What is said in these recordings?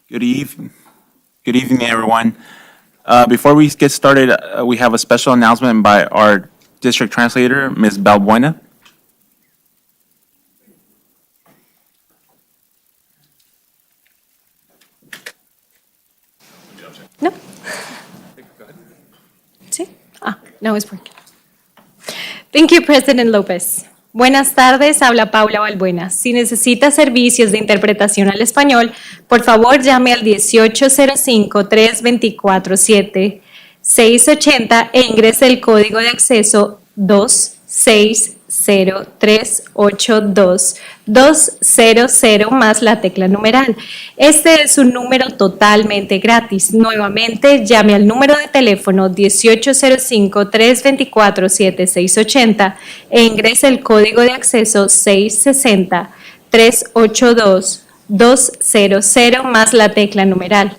Good evening. Good evening, everyone. Before we get started, we have a special announcement by our district translator, Ms. Balbuena. No. Sí. No, it's working. Thank you, President Lopez. Buenas tardes, habla Paula Balbuena. Si necesita servicios de interpretación al español, por favor llame al 1805-324-7680 e ingrese el código de acceso 260-382-200 más la tecla numeral. Este es un número totalmente gratis. Nuevamente, llame al número de teléfono 1805-324-7680 e ingrese el código de acceso 660-382-200 más la tecla numeral.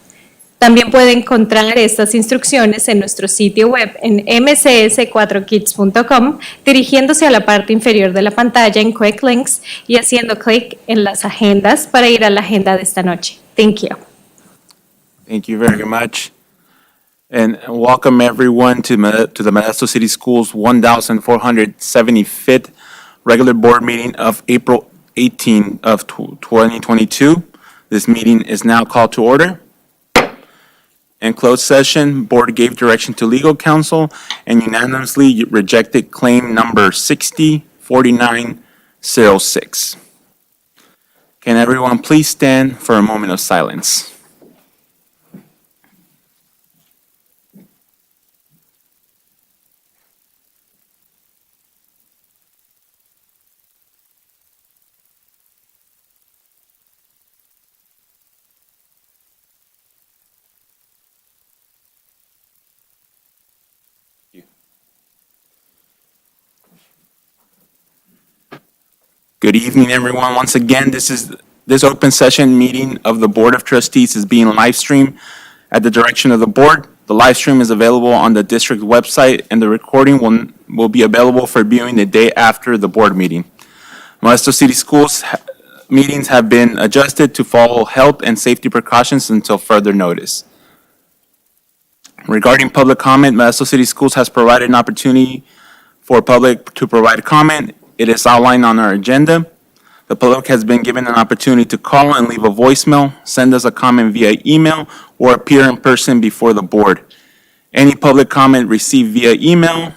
También puede encontrar estas instrucciones en nuestro sitio web en mcs4kids.com, dirigiéndose a la parte inferior de la pantalla en Quick Links y haciendo clic en las agendas para ir a la agenda de esta noche. Thank you. Thank you very much. And welcome everyone to the Modesto City Schools 1475th regular board meeting of April 18 of 2022. This meeting is now called to order. In closed session, board gave direction to legal counsel and unanimously rejected claim number 604906. Can everyone please stand for a moment of silence? Good evening, everyone. Once again, this open session meeting of the Board of Trustees is being live streamed at the direction of the board. The live stream is available on the district website, and the recording will be available for viewing the day after the board meeting. Modesto City Schools meetings have been adjusted to follow health and safety precautions until further notice. Regarding public comment, Modesto City Schools has provided an opportunity for public to provide comment. It is outlined on our agenda. The public has been given an opportunity to call and leave a voicemail, send us a comment via email, or appear in person before the board. Any public comment received via email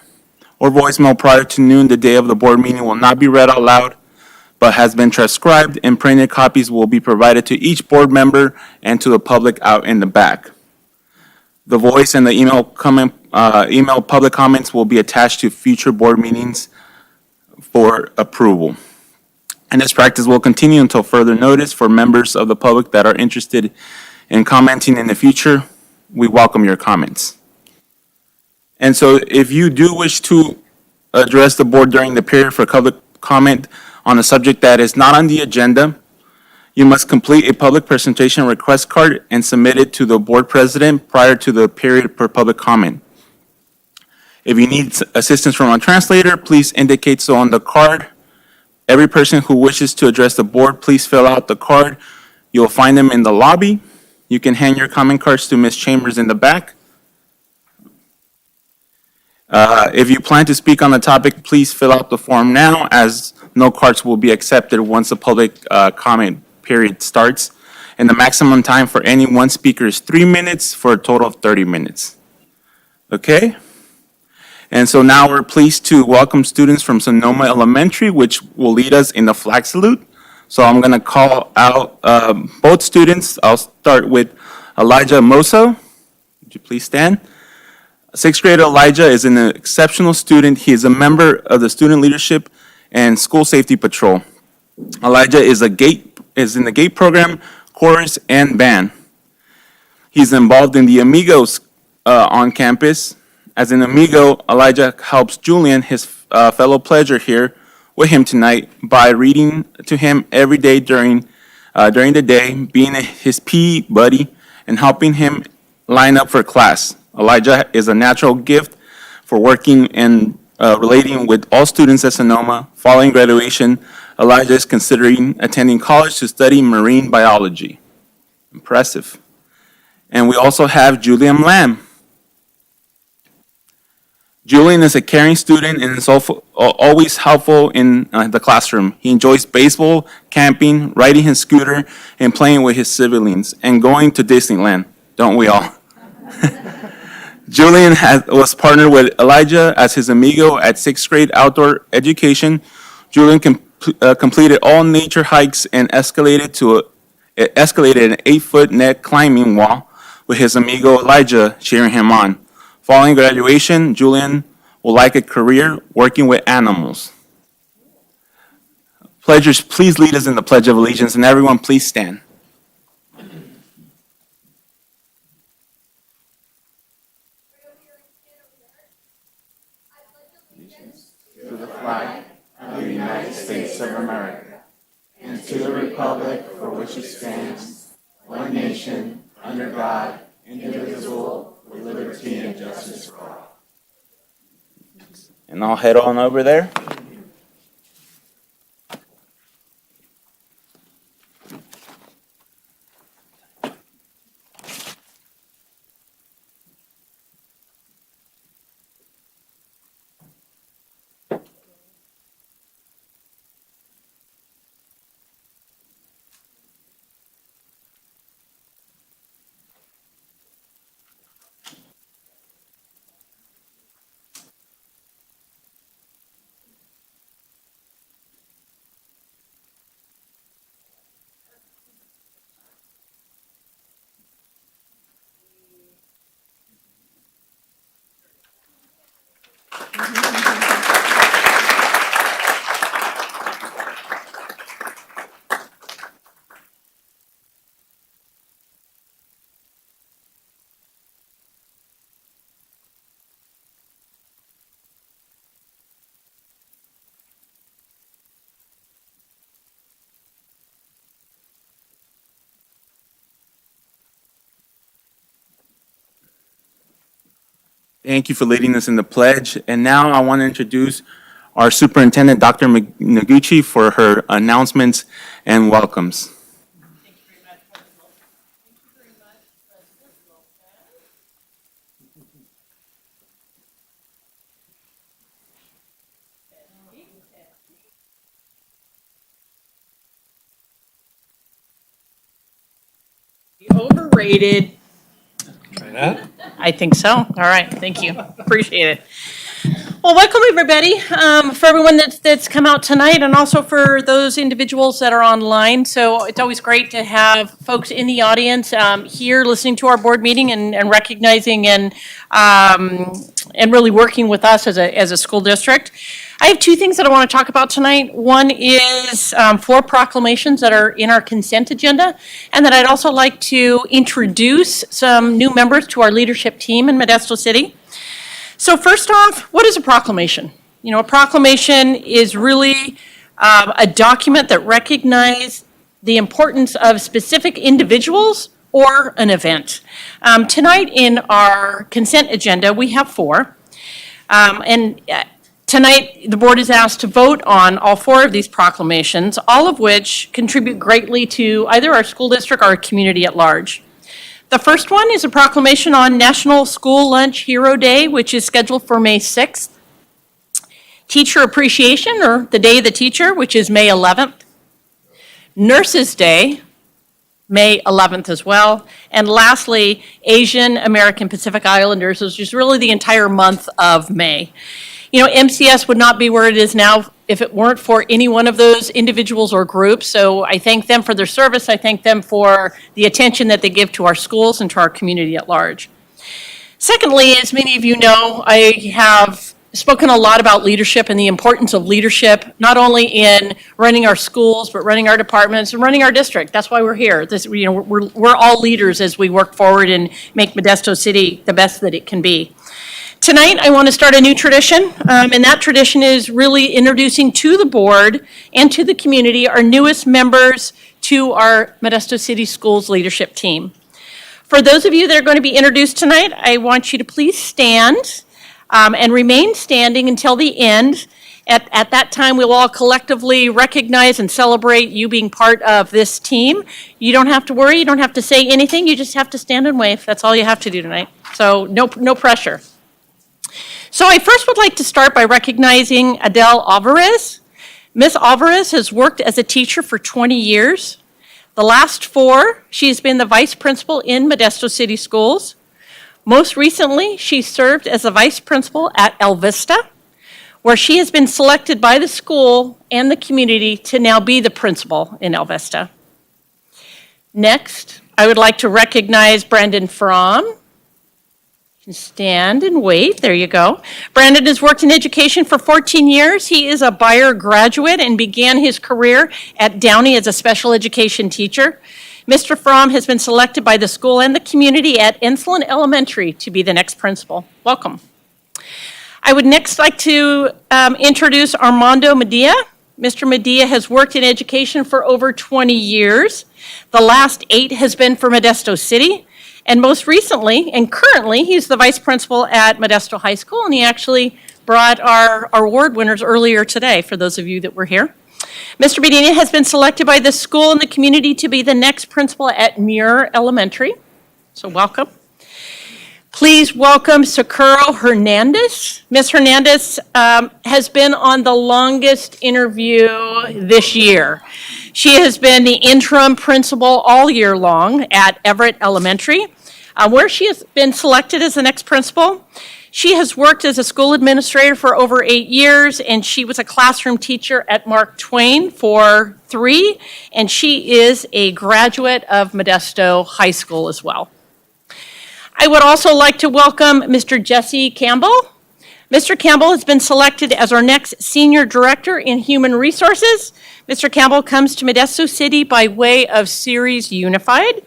or voicemail prior to noon the day of the board meeting will not be read out loud, but has been transcribed, and printed copies will be provided to each board member and to the public out in the back. The voice and the email public comments will be attached to future board meetings for approval. And this practice will continue until further notice. For members of the public that are interested in commenting in the future, we welcome your comments. And so if you do wish to address the board during the period for public comment on a subject that is not on the agenda, you must complete a public presentation request card and submit it to the board president prior to the period for public comment. If you need assistance from a translator, please indicate so on the card. Every person who wishes to address the board, please fill out the card. You'll find them in the lobby. You can hand your comment cards to Ms. Chambers in the back. If you plan to speak on the topic, please fill out the form now, as no cards will be accepted once the public comment period starts. And the maximum time for any one speaker is 3 minutes for a total of 30 minutes. Okay? And so now we're pleased to welcome students from Sonoma Elementary, which will lead us in the flag salute. So I'm going to call out both students. I'll start with Elijah Moso. Would you please stand? Sixth grade Elijah is an exceptional student. He is a member of the Student Leadership and School Safety Patrol. Elijah is in the GATE program, chorus, and band. He's involved in the Amigos on campus. As an amigo, Elijah helps Julian, his fellow pledger here, with him tonight by reading to him every day during the day, being his PE buddy, and helping him line up for class. Elijah is a natural gift for working and relating with all students at Sonoma. Following graduation, Elijah is considering attending college to study marine biology. Impressive. And we also have Julian Lamb. Julian is a caring student and is always helpful in the classroom. He enjoys baseball, camping, riding his scooter, and playing with his siblings, and going to Disneyland. Don't we all? Julian was partnered with Elijah as his amigo at 6th grade outdoor education. Julian completed all nature hikes and escalated an 8-foot net climbing wall with his amigo Elijah cheering him on. Following graduation, Julian would like a career working with animals. Pledgers, please lead us in the Pledge of Allegiance, and everyone please stand. To the flag of the United States of America, and to the republic for which it stands, one nation, under God, indivisible, with liberty and justice for all. And I'll head on over there. Thank you for leading us in the pledge. And now I want to introduce our superintendent, Dr. Noguchi, for her announcements and welcomes. Overrated. Try that. I think so. All right, thank you. Appreciate it. Well, welcome everybody, for everyone that's come out tonight, and also for those individuals that are online. So it's always great to have folks in the audience here listening to our board meeting and recognizing and really working with us as a school district. I have two things that I want to talk about tonight. One is 4 proclamations that are in our consent agenda, and that I'd also like to introduce some new members to our leadership team in Modesto City. So first off, what is a proclamation? You know, a proclamation is really a document that recognizes the importance of specific individuals or an event. Tonight in our consent agenda, we have 4. Tonight, the board is asked to vote on all 4 of these proclamations, all of which contribute greatly to either our school district or our community at large. The first one is a proclamation on National School Lunch Hero Day, which is scheduled for May 6th. Teacher Appreciation, or the Day of the Teacher, which is May 11th. Nurses Day, May 11th as well. And lastly, Asian American Pacific Islanders, which is really the entire month of May. You know, MCS would not be where it is now if it weren't for any one of those individuals or groups. So I thank them for their service. I thank them for the attention that they give to our schools and to our community at large. Secondly, as many of you know, I have spoken a lot about leadership and the importance of leadership, not only in running our schools, but running our departments and running our district. That's why we're here. We're all leaders as we work forward and make Modesto City the best that it can be. Tonight, I want to start a new tradition, and that tradition is really introducing to the board and to the community our newest members to our Modesto City Schools leadership team. For those of you that are going to be introduced tonight, I want you to please stand and remain standing until the end. At that time, we'll all collectively recognize and celebrate you being part of this team. You don't have to worry, you don't have to say anything, you just have to stand and wave. That's all you have to do tonight. So no pressure. So I first would like to start by recognizing Adele Alvarez. Ms. Alvarez has worked as a teacher for 20 years. The last 4, she's been the vice principal in Modesto City Schools. Most recently, she served as a vice principal at El Vista, where she has been selected by the school and the community to now be the principal in El Vista. Next, I would like to recognize Brandon Fromm. You can stand and wait, there you go. Brandon has worked in education for 14 years. He is a Bayer graduate and began his career at Downey as a special education teacher. Mr. Fromm has been selected by the school and the community at Enslin Elementary to be the next principal. Welcome. I would next like to introduce Armando Mejia. Mr. Mejia has worked in education for over 20 years. The last 8 has been for Modesto City. And most recently, and currently, he's the vice principal at Modesto High School, and he actually brought our award winners earlier today, for those of you that were here. Mr. Medina has been selected by the school and the community to be the next principal at Muir Elementary. So welcome. Please welcome Socorro Hernandez. Ms. Hernandez has been on the longest interview this year. She has been the interim principal all year long at Everett Elementary, where she has been selected as the next principal. She has worked as a school administrator for over 8 years, and she was a classroom teacher at Mark Twain for 3, and she is a graduate of Modesto High School as well. I would also like to welcome Mr. Jesse Campbell. Mr. Campbell has been selected as our next Senior Director in Human Resources. Mr. Campbell comes to Modesto City by way of Ceres Unified.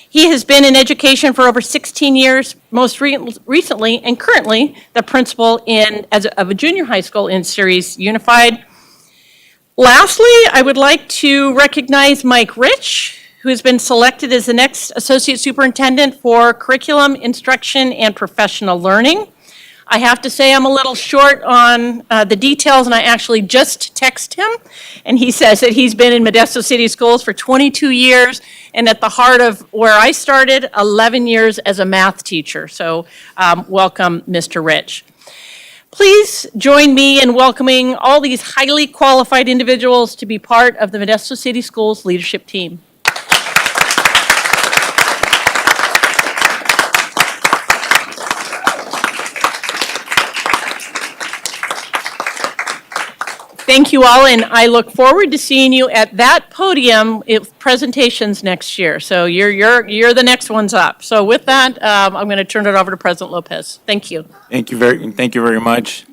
He has been in education for over 16 years, most recently and currently the principal of a junior high school in Ceres Unified. Lastly, I would like to recognize Mike Rich, who has been selected as the next Associate Superintendent for Curriculum, Instruction, and Professional Learning. I have to say I'm a little short on the details, and I actually just texted him, and he says that he's been in Modesto City Schools for 22 years, and at the heart of where I started, 11 years as a math teacher. So welcome, Mr. Rich. Please join me in welcoming all these highly qualified individuals to be part of the Modesto City Schools leadership team. Thank you all, and I look forward to seeing you at that podium with presentations next year. So you're the next ones up. So with that, I'm going to turn it over to President Lopez. Thank you. Thank you very much.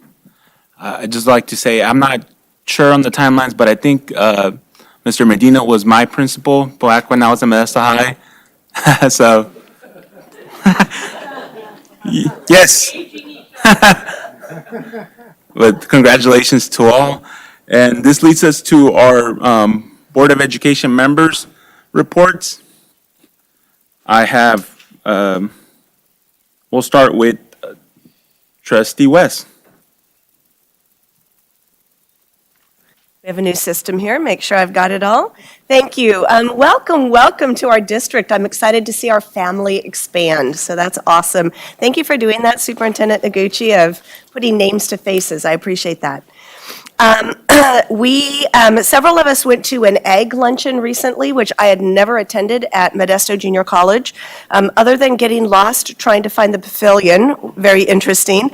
I'd just like to say, I'm not sure on the timelines, but I think Mr. Medina was my principal back when I was at Modesto High. So, yes. But congratulations to all. And this leads us to our Board of Education members' reports. I have, we'll start with Trustee West. We have a new system here. Make sure I've got it all. Thank you. Welcome to our district. I'm excited to see our family expand. So that's awesome. Thank you for doing that, Superintendent Noguchi, of putting names to faces. I appreciate that. Several of us went to an egg luncheon recently, which I had never attended at Modesto Junior College, other than getting lost trying to find the pavilion. Very interesting.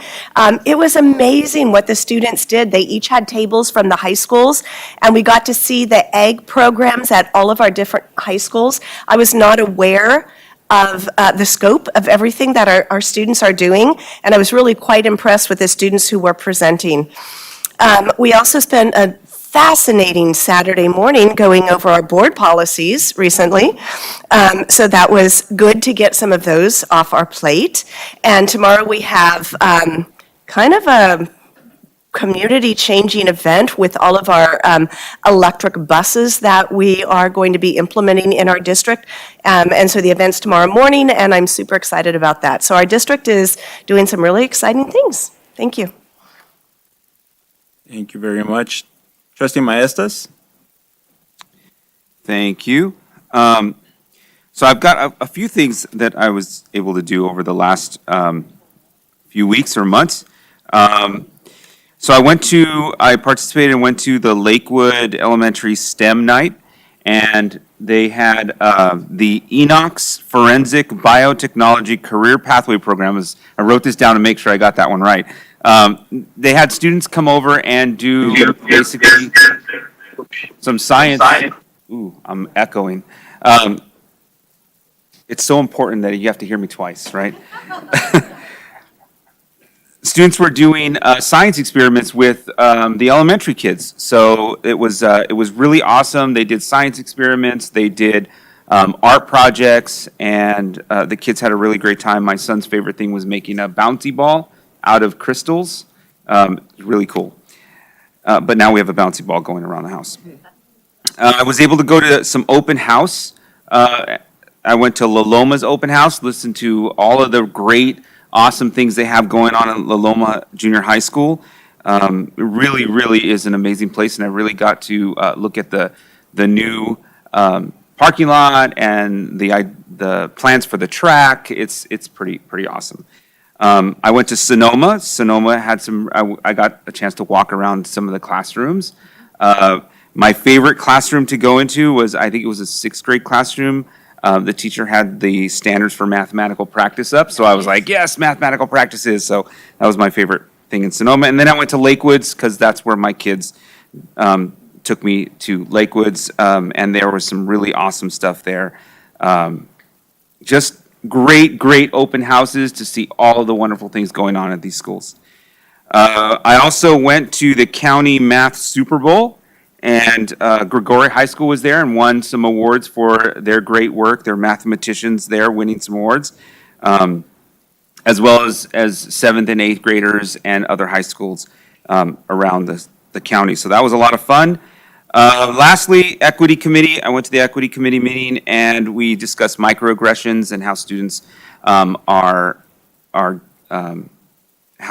It was amazing what the students did. They each had tables from the high schools, and we got to see the egg programs at all of our different high schools. I was not aware of the scope of everything that our students are doing, and I was really quite impressed with the students who were presenting. We also spent a fascinating Saturday morning going over our board policies recently. So that was good to get some of those off our plate. And tomorrow we have kind of a community changing event with all of our electric buses that we are going to be implementing in our district. And so the event's tomorrow morning, and I'm super excited about that. So our district is doing some really exciting things. Thank you. Thank you very much. Trustee Maestas? Thank you. So I've got a few things that I was able to do over the last few weeks or months. So I participated and went to the Lakewood Elementary STEM Night, and they had the Enox Forensic Biotechnology Career Pathway Program. I wrote this down to make sure I got that one right. They had students come over and do basically some science. Ooh, I'm echoing. It's so important that you have to hear me twice, right? Students were doing science experiments with the elementary kids. So it was really awesome. They did science experiments, they did art projects, and the kids had a really great time. My son's favorite thing was making a bouncy ball out of crystals. Really cool. But now we have a bouncy ball going around the house. I was able to go to some open house. I went to La Loma's open house, listened to all of the great, awesome things they have going on in La Loma Junior High School. It really, really is an amazing place, and I really got to look at the new parking lot and the plans for the track. It's pretty awesome. I went to Sonoma. Sonoma had I got a chance to walk around some of the classrooms. My favorite classroom to go into was, I think it was a sixth grade classroom. The teacher had the standards for mathematical practice up, so I was like, yes, mathematical practices. So that was my favorite thing in Sonoma. And then I went to Lakewoods, because that's where my kids took me to Lakewoods, and there was some really awesome stuff there. Just great open houses to see all of the wonderful things going on at these schools. I also went to the County Math Super Bowl, and Gregory High School was there and won some awards for their great work. Their mathematicians there winning some awards, as well as 7th and 8th graders and other high schools around the county. So that was a lot of fun. Lastly, Equity Committee. I went to the Equity Committee meeting, and we discussed microaggressions and how students how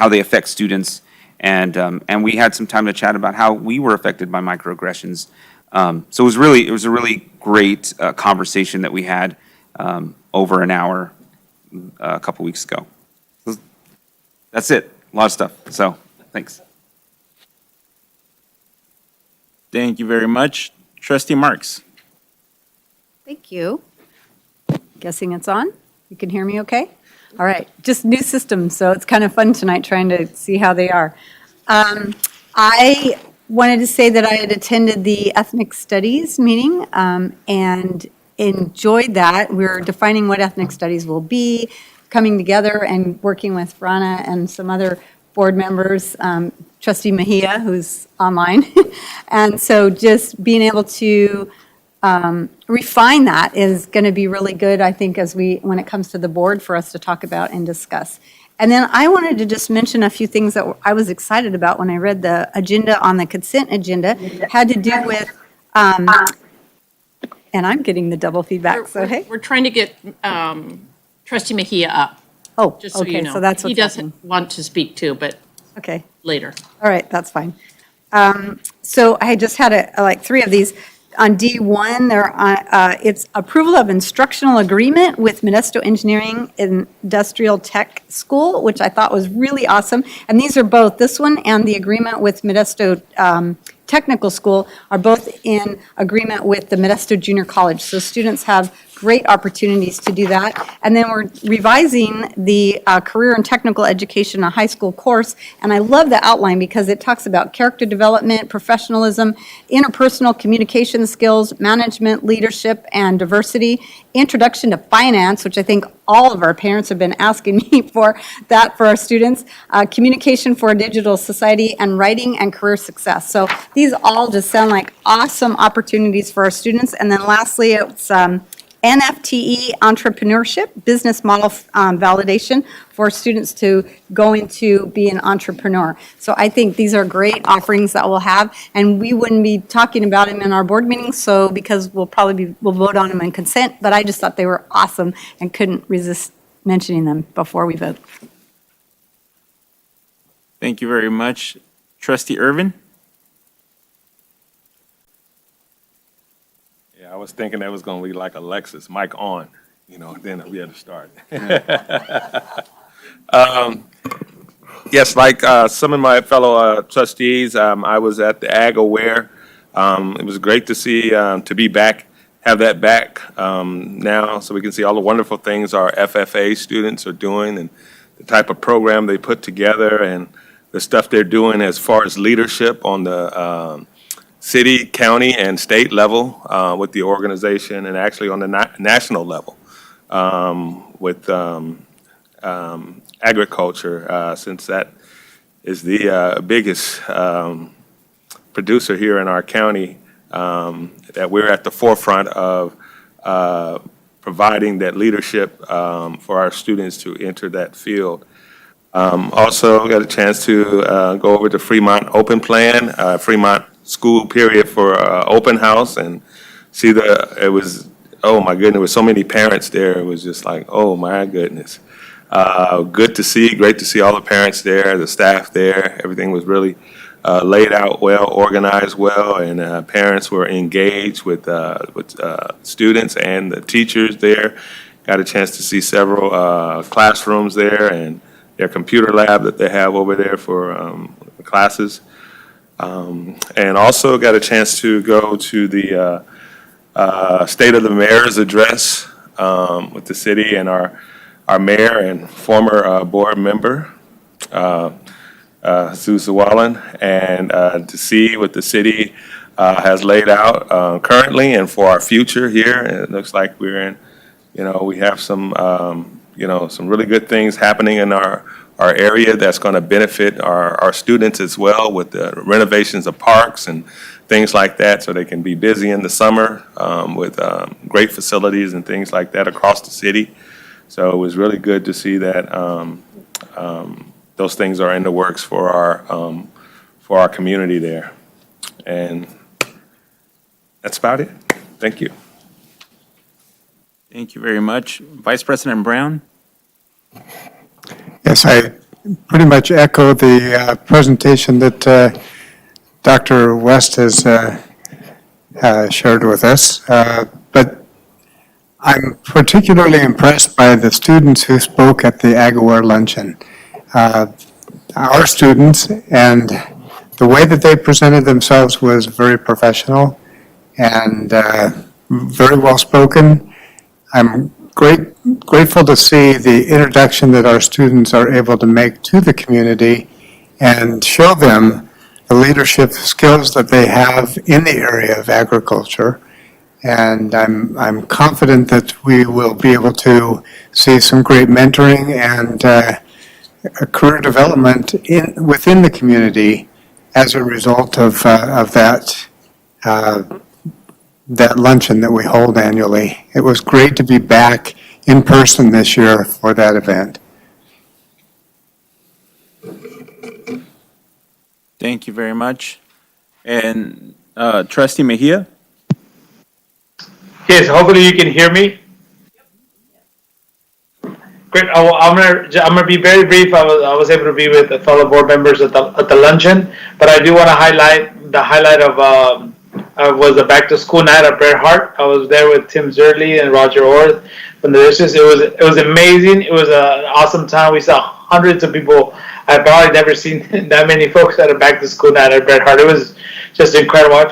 they affect students. And we had some time to chat about how we were affected by microaggressions. So it was a really great conversation that we had over an hour a couple weeks ago. That's it. A lot of stuff. So thanks. Thank you very much. Trustee Marks? Thank you. Guessing it's on? You can hear me okay? All right, just new systems, so it's kind of fun tonight trying to see how they are. I wanted to say that I had attended the Ethnic Studies meeting and enjoyed that. We're defining what Ethnic Studies will be, coming together and working with Frana and some other board members, Trustee Mejia, who's online. And so just being able to refine that is going to be really good, I think, when it comes to the board for us to talk about and discuss. And then I wanted to just mention a few things that I was excited about when I read the agenda on the consent agenda. Had to do with, and I'm getting the double feedback, so hey. We're trying to get Trustee Mejia up, Oh, just so you okay, know. so that's He what's doesn't happening. want to speak too, but Okay. later. All right, that's fine. So I just had like three of these. On D1, it's approval of instructional agreement with Modesto Engineering Industrial Tech School, which I thought was really awesome. And these are both, this one and the agreement with Modesto Technical School are both in agreement with the Modesto Junior College. So students have great opportunities to do that. And then we're revising the Career and Technical Education, a high school course. And I love the outline because it talks about character development, professionalism, interpersonal communication skills, management, leadership, and diversity, introduction to finance, which I think all of our parents have been asking me for that for our students, communication for a digital society, and writing and career success. So these all just sound like awesome opportunities for our students. And then lastly, it's NFTE entrepreneurship, business model validation for students to go into be an entrepreneur. So I think these are great offerings that we'll have, and we wouldn't be talking about them in our board meetings, so because we'll vote on them in consent, but I just thought they were awesome and couldn't resist mentioning them before we vote. Thank you very much. Trustee Irvin? was thinking that was going to be like a Lexus, mic on, then we had to start. Yes, like some of my fellow trustees, I was at the Ag Aware. It was great to see, to be back, have that back now, so we can see all the wonderful things our FFA students are doing and the type of program they put together and the stuff they're doing as far as leadership on the city, county, and state level with the organization, and actually on the national level with agriculture, since that is the biggest producer here in our county, that we're at the forefront of providing that leadership for our students to enter that field. Also got a chance to go over the Fremont Open Plan, Fremont School Period for Open House, and see it was, oh my goodness, there were so many parents there. It was just like, oh my goodness. Good to see, great to see all the parents there, the staff there. Everything was really laid out well, organized well, and parents were engaged with students and the teachers there. Got a chance to see several classrooms there and their computer lab that they have over there for classes. And also got a chance to go to the State of the Mayor's address with the city and our mayor and former board member, Sue Sawalin, and to see what the city has laid out currently and for our future here. And it looks like we're in, we have some, some really good things happening in our area that's going to benefit our students as well, with the renovations of parks and things like that, so they can be busy in the summer with great facilities and things like that across the city. So it was really good to see that those things are in the works for our community there. And that's about it. Thank you. Thank you very much. Vice President Brown? Yes, I pretty much echo the presentation that Dr. West has shared with us. But I'm particularly impressed by the students who spoke at the AgAware luncheon. Our students, and the way that they presented themselves was very professional and very well spoken. I'm grateful to see the introduction that our students are able to make to the community and show them the leadership skills that they have in the area of agriculture. And I'm confident that we will be able to see some great mentoring and a career development within the community as a result of that luncheon that we hold annually. It was great to be back in person this year for that event. Thank you very much. And Trustee Mejia? Yes, hopefully you can hear me. Great. I'm gonna be very brief. I was able to be with the fellow board members at the luncheon, but I do want to highlight the highlight of was the back to school night at Bret Hart. I was there with Tim Zerley and Roger Orth from the district. It was amazing. It was an awesome time. We saw hundreds of people. I've probably never seen that many folks at a back to school night at Bret Hart. It was just incredible. I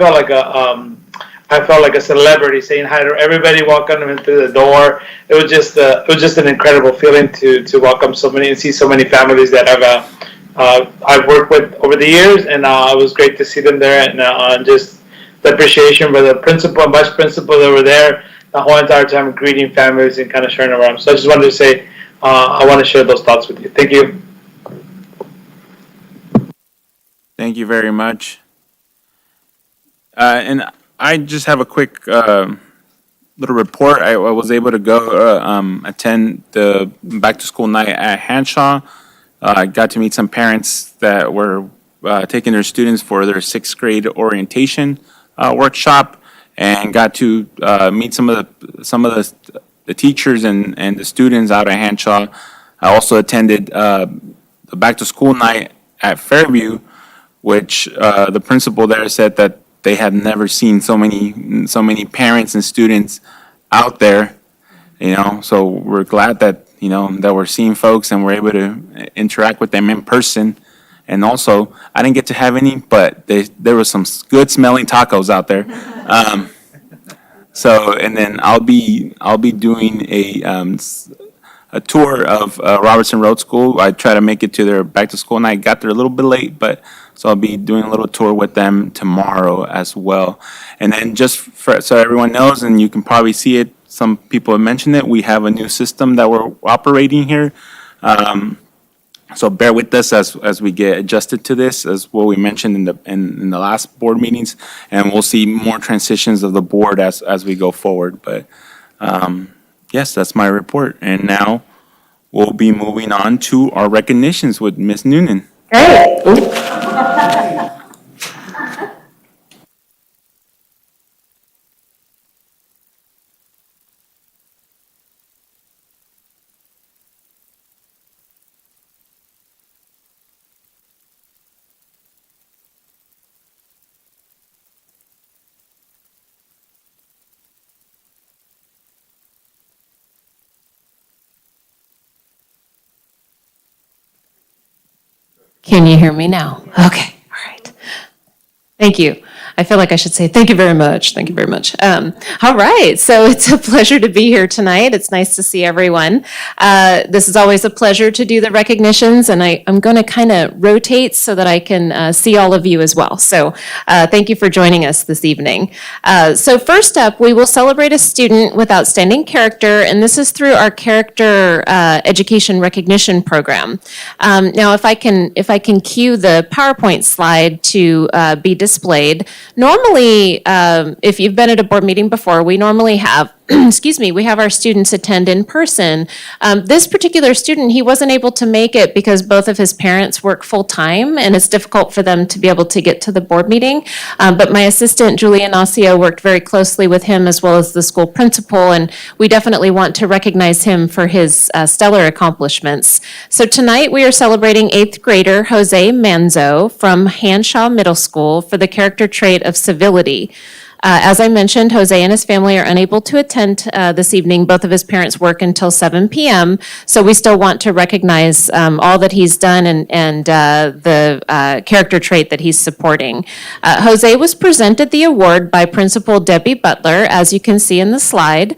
felt like a celebrity, saying hi to everybody, welcoming them through the door. It was just an incredible feeling to welcome so many and see so many families that I've worked with over the years, and it was great to see them there, and just the appreciation for the principal and vice principal that were there the whole entire time, greeting families and kind of sharing around. So I just wanted to say I want to share those thoughts with you. Thank you. Thank you very much. And I just have a quick little report. I was able to go attend the back to school night at Hanshaw. I got to meet some parents that were taking their students for their 6th grade orientation workshop, and got to meet some of the teachers and the students out at Hanshaw. I also attended the back to school night at Fairview, which the principal there said that they have never seen so many parents and students out there, so we're glad that, that we're seeing folks and we're able to interact with them in person. And also, I didn't get to have any, but there was some good smelling tacos out there. And then I'll be doing a tour of Robertson Road School. I try to make it to their back to school, and I got there a little bit late, so I'll be doing a little tour with them tomorrow as well. And then so everyone knows, and you can probably see it, some people have mentioned it, we have a new system that we're operating here. So bear with us as we get adjusted to this, as what we mentioned in the last board meetings, and we'll see more transitions of the board as we go forward. But yes, that's my report. And now we'll be moving on to our recognitions with Ms. Noonan. Can you hear me now? Okay, all right. Thank you. I feel like I should say thank you very much. Thank you very much. All right, so it's a pleasure to be here tonight. It's nice to see everyone. This is always a pleasure to do the recognitions, and I'm going to kind of rotate so that I can see all of you as well. So thank you for joining us this evening. So first up, we will celebrate a student with outstanding character, and this is through our Character Education Recognition Program. Now, if I can cue the PowerPoint slide to be displayed. Normally, if you've been at a board meeting before, we normally have we have our students attend in person. This particular student, he wasn't able to make it because both of his parents work full-time, and it's difficult for them to be able to get to the board meeting. But my assistant, Julia Nacio, worked very closely with him as well as the school principal, and we definitely want to recognize him for his stellar accomplishments. So tonight, we are celebrating 8th grader Jose Manzo from Hanshaw Middle School for the character trait of civility. As I mentioned, Jose and his family are unable to attend this evening. Both of his parents work until 7 p.m., so we still want to recognize all that he's done and the character trait that he's supporting. Jose was presented the award by Principal Debbie Butler, as you can see in the slide.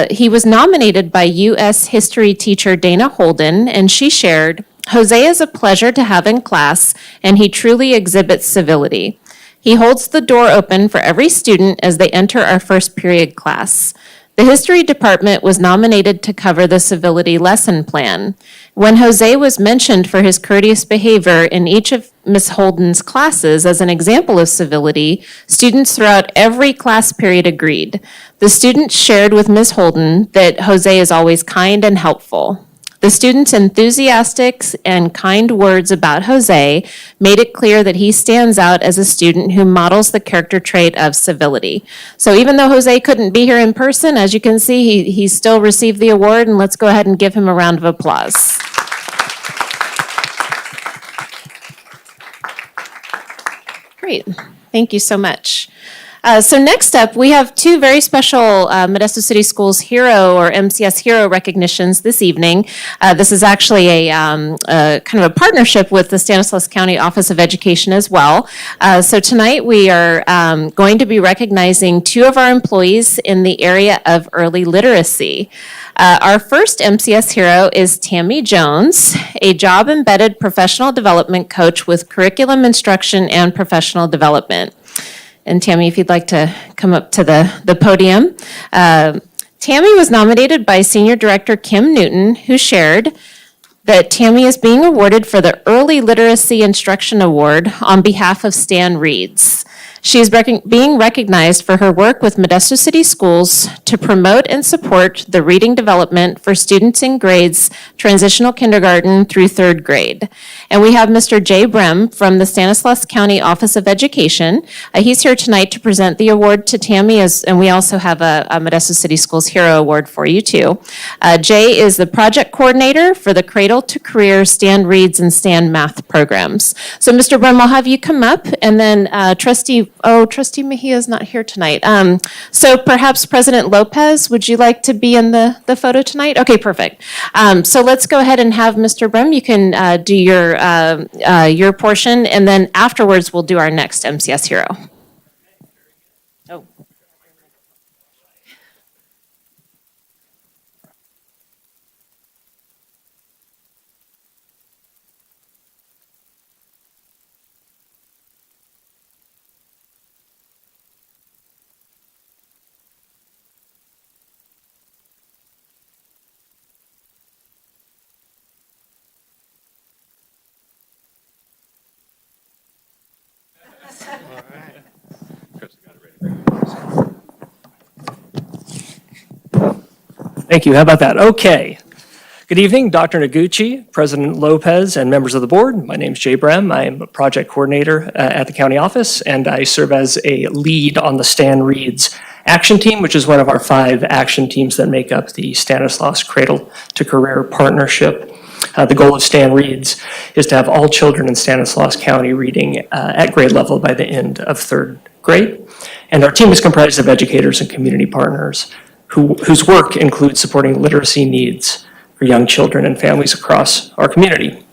He was nominated by U.S. history teacher Dana Holden, and she shared, "Jose is a pleasure to have in class, and he truly exhibits civility. He holds the door open for every student as they enter our first period class. The history department was nominated to cover the civility lesson plan. When Jose was mentioned for his courteous behavior in each of Ms. Holden's classes as an example of civility, students throughout every class period agreed. The students shared with Ms. Holden that Jose is always kind and helpful. The students' enthusiastic and kind words about Jose made it clear that he stands out as a student who models the character trait of civility." So even though Jose couldn't be here in person, as you can see, he still received the award, and let's go ahead and give him a round of applause. Great. Thank you so much. So next up, we have two very special Modesto City Schools Hero or MCS Hero recognitions this evening. This is actually a kind of a partnership with the Stanislaus County Office of Education as well. So tonight we are going to be recognizing two of our employees in the area of early literacy. Our first MCS Hero is Tammy Jones, a job-embedded professional development coach with curriculum instruction and professional development. And Tammy, if you'd like to come up to the podium. Tammy was nominated by Senior Director Kim Newton, who shared that Tammy is being awarded for the Early Literacy Instruction Award on behalf of Stan Reeds. She is being recognized for her work with Modesto City Schools to promote and support the reading development for students in grades transitional kindergarten through 3rd grade. And we have Mr. Jay Brem from the Stanislaus County Office of Education. He's here tonight to present the award to Tammy, and we also have a Modesto City Schools Hero Award for you too. Jay is the project coordinator for the Cradle to Career Stan Reads and Stan Math programs. So Mr. Brem, I'll have you come up, and then Trustee Trustee Mejia is not here tonight. So perhaps President Lopez, would you like to be in the photo tonight? Okay, perfect. So let's go ahead and have Mr. Brem, you can do your portion, and then afterwards we'll do our next MCS hero. Oh. Thank you. How about that? Okay. Good evening, Dr. Noguchi, President Lopez, and members of the board. My name is Jay Brem. I am a project coordinator at the county office, and I serve as a lead on the Stan Reed's action team, which is one of our 5 action teams that make up the Stanislaus Cradle to Career Partnership. The goal of Stan Reed's is to have all children in Stanislaus County reading at grade level by the end of 3rd grade. And our team is comprised of educators and community partners whose work includes supporting literacy needs for young children and families across our community.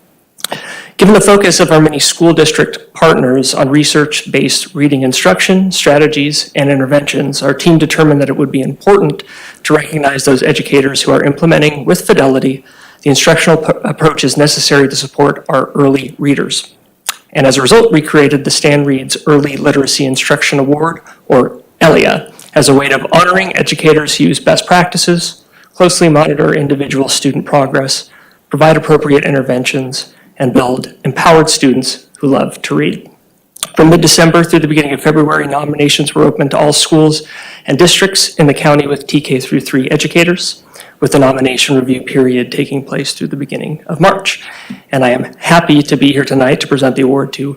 Given the focus of our many school district partners on research-based reading instruction, strategies, and interventions, our team determined that it would be important to recognize those educators who are implementing with fidelity the instructional approaches necessary to support our early readers. And as a result, we created the Stan Reed's Early Literacy Instruction Award, or ELIA, as a way of honoring educators who use best practices, closely monitor individual student progress, provide appropriate interventions, and build empowered students who love to read. From mid-December through the beginning of February, nominations were open to all schools and districts in the county with TK through 3 educators, with the nomination review period taking place through the beginning of March. And I am happy to be here tonight to present the award to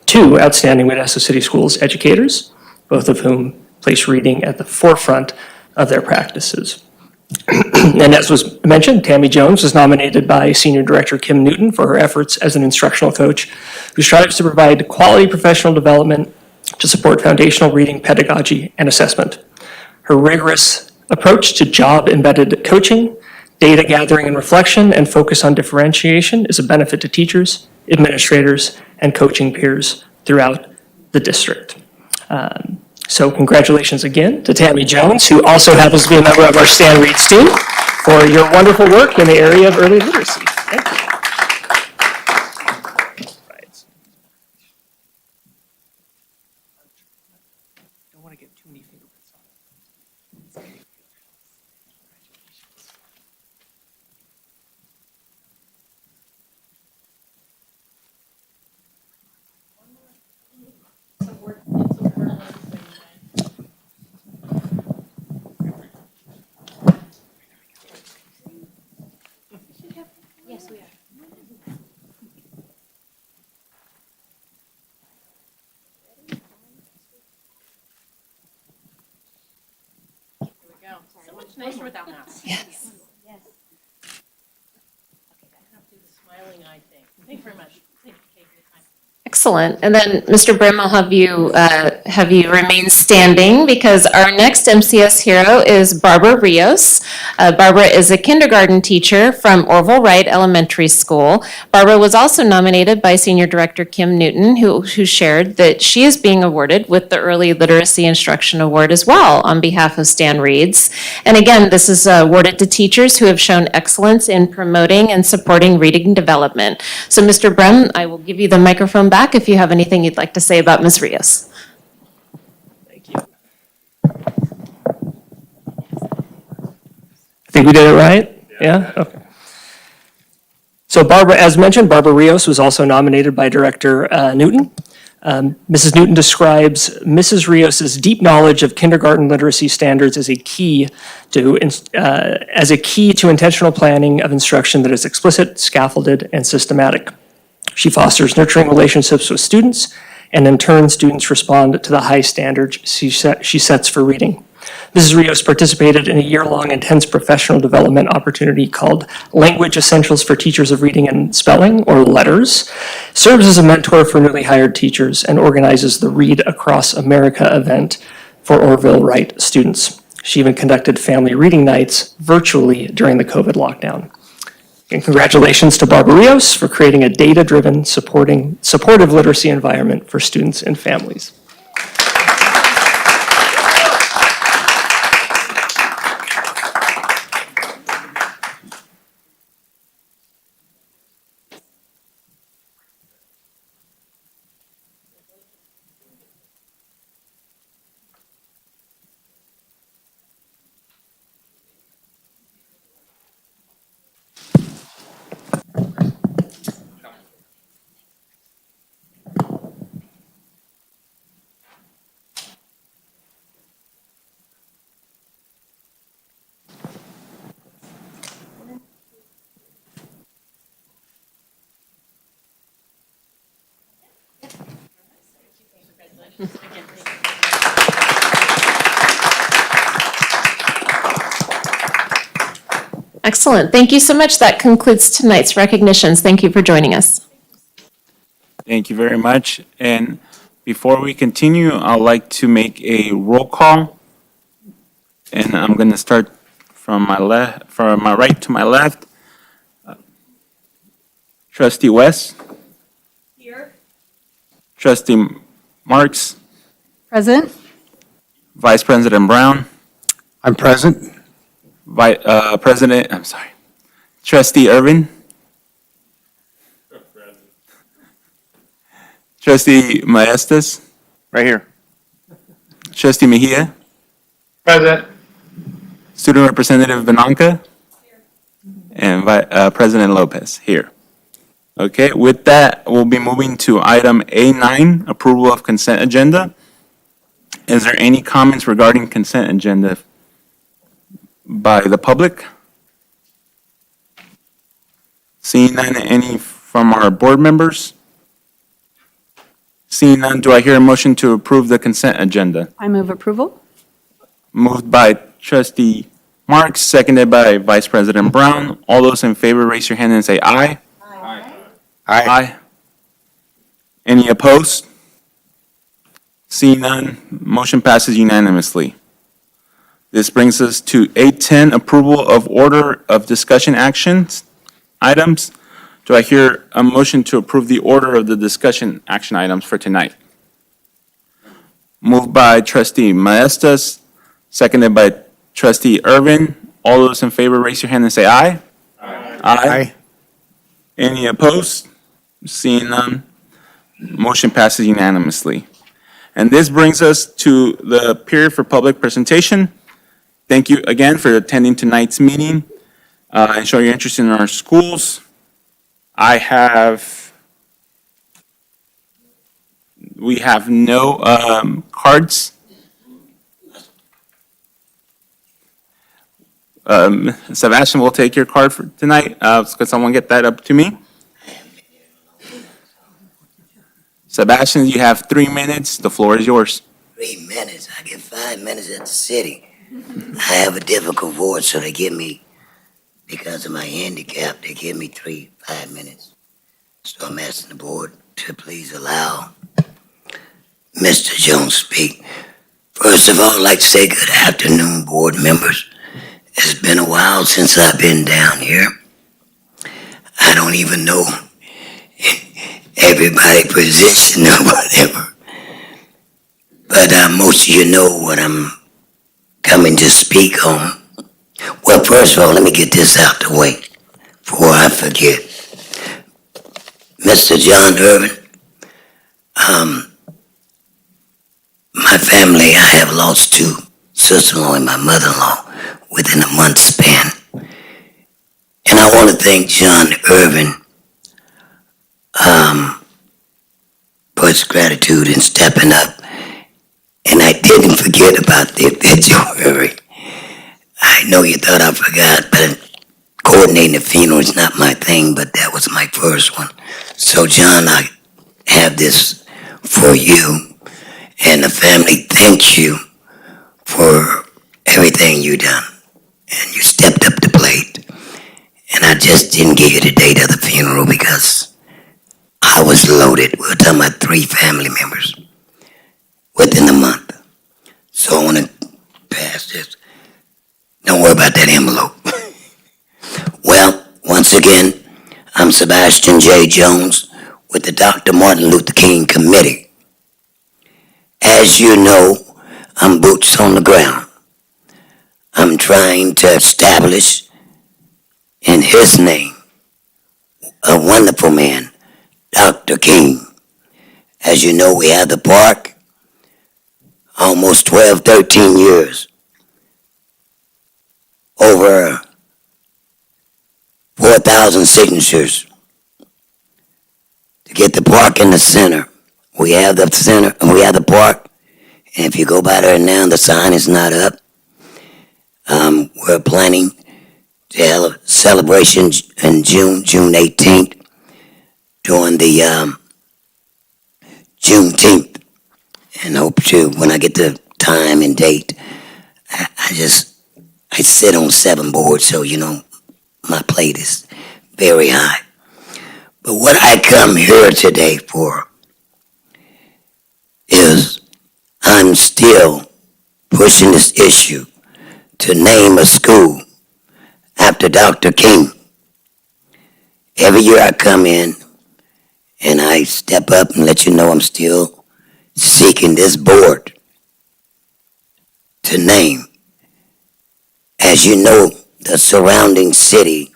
2 outstanding Modesto City Schools educators, both of whom place reading at the forefront of their practices. And as was mentioned, Tammy Jones was nominated by Senior Director Kim Newton for her efforts as an instructional coach who strives to provide quality professional development to support foundational reading pedagogy and assessment. Her rigorous approach to job-embedded coaching, data gathering and reflection, and focus on differentiation is a benefit to teachers, administrators, and coaching peers throughout the district. So congratulations again to Tammy Jones, who also happens to be a member of our Stan Reed's team, for your wonderful work in the area of early literacy. Thank you. Right. Don't want to get too many fingerprints on it. Yes, we are. Here we go. So much nicer without masks. Yes. Okay, I have to do the smiling eye thing. Thank you very much. Thank you, Kate, for your time. Excellent. And then, Mr. Brim, I'll have you remain standing because our next MCS hero is Barbara Rios. Barbara is a kindergarten teacher from Orville Wright Elementary School. Barbara was also nominated by Senior Director Kim Newton, who shared that she is being awarded with the Early Literacy Instruction Award as well on behalf of Stan Reed's. And again, this is awarded to teachers who have shown excellence in promoting and supporting reading development. So, Mr. Brim, I will give you the microphone back if you have anything you'd like to say about Ms. Rios. Thank you. I think we did it right? Yeah? Okay. So Barbara, as mentioned, Barbara Rios was also nominated by Director Newton. Mrs. Newton describes Mrs. Rios's deep knowledge of kindergarten literacy standards as a key to intentional planning of instruction that is explicit, scaffolded, and systematic. She fosters nurturing relationships with students, and in turn, students respond to the high standards she sets for reading. Mrs. Rios participated in a year-long intense professional development opportunity called Language Essentials for Teachers of Reading and Spelling, or LETTERS, serves as a mentor for newly hired teachers, and organizes the Read Across America event for Orville Wright students. She even conducted family reading nights virtually during the COVID lockdown. And congratulations to Barbara Rios for creating a data-driven, supportive literacy environment for students and families. Excellent. Thank you so much. That concludes tonight's recognitions. Thank you for joining us. Thank you very much. And before we continue, I'd like to make a roll call. And I'm going to start from my right to my left. Trustee West. Here. Trustee Marks. Present? Vice President Brown. I'm present. Trustee Irvin. Trustee Maestas. Right here. Trustee Mejia. Present. Student Representative Benanca. And President Lopez here. Okay, with that, we'll be moving to item A9, approval of consent agenda. Is there any comments regarding consent agenda by the public? Seeing none, any from our board members? Seeing none, do I hear a motion to approve the consent agenda? I move approval. Moved by Trustee Marks, seconded by Vice President Brown. All those in favor, raise your hand and say aye. Aye. Any opposed? Seeing none, motion passes unanimously. This brings us to 810, approval of order of discussion actions items. Do I hear a motion to approve the order of the discussion action items for tonight? Moved by Trustee Maestas, seconded by Trustee Irvin. All those in favor, raise your hand and say aye. Aye. Any opposed? Seeing none, motion passes unanimously. And this brings us to the period for public presentation. Thank you again for attending tonight's meeting and showing your interest in our schools. We have no cards. Sebastian will take your card for tonight. Could someone get that up to me? Sebastian, you have 3 minutes. The floor is yours. 3 minutes? I get 5 minutes at the city. I have a difficult voice, so they give me, because of my handicap, they give me 5 minutes. So I'm asking the board to please allow Mr. Jones speak. First of all, I'd like to say good afternoon, board members. It's been a while since I've been down here. I don't even know everybody's position or whatever. But most of you know what I'm coming to speak on. Well, first of all, let me get this out the way before I forget. Mr. John Irvin, my family, I have lost 2 sister-in-law and my mother-in-law within a month span. And I want to thank John Irvin for his gratitude in stepping up. And I didn't forget about the obituary. I know you thought I forgot, but coordinating the funeral is not my thing, but that was my first one. So, John, I have this for you and the family. Thank you for everything you done, and you stepped up to plate. And I just didn't give you the date of the funeral because I was loaded. We were talking about 3 family members within a month. So I want to pass this. Don't worry about that envelope. Well, once again, I'm Sebastian J. Jones with the Dr. Martin Luther King Committee. As you know, I'm boots on the ground. I'm trying to establish in his name a wonderful man, Dr. King. As you know, we have the park almost 12, 13 years. Over 4,000 signatures to get the park in the center. We have the center, and we have the park, and if you go by there now, the sign is not up. We're planning to have a celebration in June 18th, during the Juneteenth, and hope to, when I get the time and date, I sit on 7 boards, so you know, my plate is very high. But what I come here today for is I'm still pushing this issue to name a school after Dr. King. Every year I come in and I step up and let you know I'm still seeking this board to name. As you know, the surrounding city,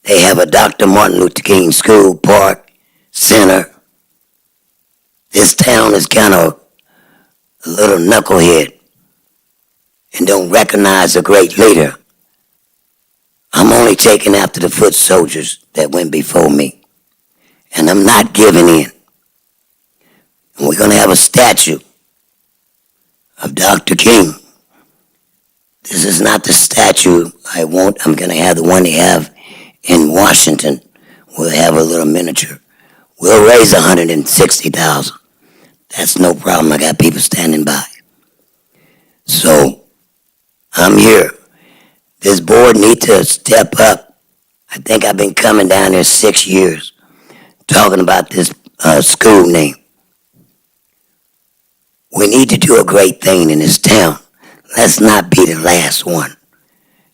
they have a Dr. Martin Luther King School, park, center. This town is kind of a little knucklehead and don't recognize a great leader. I'm only taking after the foot soldiers that went before me, and I'm not giving in. And we're going to have a statue of Dr. King. This is not the statue I want. I'm going to have the one they have in Washington. We'll have a little miniature. We'll raise $160,000. That's no problem. I got people standing by. So I'm here. This board needs to step up. I think I've been coming down there 6 years talking about this school name. We need to do a great thing in this town. Let's not be the last one.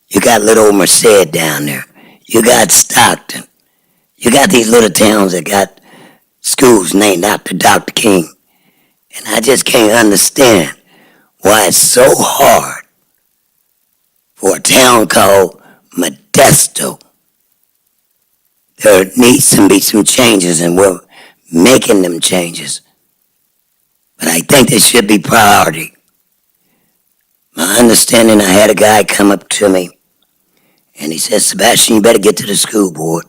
You got little Merced down there. You got Stockton. You got these little towns that got schools named after Dr. King. And I just can't understand why it's so hard for a town called Modesto. There needs to be some changes, and we're making them changes. But I think there should be priority. My understanding, I had a guy come up to me, and he said, Sebastian, you better get to the school board.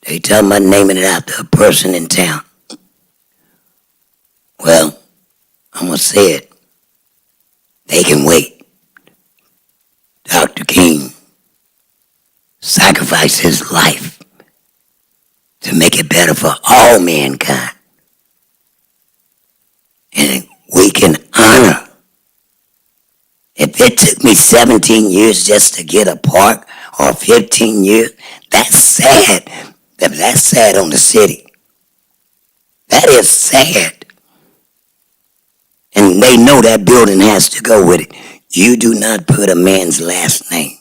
They tell me I'm naming it after a person in town. Well, I'm going to say it. They can wait. Dr. King sacrificed his life to make it better for all mankind. And we can honor. If it took me 17 years just to get a park, or 15 years, that's sad. That's sad on the city. That is sad. And they know that building has to go with it. You do not put a man's last name.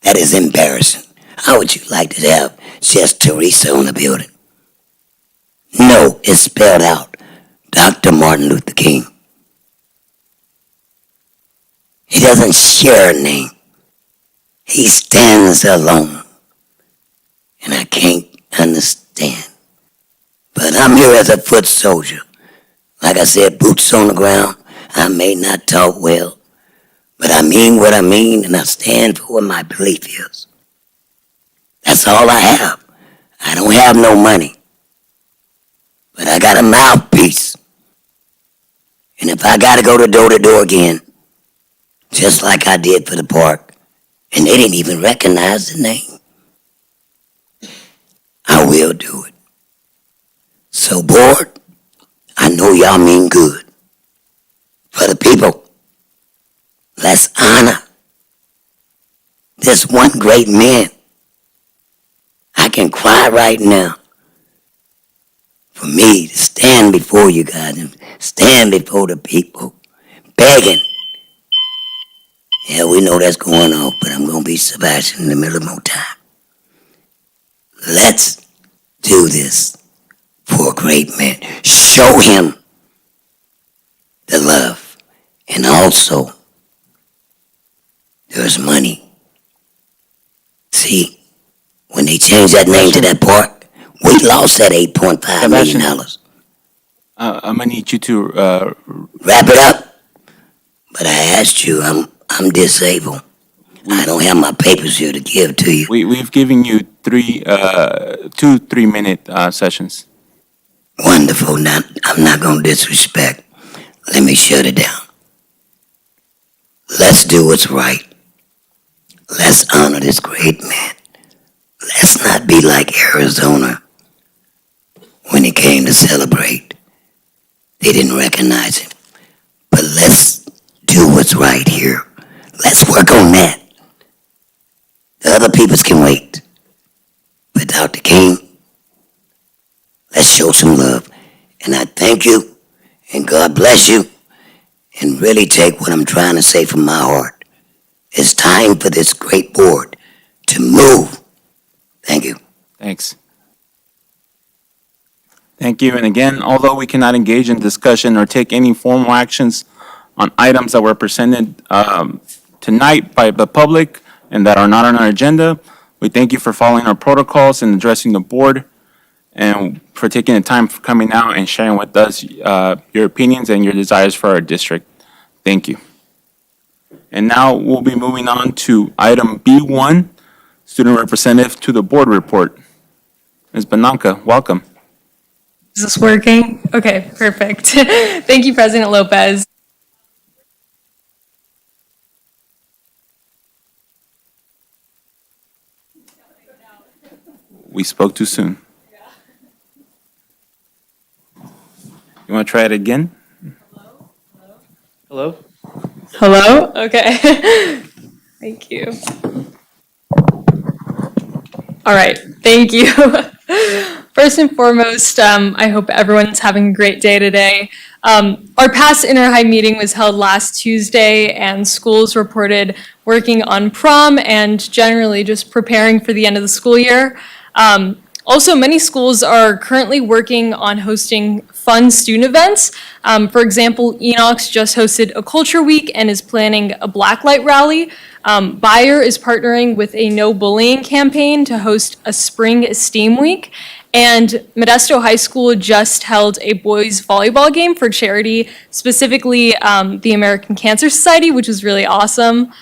That is embarrassing. How would you like to have just Teresa on the building? No, it's spelled out. Dr. Martin Luther King. He doesn't share a name. He stands alone. And I can't understand. But I'm here as a foot soldier. Like I said, boots on the ground. I may not talk well, but I mean what I mean, and I stand for what my belief is. That's all I have. I don't have no money. But I got a mouthpiece. And if I got to go to door again, just like I did for the park, and they didn't even recognize the name, I will do it. So, board, I know y'all mean good for the people. just one great man. I can cry right now. For me to stand before you guys and stand before the people, begging. Yeah, we know that's going on, but I'm going to be Sebastian in the middle of more time. Let's do this for a great man. Show him the love. And also, there's money. See, when they changed that name to that park, we lost that $8.5 million. I'm gonna need you to, Wrap it up. But I asked you, I'm disabled. I don't have my papers here to give to you. we've given you two 3-minute sessions. Wonderful. Now, I'm not going to disrespect. Let me shut it down. Let's do what's right. Let's honor this great man. Let's not be like Arizona when he came to celebrate. They didn't recognize him. But let's do what's right here. Let's work on that. The other peoples can wait. But Dr. King, let's show some love. And I thank you, and God bless you, and really take what I'm trying to say from my heart. It's time for this great board to move. Thank you. Thanks. Thank you. And again, although we cannot engage in discussion or take any formal actions on items that were presented tonight by the public and that are not on our agenda, we thank you for following our protocols and addressing the board and for taking the time for coming out and sharing with us your opinions and your desires for our district. Thank you. And now we'll be moving on to item B1, Student Representative to the Board Report. Ms. Benanca, welcome. Is this working? Okay, perfect. Thank you, President Lopez. We spoke too soon. You want to try it again? Hello? Hello? Okay. Thank you. All right, thank you. First and foremost, I hope everyone's having a great day today. Our past inter-high meeting was held last Tuesday, and schools reported working on prom and generally just preparing for the end of the school year. Also, many schools are currently working on hosting fun student events. For example, Enox just hosted a Culture Week and is planning a Blacklight Rally. Bayer is partnering with a No Bullying campaign to host a Spring Esteem Week. And Modesto High School just held a boys volleyball game for charity, specifically the American Cancer Society, which was really awesome.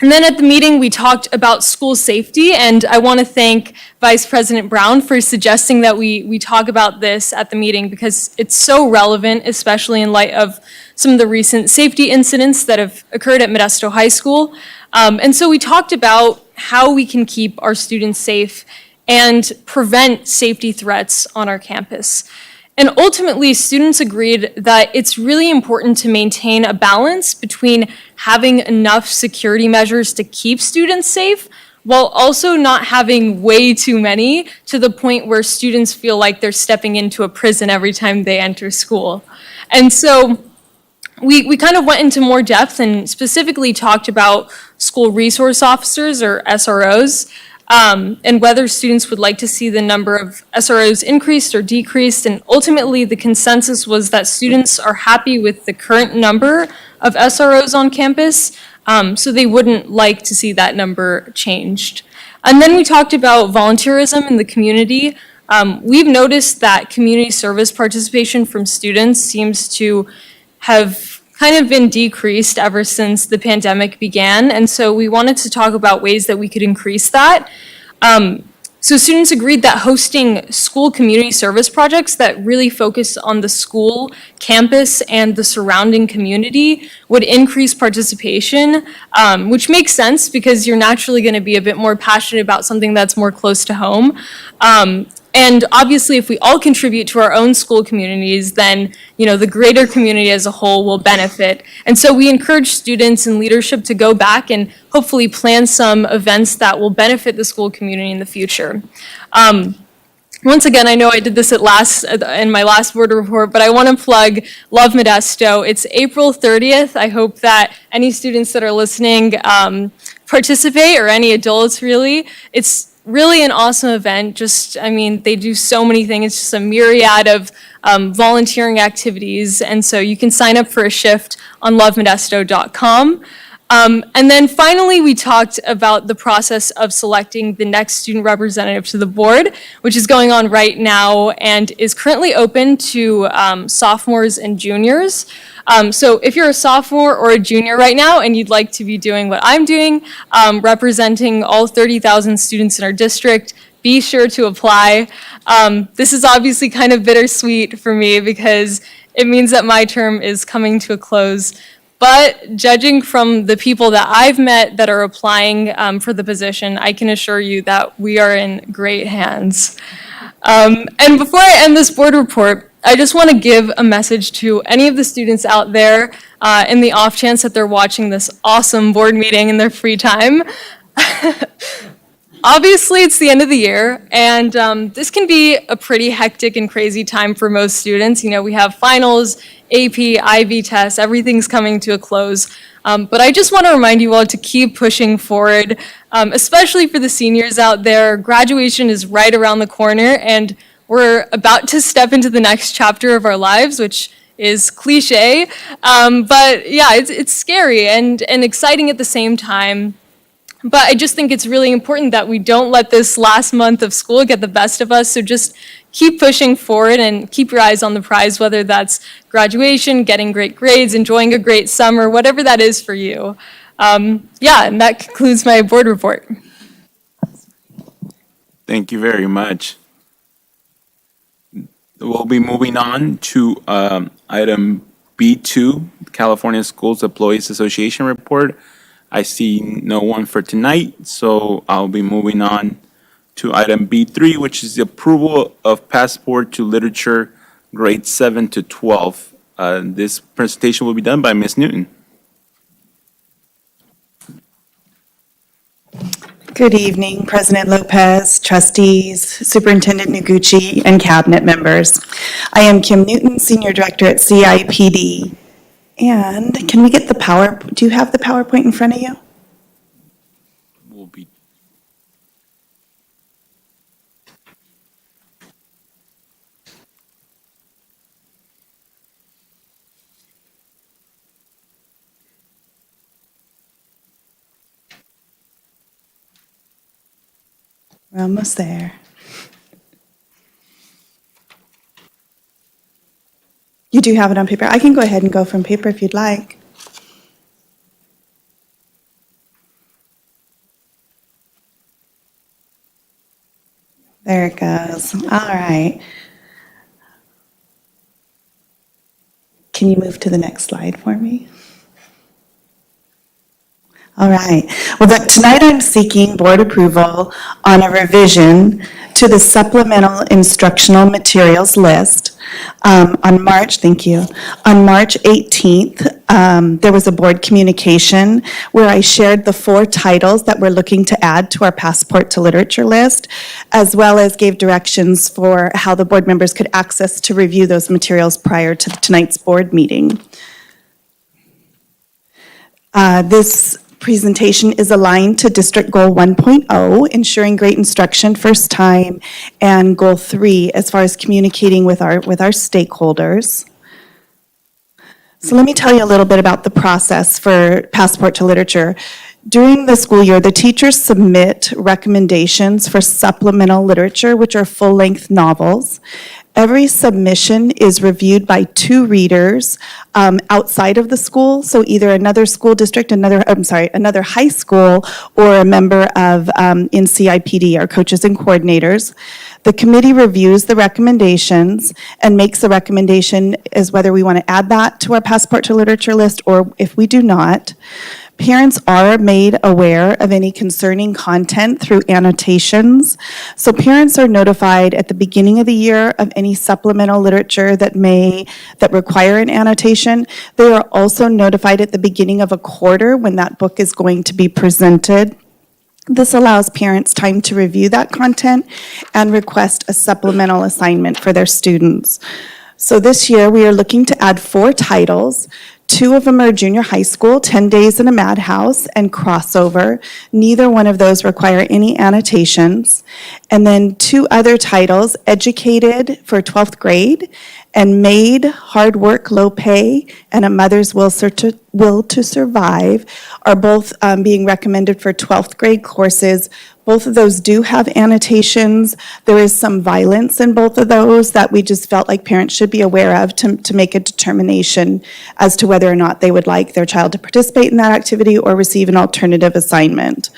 And then at the meeting, we talked about school safety, and I want to thank Vice President Brown for suggesting that we talk about this at the meeting because it's so relevant, especially in light of some of the recent safety incidents that have occurred at Modesto High School. And so we talked about how we can keep our students safe and prevent safety threats on our campus. And ultimately, students agreed that it's really important to maintain a balance between having enough security measures to keep students safe, while also not having way too many to the point where students feel like they're stepping into a prison every time they enter school. And so we kind of went into more depth and specifically talked about school resource officers, or SROs, and whether students would like to see the number of SROs increased or decreased. And ultimately, the consensus was that students are happy with the current number of SROs on campus, so they wouldn't like to see that number changed. And then we talked about volunteerism in the community. We've noticed that community service participation from students seems to have kind of been decreased ever since the pandemic began, and so we wanted to talk about ways that we could increase that. So students agreed that hosting school community service projects that really focus on the school, campus, and the surrounding community would increase participation, which makes sense because you're naturally going to be a bit more passionate about something that's more close to home. And obviously, if we all contribute to our own school communities, then, the greater community as a whole will benefit. And so we encourage students and leadership to go back and hopefully plan some events that will benefit the school community in the future. Once again, I know I did this in my last board report, but I want to plug Love Modesto. It's April 30th. I hope that any students that are listening participate, or any adults really. It's really an awesome event. They do so many things. It's just a myriad of volunteering activities. And so you can sign up for a shift on lovemodesto.com. And then finally, we talked about the process of selecting the next student representative to the board, which is going on right now and is currently open to sophomores and juniors. So if you're a sophomore or a junior right now and you'd like to be doing what I'm doing, representing all 30,000 students in our district, be sure to apply. This is obviously kind of bittersweet for me because it means that my term is coming to a close. But judging from the people that I've met that are applying for the position, I can assure you that we are in great hands. And before I end this board report, I just want to give a message to any of the students out there in the off chance that they're watching this awesome board meeting in their free time. Obviously, it's the end of the year, and this can be a pretty hectic and crazy time for most students. We have finals, AP, IB tests, everything's coming to a close. But I just want to remind you all to keep pushing forward, especially for the seniors out there. Graduation is right around the corner, and we're about to step into the next chapter of our lives, which is cliche. But yeah, it's scary and exciting at the same time. But I just think it's really important that we don't let this last month of school get the best of us. So just keep pushing forward and keep your eyes on the prize, whether that's graduation, getting great grades, enjoying a great summer, whatever that is for you. And that concludes my board report. Thank you very much. We'll be moving on to item B2, California Schools Employees Association report. I see no one for tonight, so I'll be moving on to item B3, which is the approval of passport to literature grades 7 to 12. This presentation will be done by Ms. Newton. Good evening, President Lopez, trustees, Superintendent Noguchi, and cabinet members. I am Kim Newton, Senior Director at CIPD. And can we get do you have the PowerPoint in front of you? Will be. We're almost there. You do have it on paper. I can go ahead and go from paper if you'd like. There it goes. All right. Can you move to the next slide for me? All right. Well, tonight I'm seeking board approval on a revision to the supplemental instructional materials list. On March 18th, there was a board communication where I shared the 4 titles that we're looking to add to our Passport to Literature list, as well as gave directions for how the board members could access to review those materials prior to tonight's board meeting. This presentation is aligned to District Goal 1.0, ensuring great instruction first time, and Goal 3, as far as communicating with our stakeholders. So let me tell you a little bit about the process for Passport to Literature. During the school year, the teachers submit recommendations for supplemental literature, which are full-length novels. Every submission is reviewed by 2 readers outside of the school, so either another school district, another high school, or a member of NCIPD, our coaches and coordinators. The committee reviews the recommendations and makes the recommendation as whether we want to add that to our Passport to Literature list or if we do not. Parents are made aware of any concerning content through annotations. So parents are notified at the beginning of the year of any supplemental literature that require an annotation. They are also notified at the beginning of a quarter when that book is going to be presented. This allows parents time to review that content and request a supplemental assignment for their students. So this year, we are looking to add 4 titles. 2 of them are junior high school, 10 Days in a Madhouse and Crossover. Neither one of those require any annotations. And then 2 other titles, Educated for 12th grade and Made, Hard Work, Low Pay, and A Mother's Will to Survive, are both being recommended for 12th grade courses. Both of those do have annotations. There is some violence in both of those that we just felt like parents should be aware of to make a determination as to whether or not they would like their child to participate in that activity or receive an alternative assignment.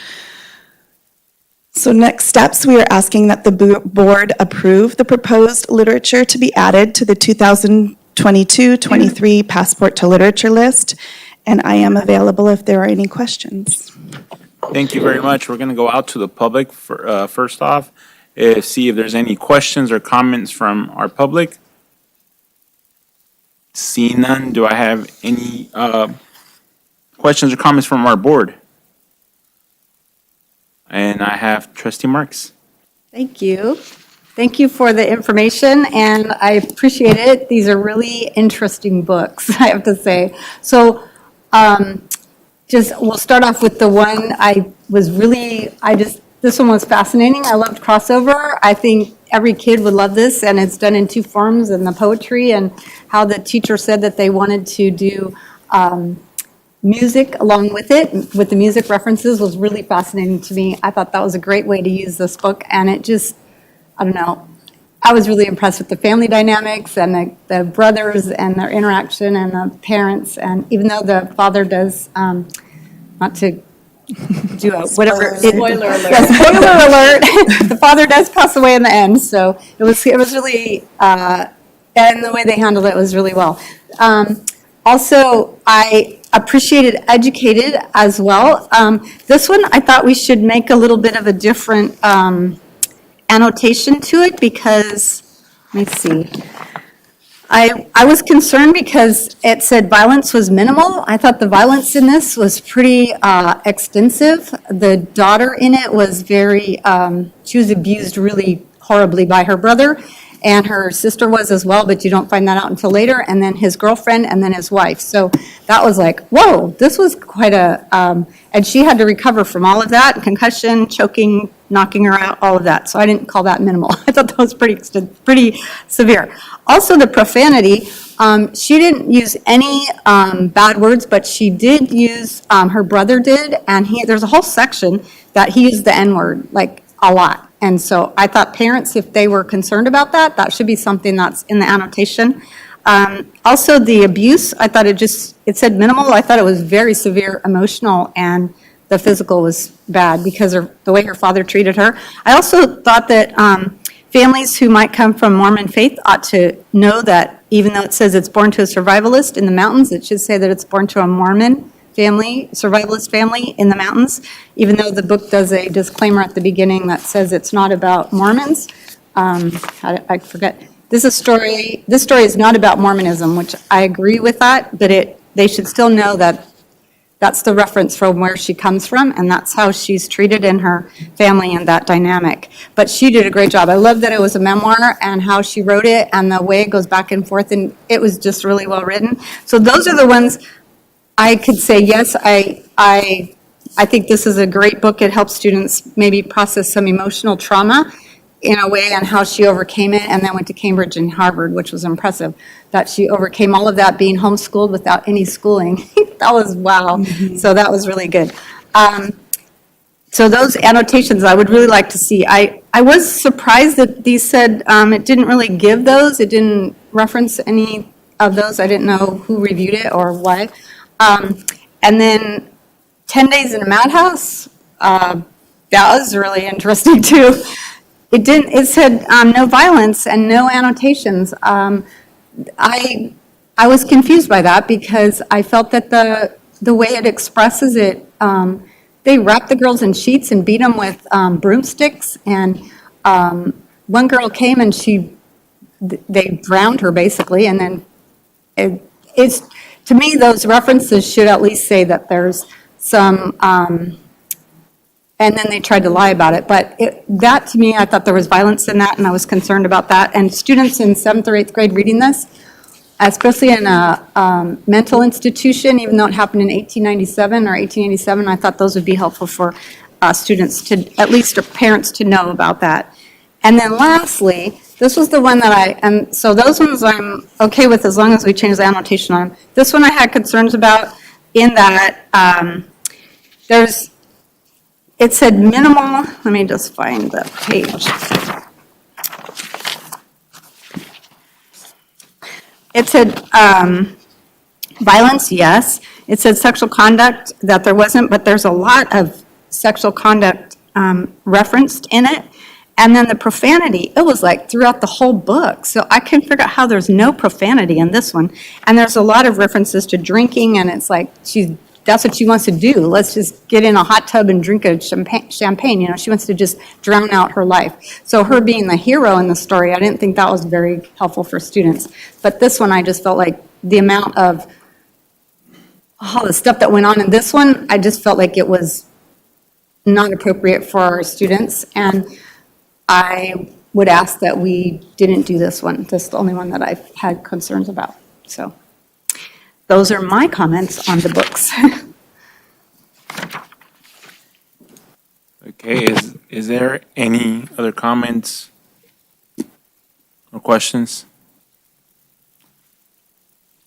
So next steps, we are asking that the board approve the proposed literature to be added to the 2022-23 Passport to Literature list, and I am available if there are any questions. Thank you very much. We're going to go out to the public first off, see if there's any questions or comments from our public. Seeing none, do I have any questions or comments from our board? And I have Trustee Marks. Thank you. Thank you for the information, and I appreciate it. These are really interesting books, I have to say. So we'll start off with the one this one was fascinating. I loved Crossover. I think every kid would love this, and it's done in 2 forms, and the poetry and how the teacher said that they wanted to do music along with it, with the music references, was really fascinating to me. I thought that was a great way to use this book, and it just, I don't know, I was really impressed with the family dynamics and the brothers and their interaction and the parents, and even though the father does, not to do a whatever. Spoiler alert. Yeah, spoiler alert, the father does pass away in the end, so it was really, and the way they handled it was really well. Also, I appreciated Educated as well. This one, I thought we should make a little bit of a different annotation to it because, let me see. I was concerned because it said violence was minimal. I thought the violence in this was pretty extensive. The daughter in it was she was abused really horribly by her brother, and her sister was as well, but you don't find that out until later, and then his girlfriend, and then his wife. So that was like, whoa, this was quite and she had to recover from all of that, concussion, choking, knocking her out, all of that. So I didn't call that minimal. I thought that was pretty severe. Also, the profanity, she didn't use any bad words, but she did use, her brother did, and there's a whole section that he used the N-word, like, a lot. And so I thought parents, if they were concerned about that, that should be something that's in the annotation. Also, the abuse, I thought it said minimal. I thought it was very severe emotional, and the physical was bad because of the way her father treated her. I also thought that families who might come from Mormon faith ought to know that even though it says it's born to a survivalist in the mountains, it should say that it's born to a Mormon family, survivalist family in the mountains, even though the book does a disclaimer at the beginning that says it's not about Mormons. I forget. This story is not about Mormonism, which I agree with that, but they should still know that that's the reference from where she comes from, and that's how she's treated in her family and that dynamic. But she did a great job. I love that it was a memoir and how she wrote it and the way it goes back and forth, and it was just really well written. So those are the ones I could say, yes, I think this is a great book. It helps students maybe process some emotional trauma in a way, and how she overcame it, and then went to Cambridge and Harvard, which was impressive, that she overcame all of that being homeschooled without any schooling. That was wow. Mm-hmm. So that was really good. So those annotations I would really like to see. I was surprised that these said it didn't really give those. It didn't reference any of those. I didn't know who reviewed it or why. And then 10 Days in a Madhouse, that was really interesting too. It said no violence and no annotations. I was confused by that because I felt that the way it expresses it, they wrap the girls in sheets and beat them with broomsticks. And one girl came and they drowned her basically. And then it's, to me, those references should at least say that there's some, and then they tried to lie about it. But that, to me, I thought there was violence in that, and I was concerned about that. And students in 7th or 8th grade reading this, especially in a mental institution, even though it happened in 1897 or 1887, I thought those would be helpful for students to, at least or parents to know about that. And then lastly, this was the one that and so those ones I'm okay with as long as we change the annotation on them. This one I had concerns about in that it said minimal, let me just find the page. It said violence, yes. It said sexual conduct, that there wasn't, but there's a lot of sexual conduct referenced in it. And then the profanity, it was like throughout the whole book. So I couldn't figure out how there's no profanity in this one. And there's a lot of references to drinking, and it's like that's what she wants to do. Let's just get in a hot tub and drink a champagne. You know, she wants to just drown out her life. So her being the hero in the story, I didn't think that was very helpful for students. But this one, I just felt like the amount of all the stuff that went on in this one, I just felt like it was not appropriate for our students. And I would ask that we didn't do this one. This is the only one that I've had concerns about. So those are my comments on the books. Okay, is there any other comments or questions?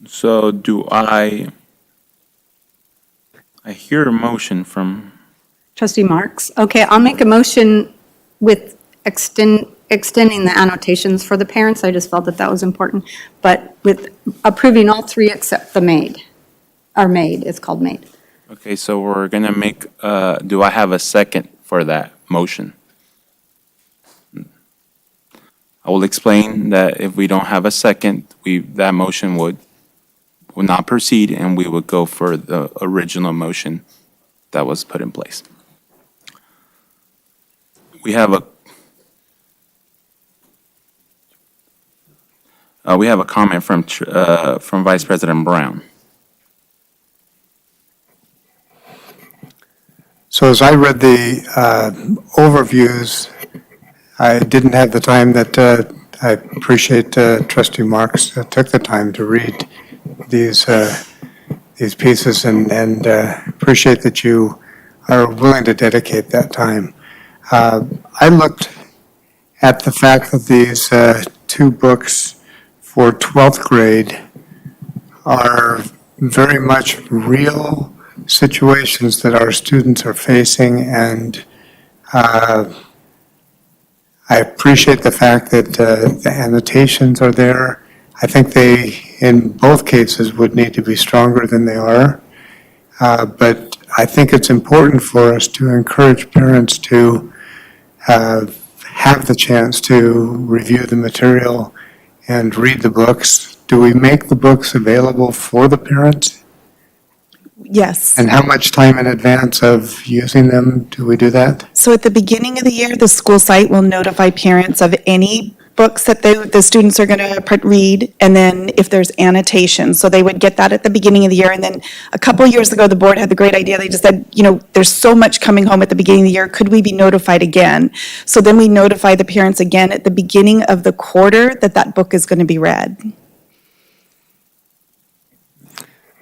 So do I hear a motion from, Trustee Marks? Okay, I'll make a motion with extending the annotations for the parents. I just felt that was important. But with approving all three except the maid, or maid, it's called maid. okay, so we're gonna make, do I have a second for that motion? I will explain that if we don't have a second, that motion would not proceed, and we would go for the original motion that was put in place. We have a comment from Vice President Brown. So as I read the overviews, I didn't have the time that I appreciate Trustee Marks took the time to read these pieces and appreciate that you are willing to dedicate that time. I looked at the fact that these two books for 12th grade are very much real situations that our students are facing, and I appreciate the fact that the annotations are there. I think they, in both cases, would need to be stronger than they are, but I think it's important for us to encourage parents to have the chance to review the material and read the books. Do we make the books available for the parents? Yes. And how much time in advance of using them do we do that? So at the beginning of the year, the school site will notify parents of any books that the students are going to read, and then if there's annotations. So they would get that at the beginning of the year, and then a couple years ago, the board had the great idea. They just said, there's so much coming home at the beginning of the year. Could we be notified again? So then we notify the parents again at the beginning of the quarter that book is going to be read.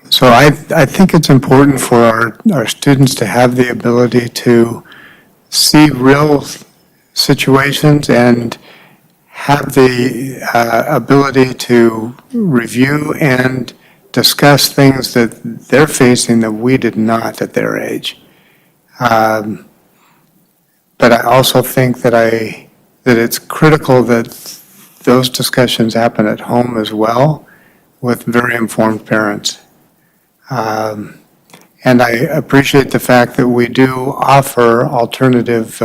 So I think it's important for our students to have the ability to see real situations and have the ability to review and discuss things that they're facing that we did not at their age. But I also think that it's critical that those discussions happen at home as well with very informed parents. And I appreciate the fact that we do offer alternative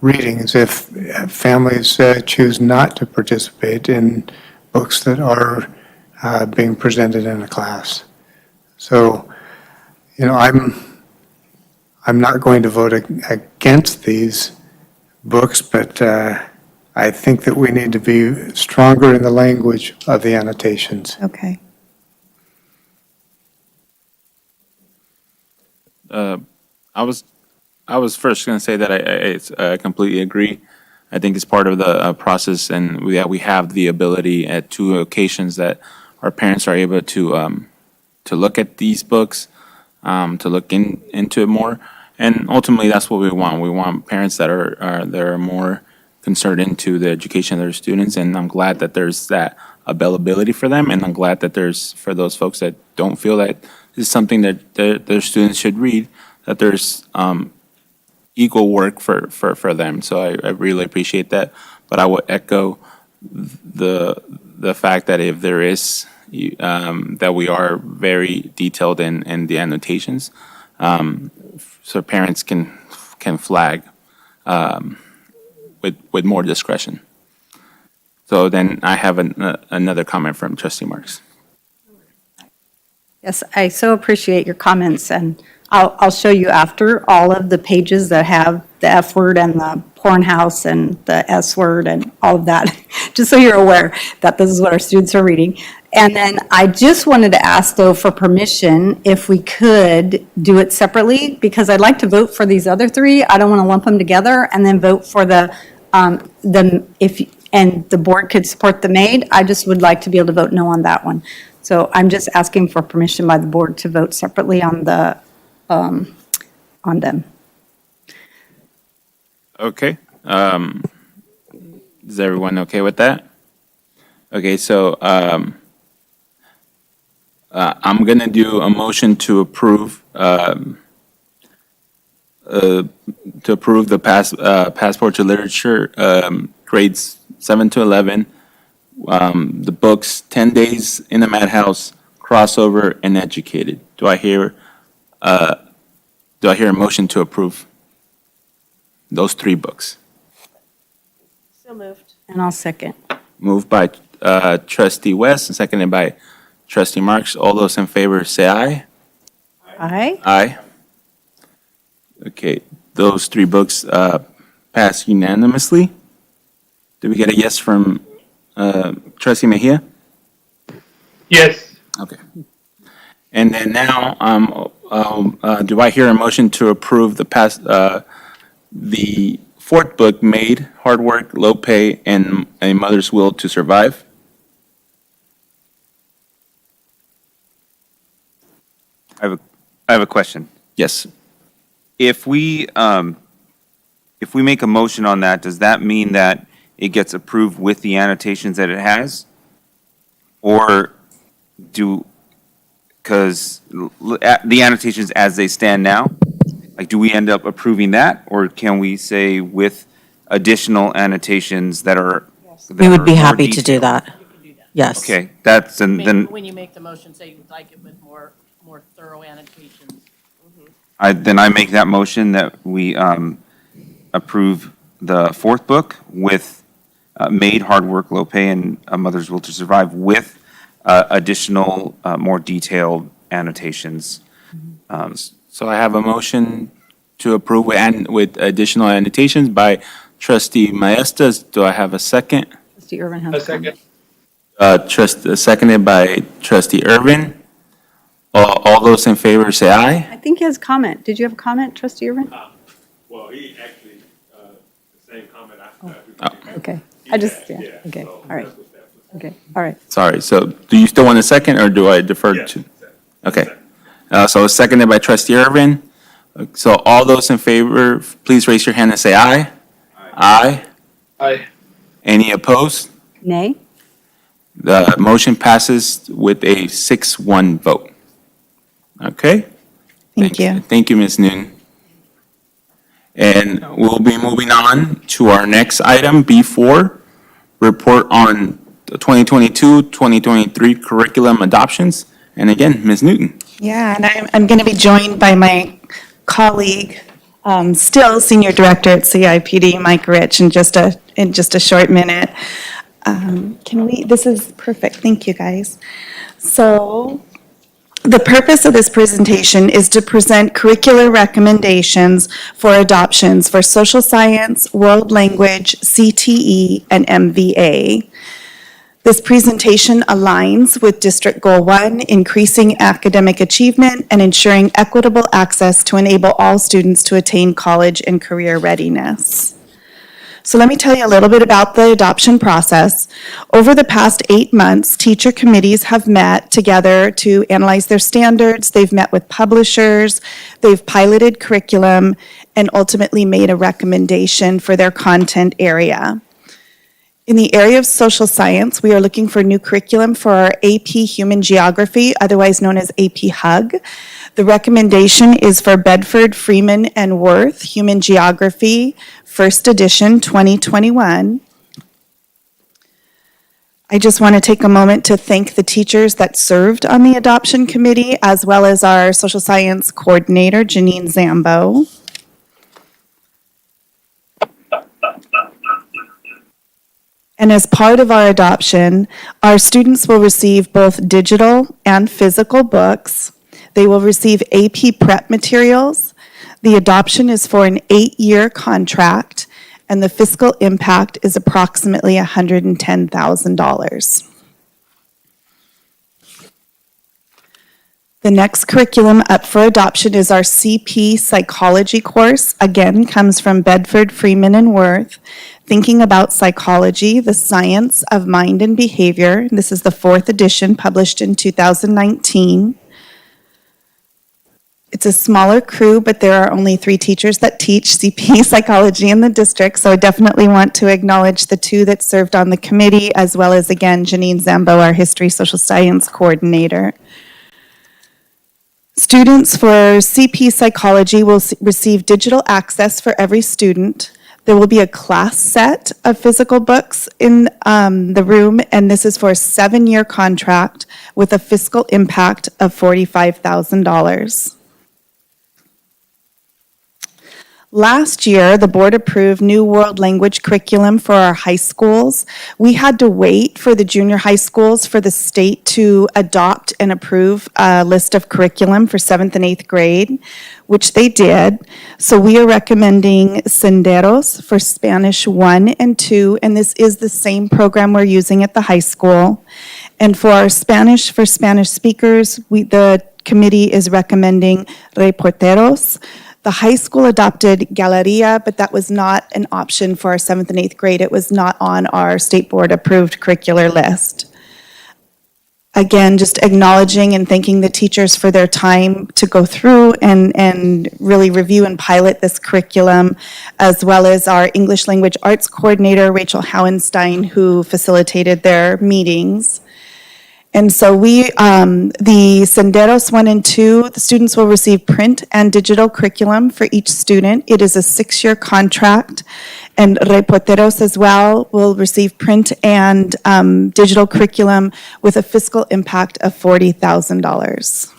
readings if families choose not to participate in books that are being presented in a class. So I'm not going to vote against these books, but I think that we need to be stronger in the language of the annotations. Okay. I was first going to say that I completely agree. I think it's part of the process, and we have the ability at two occasions that our parents are able to look at these books, to look into it more, and ultimately that's what we want. We want parents that are more concerned into the education of their students, and I'm glad that there's that availability for them, and I'm glad that there's, for those folks that don't feel that this is something that their students should read, that there's equal work for them. So I really appreciate that. But I would echo the fact that if there is, that we are very detailed in the annotations, so parents can flag with more discretion. So then I have another comment from Trustee Marks. Yes, I so appreciate your comments, and I'll show you after all of the pages that have the F word and the porn house and the S word and all of that, just so you're aware that this is what our students are reading. And then I just wanted to ask, though, for permission, if we could do it separately, because I'd like to vote for these other three. I don't want to lump them together and then vote for and the board could support the MAID. I just would like to be able to vote no on that one. So I'm just asking for permission by the board to vote separately on them. Okay. Is everyone okay with that? Okay, so I'm going to do a motion to approve the Passport to Literature grades 7 to 11, the books 10 Days in the Madhouse, Crossover, and Educated. Do I hear a motion to approve those three books? So moved. And I'll second. Moved by Trustee West and seconded by Trustee Marks. All those in favor say aye. Aye. Aye. Okay, those three books pass unanimously. Did we get a yes from Trustee Mejia? Yes. Okay. And then now, do I hear a motion to approve the fourth book, Made, Hard Work, Low Pay, and A Mother's Will to Survive? I have a question. Yes. If we make a motion on that, does that mean that it gets approved with the annotations that it has? Or because the annotations as they stand now, like, do we end up approving that? Or can we say with additional annotations that are? We would be more happy to do detailed? that. Yes. Okay, that's, and then When you make the motion, say you'd like it with more thorough annotations. I make that motion that we approve the fourth book with Made, Hard Work, Low Pay, and A Mother's Will to Survive with additional, more detailed annotations. So I have a motion to approve with additional annotations by Trustee Maestas. Do I have a second? Trustee Irvin has A a second. Seconded by Trustee Irvin. All those in favor say aye. I think he has a comment. Did you have a comment, Trustee Irvin? Well, he actually, the same comment Okay. I just, yeah, okay, all right. Okay, all right. Sorry, so do you still want a second, or do I defer Yes. to? Okay. So seconded by Trustee Irvin. So all those in favor, please raise your hand and say aye. Aye. Aye. Any opposed? Nay? The motion passes with a 6-1 vote. Okay? Thank you. Thank you, Ms. Newton. And we'll be moving on to our next item, B4, report on the 2022-2023 curriculum adoptions. And again, Ms. Newton. Yeah, and I'm going to be joined by my colleague, still Senior Director at CIPD, Mike Rich, in just a short minute. This is perfect, thank you, guys. So The purpose of this presentation is to present curricular recommendations for adoptions for social science, world language, CTE, and MVA. This presentation aligns with District Goal 1, increasing academic achievement and ensuring equitable access to enable all students to attain college and career readiness. So let me tell you a little bit about the adoption process. Over the past 8 months, teacher committees have met together to analyze their standards. They've met with publishers, they've piloted curriculum, and ultimately made a recommendation for their content area. In the area of social science, we are looking for new curriculum for our AP Human Geography, otherwise known as AP HUG. The recommendation is for Bedford, Freeman, and Worth Human Geography, First Edition 2021. I just want to take a moment to thank the teachers that served on the adoption committee, as well as our social science coordinator, Janine Zambo. And as part of our adoption, our students will receive both digital and physical books. They will receive AP prep materials. The adoption is for an 8-year contract, and the fiscal impact is approximately $110,000. The next curriculum up for adoption is our CP Psychology course. Again, comes from Bedford, Freeman, and Worth. Thinking About Psychology, the Science of Mind and Behavior. This is the 4th edition, published in 2019. It's a smaller crew, but there are only 3 teachers that teach CP Psychology in the district, so I definitely want to acknowledge the 2 that served on the committee, as well as, again, Janine Zambo, our History Social Science coordinator. Students for CP Psychology will receive digital access for every student. There will be a class set of physical books in the room, and this is for a 7-year contract with a fiscal impact of $45,000. Last year, the board approved new world language curriculum for our high schools. We had to wait for the junior high schools for the state to adopt and approve a list of curriculum for 7th and 8th grade, which they did. So we are recommending Senderos for Spanish 1 and 2, and this is the same program we're using at the high school. And for our Spanish for Spanish speakers, the committee is recommending Reporteros. The high school adopted Galeria, but that was not an option for our 7th and 8th grade. It was not on our state board approved curricular list. Again, just acknowledging and thanking the teachers for their time to go through and really review and pilot this curriculum, as well as our English Language Arts coordinator, Rachel Howenstein, who facilitated their meetings. And so the Senderos 1 and 2, the students will receive print and digital curriculum for each student. It is a 6-year contract. And Reporteros as well will receive print and digital curriculum with a fiscal impact of $40,000.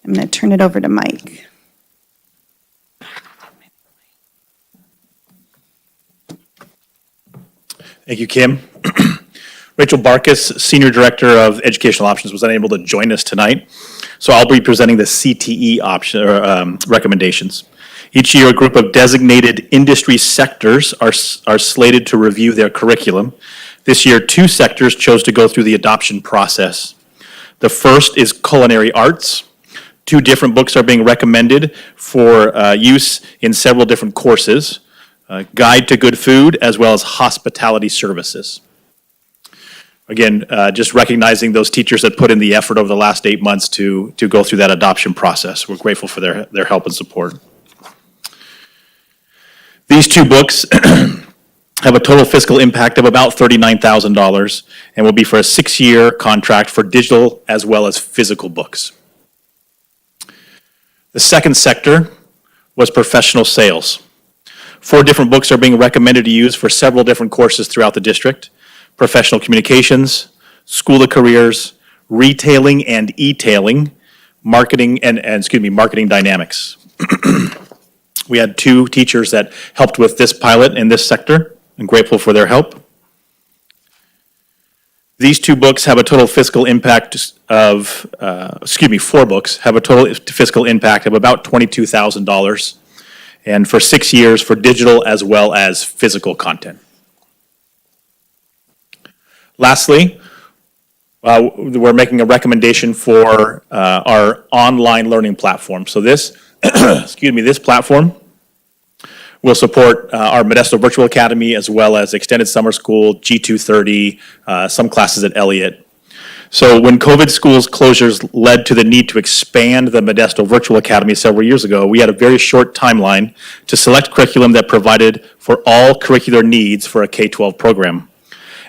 I'm going to turn it over to Mike. Thank you, Kim. Rachel Barkas, Senior Director of Educational Options, was unable to join us tonight, so I'll be presenting the CTE recommendations. Each year, a group of designated industry sectors are slated to review their curriculum. This year, 2 sectors chose to go through the adoption process. The first is culinary arts. 2 different books are being recommended for use in several different courses, Guide to Good Food, as well as Hospitality Services. Again, just recognizing those teachers that put in the effort over the last 8 months to go through that adoption process. We're grateful for their help and support. These 2 books have a total fiscal impact of about $39,000 and will be for a 6-year contract for digital as well as physical books. The second sector was professional sales. 4 different books are being recommended to use for several different courses throughout the district. Professional communications, school of careers, retailing and e-tailing, marketing marketing dynamics. We had 2 teachers that helped with this pilot in this sector. I'm grateful for their help. These two books have a total fiscal impact of, 4 books have a total fiscal impact of about $22,000, and for 6 years for digital as well as physical content. Lastly, we're making a recommendation for our online learning platform. So this, this platform will support our Modesto Virtual Academy as well as Extended Summer School, G230, some classes at Elliott. So when COVID schools closures led to the need to expand the Modesto Virtual Academy several years ago, we had a very short timeline to select curriculum that provided for all curricular needs for a K-12 program.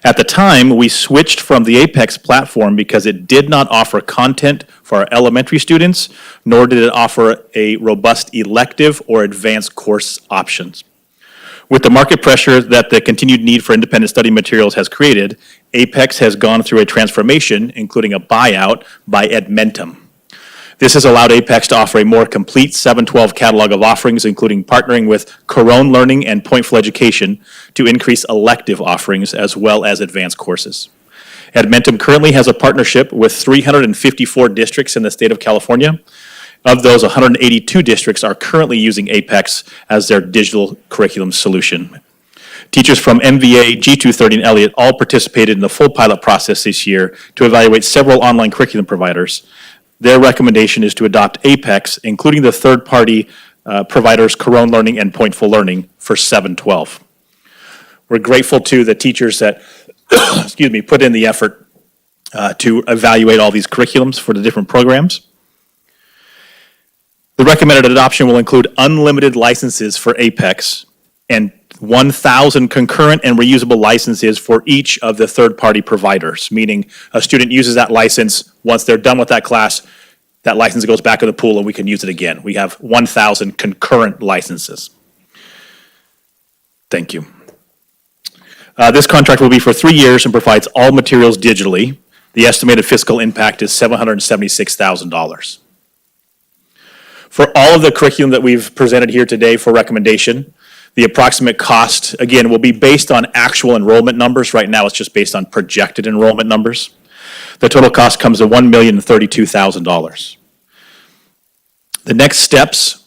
At the time, we switched from the Apex platform because it did not offer content for our elementary students, nor did it offer a robust elective or advanced course options. With the market pressure that the continued need for independent study materials has created, Apex has gone through a transformation, including a buyout by Edmentum. This has allowed Apex to offer a more complete 712 catalog of offerings, including partnering with Corone Learning and Pointful Education to increase elective offerings as well as advanced courses. Edmentum currently has a partnership with 354 districts in the state of California. Of those, 182 districts are currently using Apex as their digital curriculum solution. Teachers from MVA, G230, and Elliott all participated in the full pilot process this year to evaluate several online curriculum providers. Their recommendation is to adopt Apex, including the third-party providers Corone Learning and Pointful Learning for 712. We're grateful to the teachers that put in the effort to evaluate all these curriculums for the different programs. The recommended adoption will include unlimited licenses for Apex and 1,000 concurrent and reusable licenses for each of the third-party providers, meaning a student uses that license, once they're done with that class, that license goes back in the pool and we can use it again. We have 1,000 concurrent licenses. Thank you. This contract will be for 3 years and provides all materials digitally. The estimated fiscal impact is $776,000. For all of the curriculum that we've presented here today for recommendation, the approximate cost, again, will be based on actual enrollment numbers. Right now, it's just based on projected enrollment numbers. The total cost comes to $1,032,000. The next steps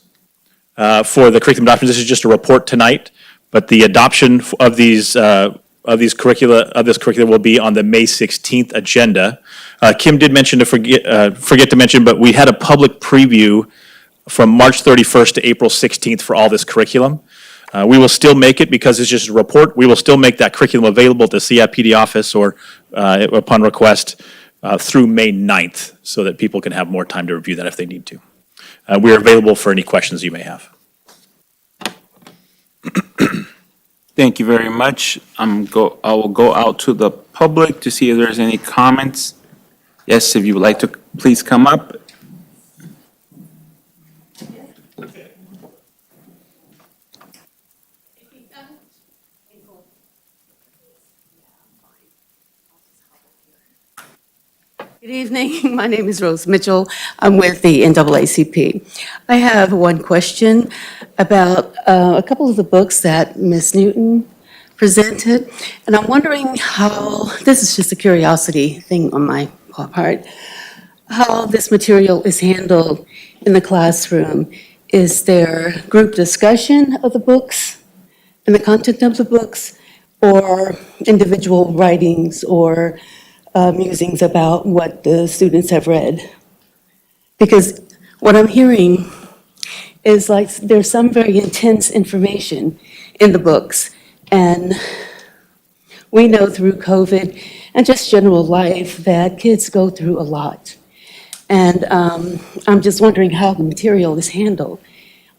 for the curriculum adoption, this is just a report tonight, but the adoption of this curricula will be on the May 16th agenda. Kim did mention forget to mention, but we had a public preview from March 31st to April 16th for all this curriculum. We will still make it, because it's just a report, we will still make that curriculum available to CIPD office or upon request through May 9th so that people can have more time to review that if they need to. We are available for any questions you may have. Thank you very much. I will go out to the public to see if there's any comments. Yes, if you would like to, please come up. Good evening. My name is Rose Mitchell. I'm with the NAACP. I have one question about a couple of the books that Ms. Newton presented, and I'm wondering how, this is just a curiosity thing on my part, how this material is handled in the classroom. Is there group discussion of the books and the content of the books, or individual writings or musings about what the students have read? Because what I'm hearing is like there's some very intense information in the books, and we know through COVID and just general life that kids go through a lot. And I'm just wondering how the material is handled.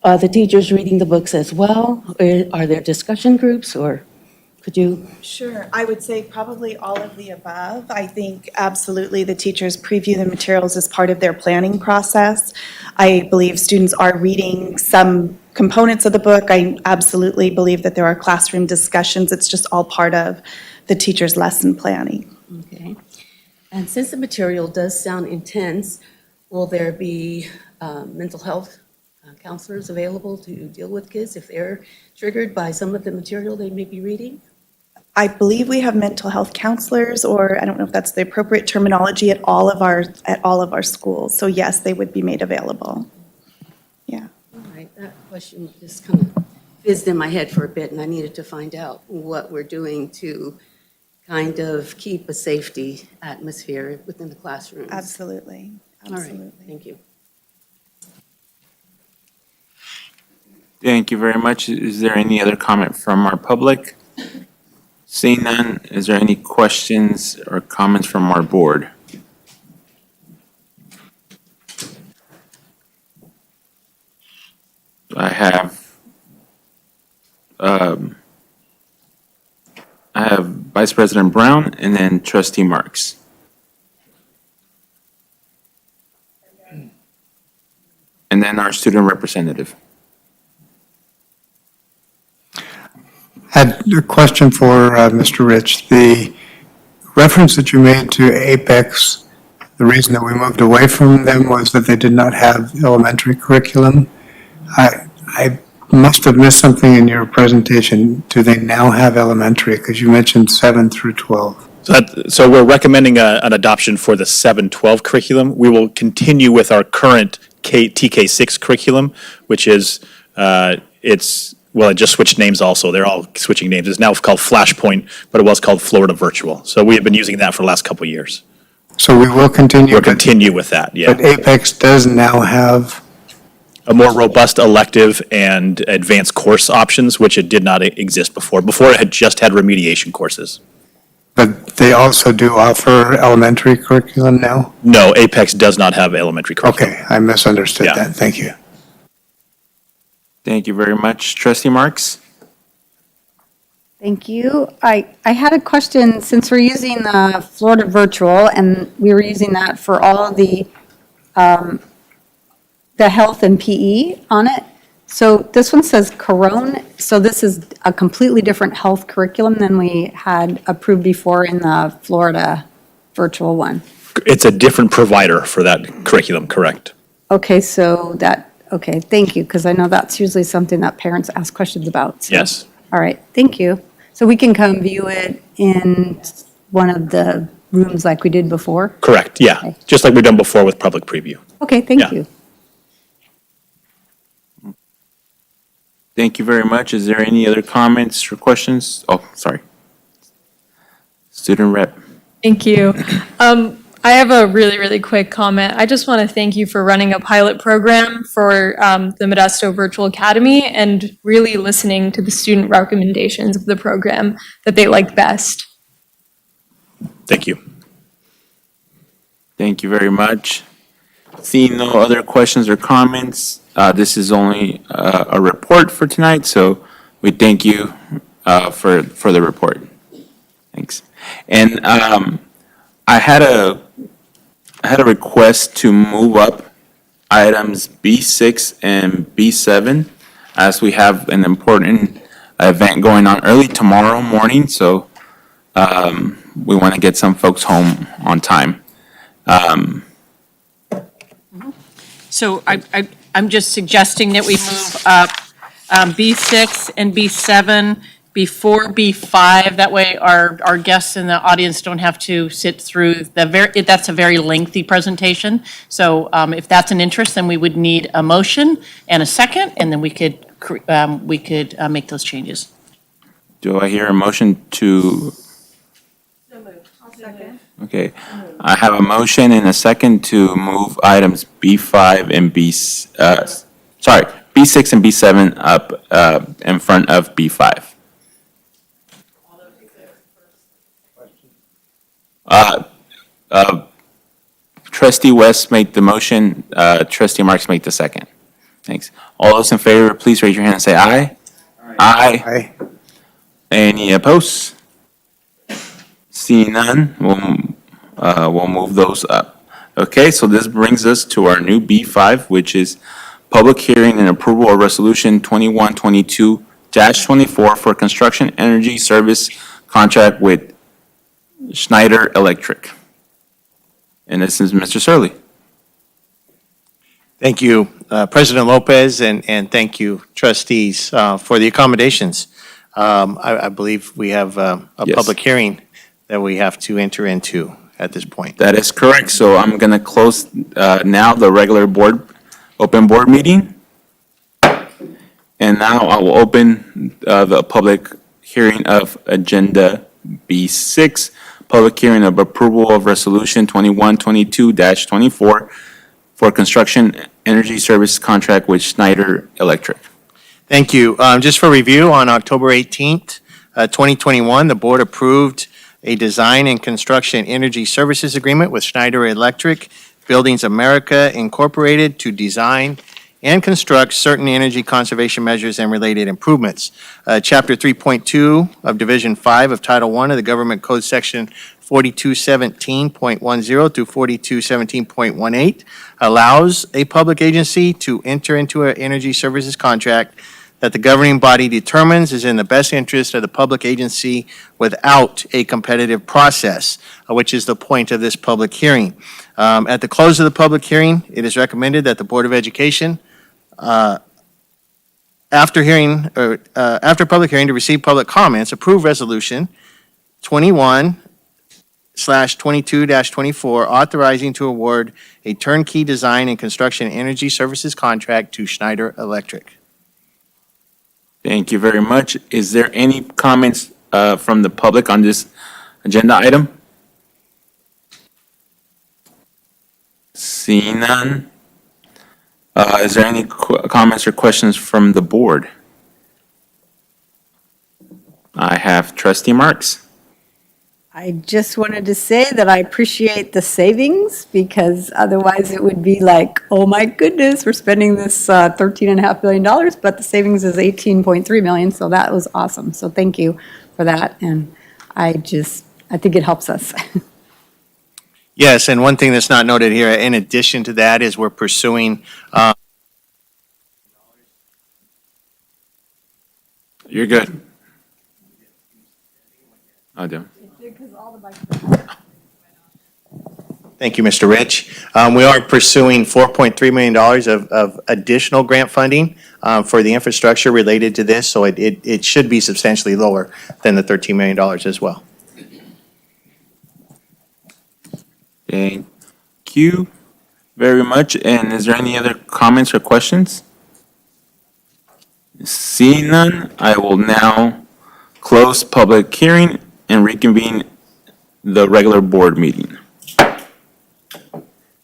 Are the teachers reading the books as well? Or are there discussion groups, or could you? Sure, I would say probably all of the above. I think absolutely the teachers preview the materials as part of their planning process. I believe students are reading some components of the book. I absolutely believe that there are classroom discussions. It's just all part of the teacher's lesson planning. Okay. And since the material does sound intense, will there be mental health counselors available to deal with kids if they're triggered by some of the material they may be reading? I believe we have mental health counselors, or I don't know if that's the appropriate terminology, at all of our schools. So yes, they would be made available. Yeah. All right, that question just kind of fizzed in my head for a bit, and I needed to find out what we're doing to kind of keep a safety atmosphere within the classrooms. Absolutely. All right, Absolutely. thank you. Thank you very much. Is there any other comment from our public? Seeing none, is there any questions or comments from our board? I have Vice President Brown and then Trustee Marks. And then our student representative. Had a question for Mr. Rich. The reference that you made to Apex, the reason that we moved away from them was that they did not have elementary curriculum. I must have missed something in your presentation. Do they now have elementary? Because you mentioned 7 through 12. So we're recommending an adoption for the 7-12 curriculum. We will continue with our current TK6 curriculum, which is, it just switched names also. They're all switching names. It's now called Flashpoint, but it was called Florida Virtual. So we have been using that for the last couple of years. So we will continue. We'll continue with that, yeah. But Apex does now have, A more robust elective and advanced course options, which it did not exist before. Before, it had just had remediation courses. but they also do offer elementary curriculum now? No, Apex does not have elementary curriculum. Okay, I misunderstood Yeah. that. Thank you. Thank you very much. Trustee Marks? Thank you. I had a question, since we're using the Florida Virtual, and we were using that for all the health and PE on it. So this one says Corona, so this is a completely different health curriculum than we had approved before in the Florida Virtual one. It's a different provider for that curriculum, correct? Okay, okay, thank you, because I know that's usually something that parents ask questions about. So- Yes. All right, thank you. So we can come view it in one of the rooms like we did before? Correct, yeah. Okay. Just like we've done before with public preview. Okay, thank Yeah. you. Thank you very much. Is there any other comments or questions? Oh, sorry. Student rep. Thank you. I have a really, really quick comment. I just want to thank you for running a pilot program for the Modesto Virtual Academy and really listening to the student recommendations of the program that they liked best. Thank you. Thank you very much. Seeing no other questions or comments, this is only a report for tonight, so we thank you for the report. Thanks. And I had a request to move up items B6 and B7 as we have an important event going on early tomorrow morning, so we want to get some folks home on time. So I'm just suggesting that we move up B6 and B7 before B5. That way our guests in the audience don't have to sit through that's a very lengthy presentation. So if that's an interest, then we would need a motion and a second, and then we could make those changes. Do I hear a motion to? Okay, I have a motion and a second to move items B5 and B6 and B7 up in front of B5. Trustee West made the motion, Trustee Marks made the second. Thanks. All those in favor, please raise your hand and say aye. Aye. Aye. Any opposed? Seeing none, we'll move those up. Okay, so this brings us to our new B5, which is public hearing and approval of resolution 2122-24 for construction energy service contract with Schneider Electric. And this is Mr. Surley. Thank you, President Lopez, and thank you, trustees, for the accommodations. I believe we have a Yes. public hearing that we have to enter into at this point. That is correct. So I'm going to close now the regular open board meeting. And now I will open the public hearing of Agenda B6, public hearing of approval of Resolution 2122-24 for construction energy service contract with Schneider Electric. Thank you. Just for review, on October 18th, 2021, the board approved a design and construction energy services agreement with Schneider Electric Buildings America Incorporated to design and construct certain energy conservation measures and related improvements. Chapter 3.2 of Division 5 of Title I of the Government Code Section 4217.10 through 4217.18 allows a public agency to enter into an energy services contract that the governing body determines is in the best interest of the public agency without a competitive process, which is the point of this public hearing. At the close of the public hearing, it is recommended that the Board of Education, after public hearing to receive public comments, approve Resolution 21/22-24, authorizing to award a turnkey design and construction energy services contract to Schneider Electric. Thank you very much. Is there any comments from the public on this agenda item? Seeing none. Is there any comments or questions from the board? I have Trustee Marks. I just wanted to say that I appreciate the savings, because otherwise it would be like, oh my goodness, we're spending this $13.5 billion, but the savings is $18.3 million, so that was awesome. So thank you for that, and I think it helps us. Yes, and one thing that's not noted here, in addition to that, is we're pursuing You're good. I do. Thank you, Mr. Rich. We are pursuing $4.3 million of additional grant funding for the infrastructure related to this, so it should be substantially lower than the $13 million as well. Thank you very much. And is there any other comments or questions? Seeing none, I will now close public hearing and reconvene the regular board meeting.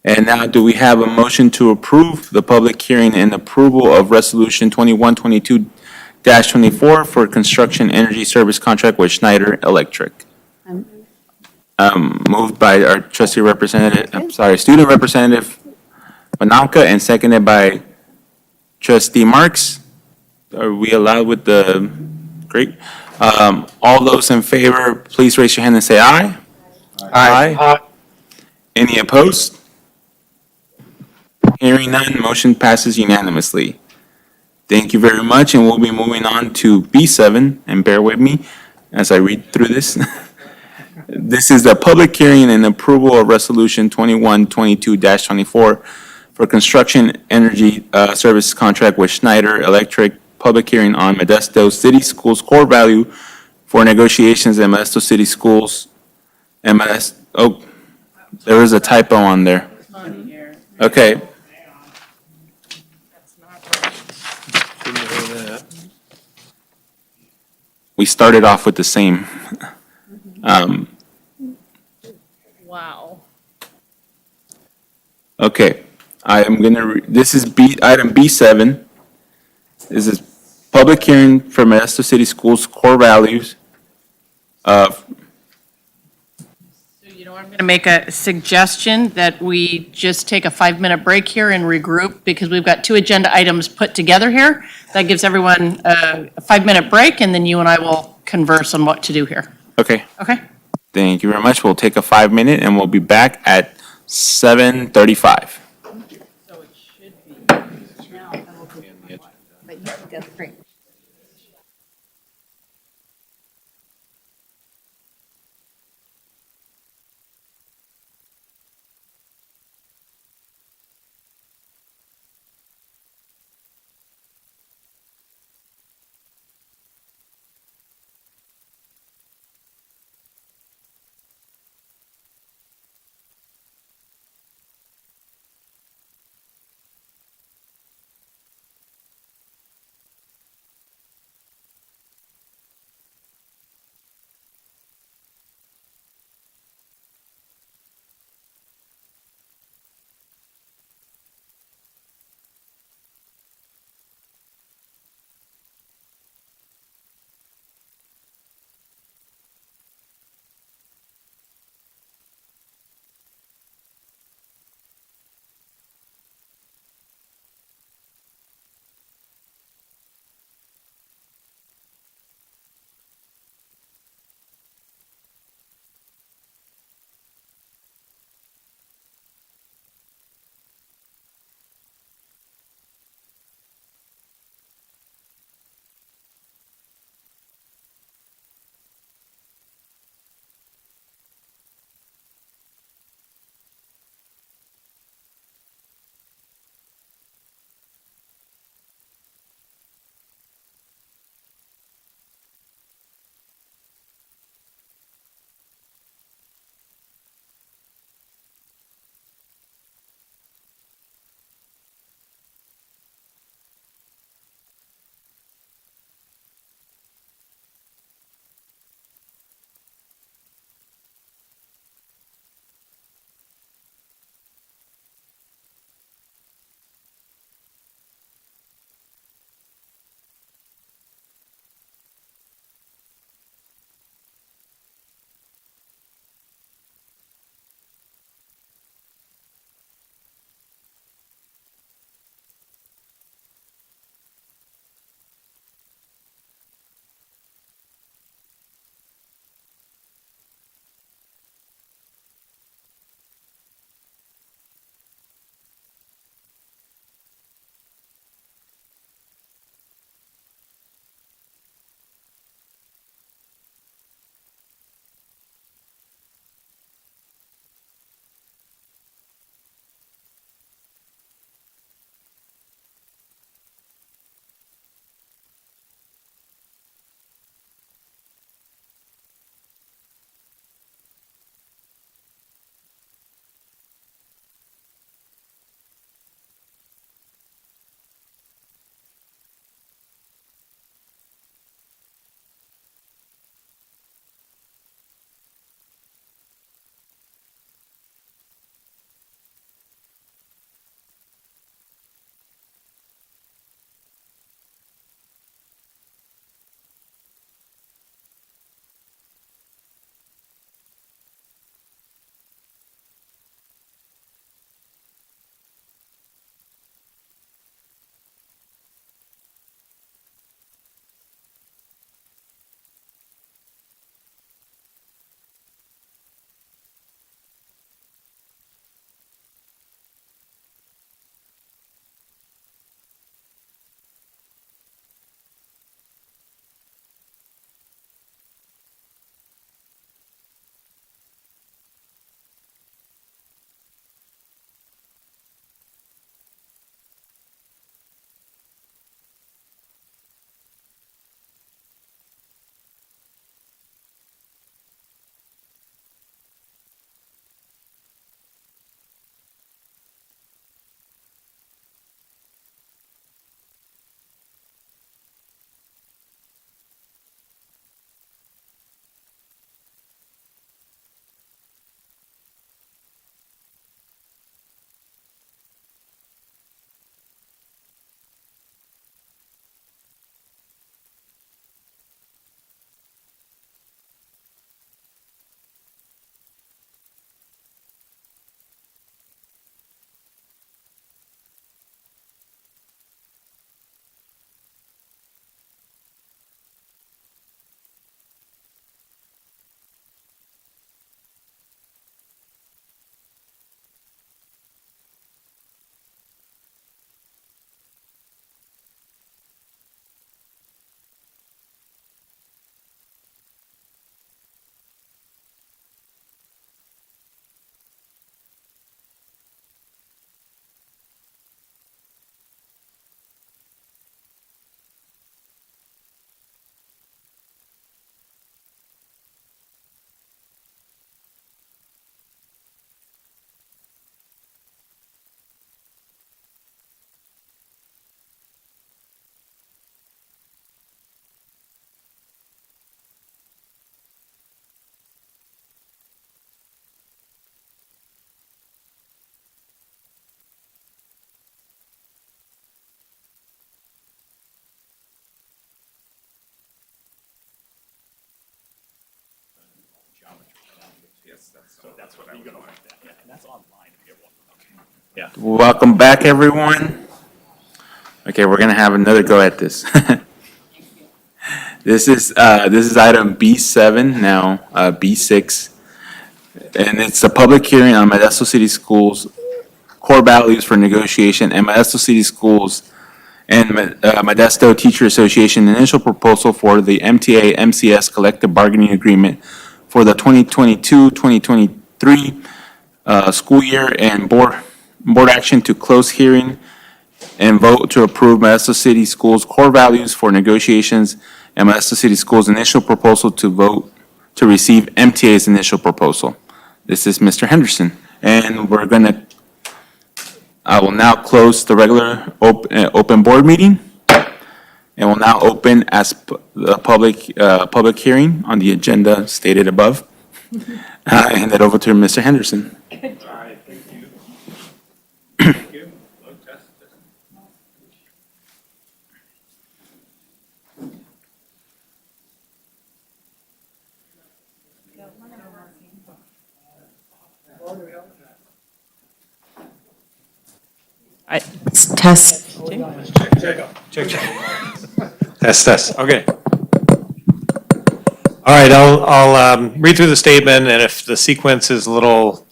And now, do we have a motion to approve the public hearing and approval of Resolution 2122-24 for construction energy service contract with Schneider Electric? Moved by our student representative Manalka, and seconded by Trustee Marks. Are we allowed with the, great. All those in favor, please raise your hand and say aye. Aye. Any opposed? Hearing none, motion passes unanimously. Thank you very much, and we'll be moving on to B7, and bear with me as I read through this. This is the public hearing and approval of Resolution 2122-24 for construction energy service contract with Schneider Electric. Public hearing on Modesto City Schools core value for negotiations in Modesto City Schools. Oh, there was a typo on there. Okay. We started off with the same. Wow. Okay, I am gonna, this is item B7. This is public hearing for Modesto City Schools core values of, So, I'm going to make a suggestion that we just take a 5-minute break here and regroup, because we've got 2 agenda items put together here. That gives everyone a 5-minute break, and then you and I will converse on what to do here. okay, Okay? thank you very much. We'll take a 5-minute and we'll be back at 7:35. So it should be. But that's great. Welcome back, everyone. Okay, we're gonna have another go at this. This is item B7 now, B6, and it's a public hearing on Modesto City Schools core values for negotiation and Modesto City Schools and Modesto Teacher Association initial proposal for the MTA MCS collective bargaining agreement for the 2022-2023 school year, and board action to close hearing and vote to approve Modesto City Schools core values for negotiations and Modesto City Schools initial proposal to vote to receive MTA's initial proposal. This is Mr. Henderson, and I will now close the regular open board meeting, and will now open as the public hearing on the agenda stated above. Hand it over to Mr. Henderson. Test. Test. Okay. All right, I'll read through the statement, and if the sequence is a little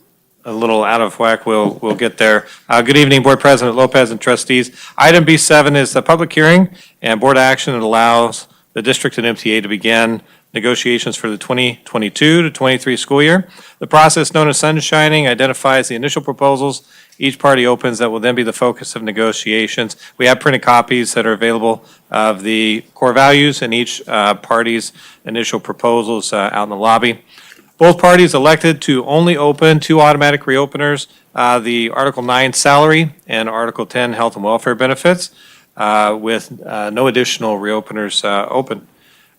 out of whack, we'll get there. Good evening, Board President Lopez and trustees. Item B7 is the public hearing and board action that allows the district and MTA to begin negotiations for the 2022 to 23 school year. The process, known as sunshining, identifies the initial proposals each party opens that will then be the focus of negotiations. We have printed copies that are available of the core values and each party's initial proposals out in the lobby. Both parties elected to only open two automatic reopeners, the Article 9 salary and Article 10 health and welfare benefits, with no additional reopeners open.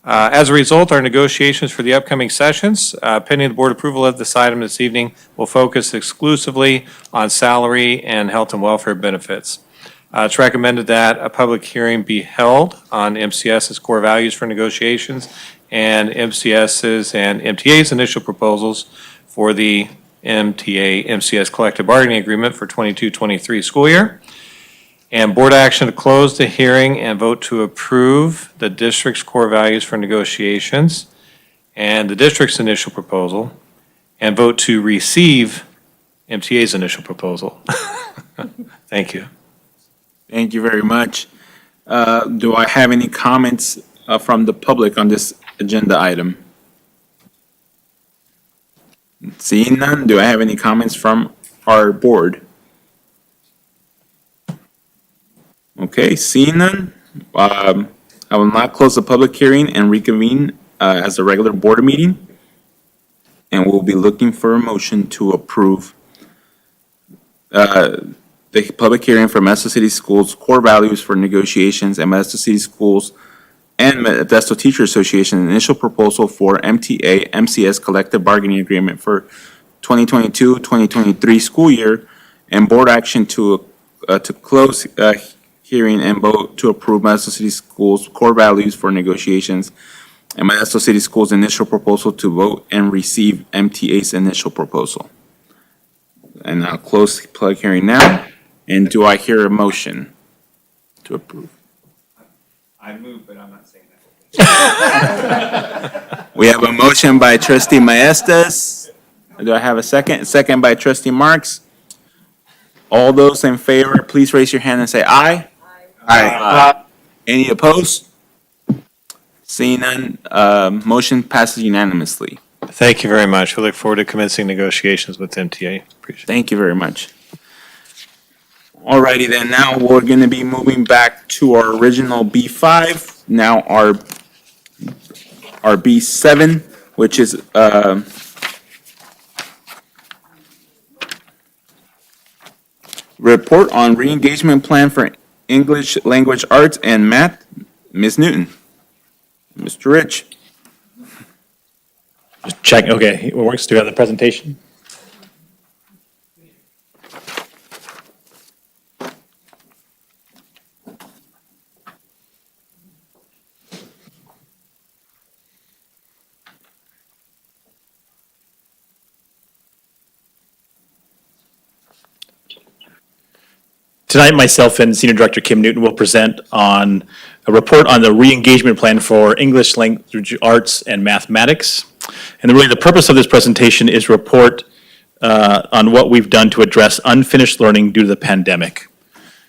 As a result, our negotiations for the upcoming sessions, pending the board approval of this item this evening, will focus exclusively on salary and health and welfare benefits. It's recommended that a public hearing be held on MCS's core values for negotiations and MCS's and MTA's initial proposals for the MTA-MCS collective bargaining agreement for 22-23 school year. And board action to close the hearing and vote to approve the district's core values for negotiations and the district's initial proposal, and vote to receive MTA's initial proposal. Thank you. Thank you very much. Do I have any comments from the public on this agenda item? Seeing none, do I have any comments from our board? Okay, seeing none, I will not close the public hearing and reconvene as a regular board meeting. And we'll be looking for a motion to approve the public hearing for Modesto City Schools core values for negotiations and Modesto City Schools and Modesto Teacher Association initial proposal for MTA MCS collective bargaining agreement for 2022-2023 school year, and board action to close hearing and vote to approve Modesto City Schools core values for negotiations and Modesto City Schools initial proposal to vote and receive MTA's initial proposal. And I'll close the public hearing now. And do I hear a motion to approve? I move, but I'm not saying that. We have a motion by Trustee Maestas. Do I have a second? Second by Trustee Marks. All those in favor, please raise your hand and say aye. Aye. Any opposed? Seeing none, motion passes unanimously. Thank you very much. We look forward to commencing negotiations with MTA. Appreciate it. Thank you very much. Alrighty then, now we're going to be moving back to our original B5, now our B7, which is report on re-engagement plan for English language arts and math. Ms. Newton. Mr. Rich. Just check, okay, it works. Do we have the presentation? Tonight, myself and Senior Director Kim Newton will present on a report on the re-engagement plan for English language arts and mathematics. And really the purpose of this presentation is report on what we've done to address unfinished learning due to the pandemic.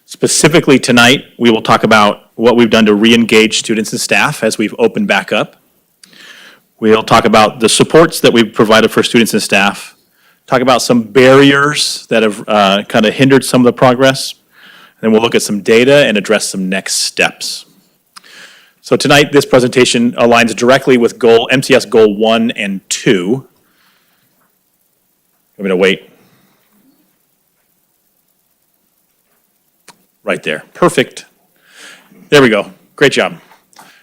Specifically tonight, we will talk about what we've done to re-engage students and staff as we've opened back up. We'll talk about the supports that we've provided for students and staff, talk about some barriers that have kind of hindered some of the progress, and then we'll look at some data and address some next steps. So tonight, this presentation aligns directly with MCS Goal 1 and 2. I'm going to wait. Right there. Perfect. There we go. Great job.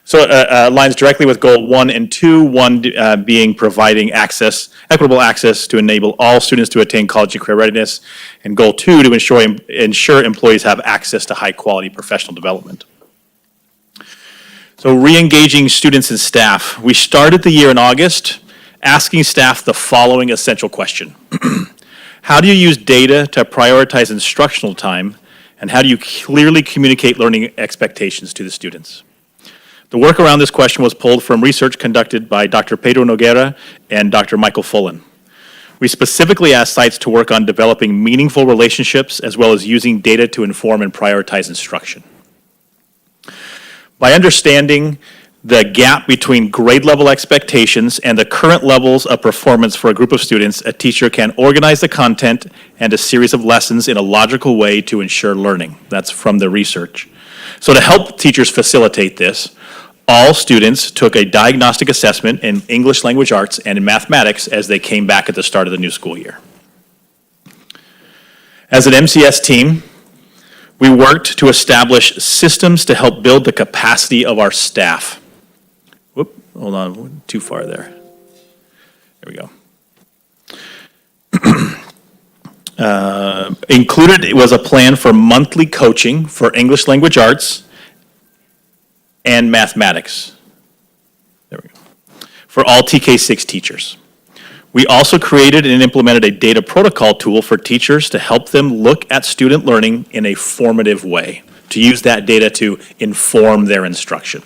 So it aligns directly with Goal 1 and 2, 1 being providing equitable access to enable all students to attain college and career readiness, and Goal 2 to ensure employees have access to high-quality professional development. So re-engaging students and staff. We started the year in August asking staff the following essential question. How do you use data to prioritize instructional time, and how do you clearly communicate learning expectations to the students? The work around this question was pulled from research conducted by Dr. Pedro Noguera and Dr. Michael Fullen. We specifically asked sites to work on developing meaningful relationships as well as using data to inform and prioritize instruction. By understanding the gap between grade level expectations and the current levels of performance for a group of students, a teacher can organize the content and a series of lessons in a logical way to ensure learning. That's from the research. So to help teachers facilitate this, all students took a diagnostic assessment in English language arts and in mathematics as they came back at the start of the new school year. As an MCS team, we worked to establish systems to help build the capacity of our staff. Whoop, hold on, too far there. There we go. Included was a plan for monthly coaching for English language arts and mathematics. There we go. For all TK6 teachers. We also created and implemented a data protocol tool for teachers to help them look at student learning in a formative way, to use that data to inform their instruction.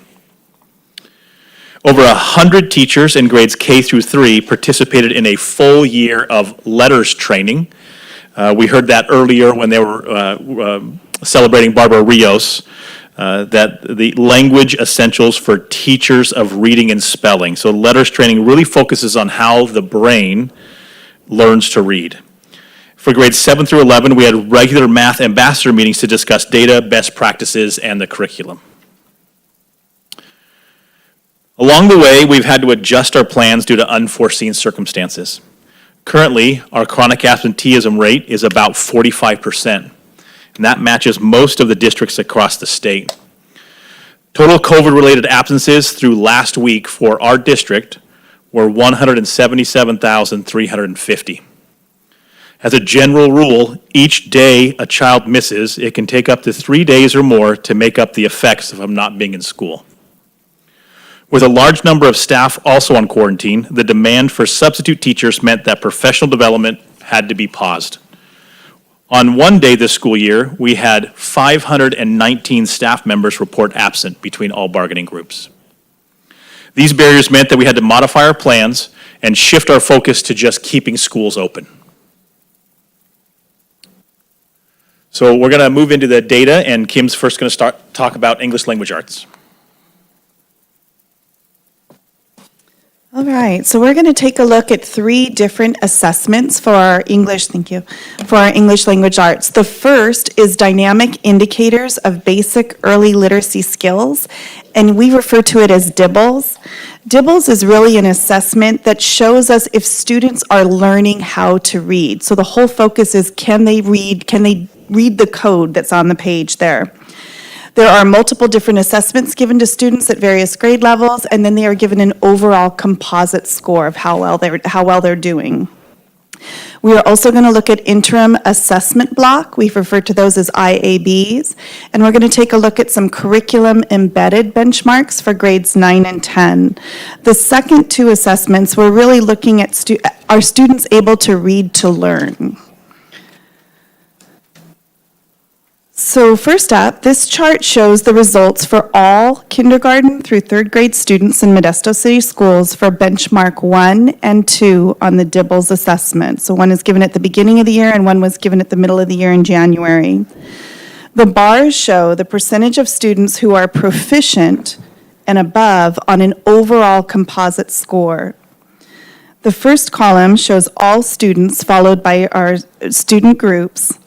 Over 100 teachers in grades K through 3 participated in a full year of letters training. We heard that earlier when they were celebrating Barbara Rios, that the language essentials for teachers of reading and spelling. So letters training really focuses on how the brain learns to read. For grades 7 through 11, we had regular math ambassador meetings to discuss data, best practices, and the curriculum. Along the way, we've had to adjust our plans due to unforeseen circumstances. Currently, our chronic absenteeism rate is about 45%. And that matches most of the districts across the state. Total COVID-related absences through last week for our district were 177,350. As a general rule, each day a child misses, it can take up to 3 days or more to make up the effects of them not being in school. With a large number of staff also on quarantine, the demand for substitute teachers meant that professional development had to be paused. On one day this school year, we had 519 staff members report absent between all bargaining groups. These barriers meant that we had to modify our plans and shift our focus to just keeping schools open. So we're going to move into the data, and Kim's first going to talk about English language arts. All right, so we're going to take a look at 3 different assessments for our English, for our English language arts. The first is dynamic indicators of basic early literacy skills, and we refer to it as DIBELS. DIBELS is really an assessment that shows us if students are learning how to read. So the whole focus is, can they read the code that's on the page there? There are multiple different assessments given to students at various grade levels, and then they are given an overall composite score of how well they're doing. We are also going to look at interim assessment block. We refer to those as IABs, and we're going to take a look at some curriculum embedded benchmarks for grades 9 and 10. The second 2 assessments, we're really looking at are students able to read to learn? So first up, this chart shows the results for all kindergarten through third grade students in Modesto City Schools for benchmark 1 and 2 on the Dibbles assessment. So one is given at the beginning of the year and one was given at the middle of the year in January. The bars show the percentage of students who are proficient and above on an overall composite score. The first column shows all students followed by our student groups.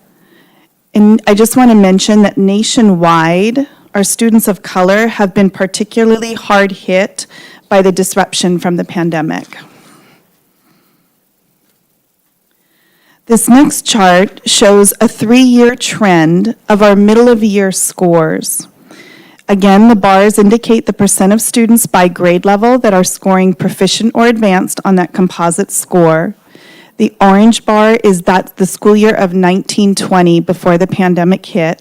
And I just want to mention that nationwide, our students of color have been particularly hard hit by the disruption from the pandemic. This next chart shows a 3-year trend of our middle of year scores. Again, the bars indicate the percent of students by grade level that are scoring proficient or advanced on that composite score. The orange bar is the school year of 1920 before the pandemic hit.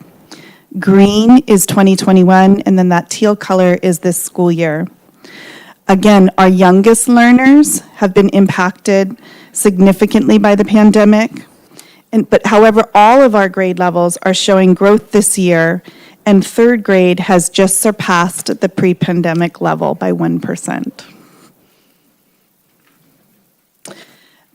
Green is 2021, and then that teal color is this school year. Again, our youngest learners have been impacted significantly by the pandemic. But however, all of our grade levels are showing growth this year, and third grade has just surpassed the pre-pandemic level by 1%.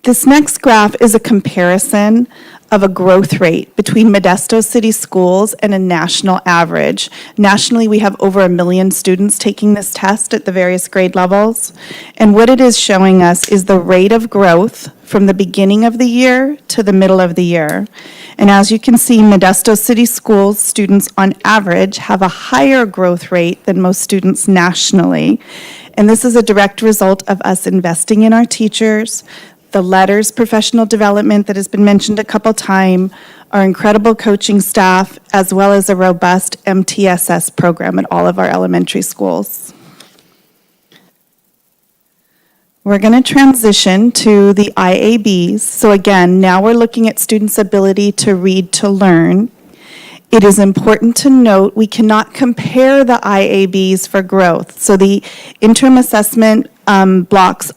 This next graph is a comparison of a growth rate between Modesto City Schools and a national average. Nationally, we have over 1 million students taking this test at the various grade levels. And what it is showing us is the rate of growth from the beginning of the year to the middle of the year. And as you can see, Modesto City Schools students on average have a higher growth rate than most students nationally. And this is a direct result of us investing in our teachers, the letters professional development that has been mentioned a couple times, our incredible coaching staff, as well as a robust MTSS program at all of our elementary schools. We're going to transition to the IABs. So again, now we're looking at students' ability to read to learn. It is important to note we cannot compare the IABs for growth. So the interim assessment blocks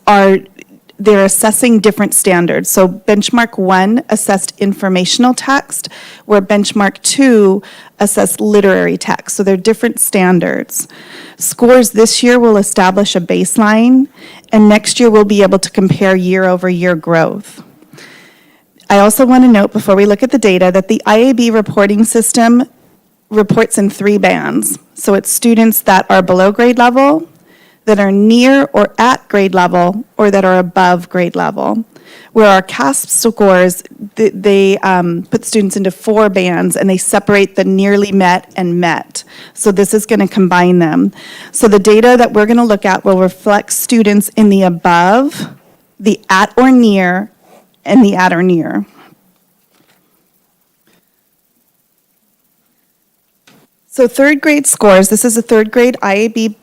they're assessing different standards. So benchmark 1 assessed informational text, where benchmark 2 assessed literary text. So they're different standards. Scores this year will establish a baseline, and next year we'll be able to compare year-over-year growth. I also want to note before we look at the data that the IAB reporting system reports in 3 bands. So it's students that are below grade level, that are near or at grade level, or that are above grade level. Where our CASP scores, they put students into 4 bands, and they separate the nearly met and met. So this is going to combine them. So the data that we're going to look at will reflect students in the above, the at or near, and the at or near. So third grade scores, this is a third grade IAB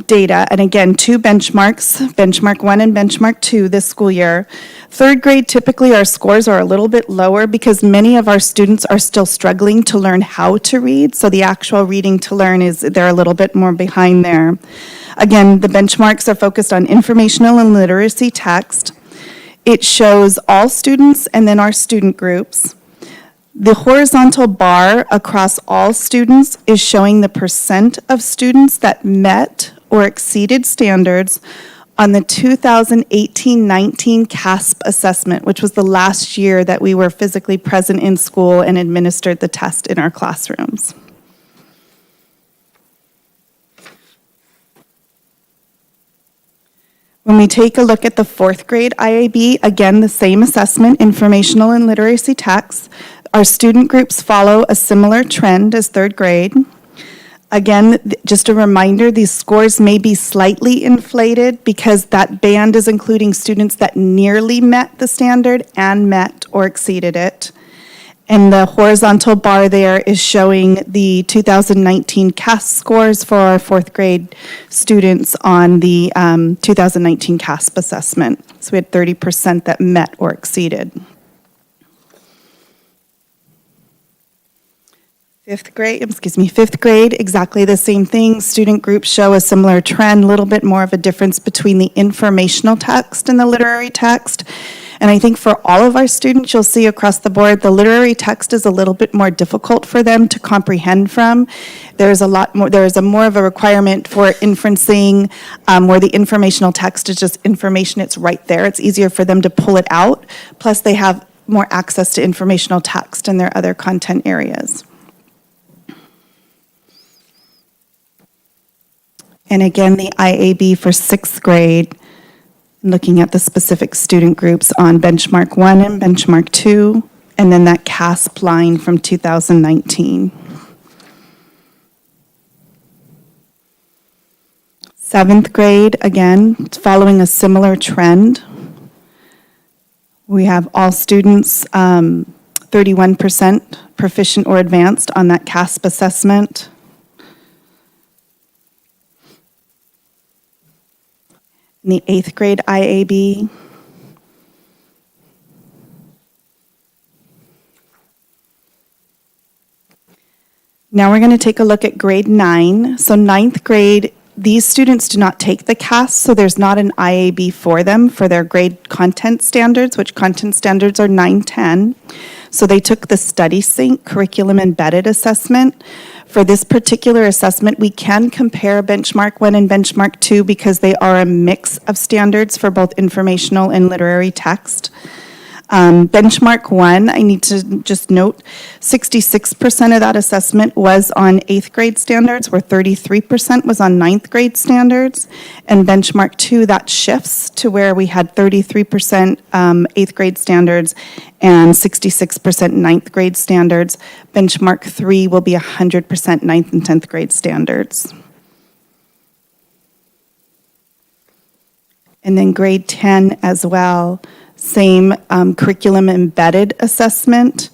data, and again, 2 benchmarks, benchmark 1 and benchmark 2 this school year. Third grade, typically our scores are a little bit lower because many of our students are still struggling to learn how to read, so the actual reading to learn they're a little bit more behind there. Again, the benchmarks are focused on informational and literacy text. It shows all students and then our student groups. The horizontal bar across all students is showing the percent of students that met or exceeded standards on the 2018-19 CASP assessment, which was the last year that we were physically present in school and administered the test in our classrooms. When we take a look at the 4th grade IAB, again, the same assessment, informational and literacy text. Our student groups follow a similar trend as 3rd grade. Again, just a reminder, these scores may be slightly inflated because that band is including students that nearly met the standard and met or exceeded it. And the horizontal bar there is showing the 2019 CASP scores for our 4th grade students on the 2019 CASP assessment. So we had 30% that met or exceeded. 5th grade, exactly the same thing. Student groups show a similar trend, a little bit more of a difference between the informational text and the literary text. And I think for all of our students, you'll see across the board, the literary text is a little bit more difficult for them to comprehend from. There is more of a requirement for inferencing, where the informational text is just information, it's right there. It's easier for them to pull it out. Plus, they have more access to informational text in their other content areas. And again, the IAB for 6th grade, looking at the specific student groups on benchmark 1 and benchmark 2, and then that CASP line from 2019. 7th grade, again, following a similar trend. We have all students 31% proficient or advanced on that CASP assessment. In the 8th grade IAB, now we're going to take a look at grade 9. So 9th grade, these students do not take the CASP, so there's not an IAB for them for their grade content standards, which content standards are 9-10. So they took the Study Sync Curriculum Embedded Assessment. For this particular assessment, we can compare Benchmark 1 and Benchmark 2 because they are a mix of standards for both informational and literary text. Benchmark 1, I need to just note, 66% of that assessment was on 8th grade standards, where 33% was on 9th grade standards. And Benchmark 2, that shifts to where we had 33% 8th grade standards and 66% 9th grade standards. Benchmark 3 will be 100% 9th and 10th grade standards. And then grade 10 as well. Same curriculum embedded assessment.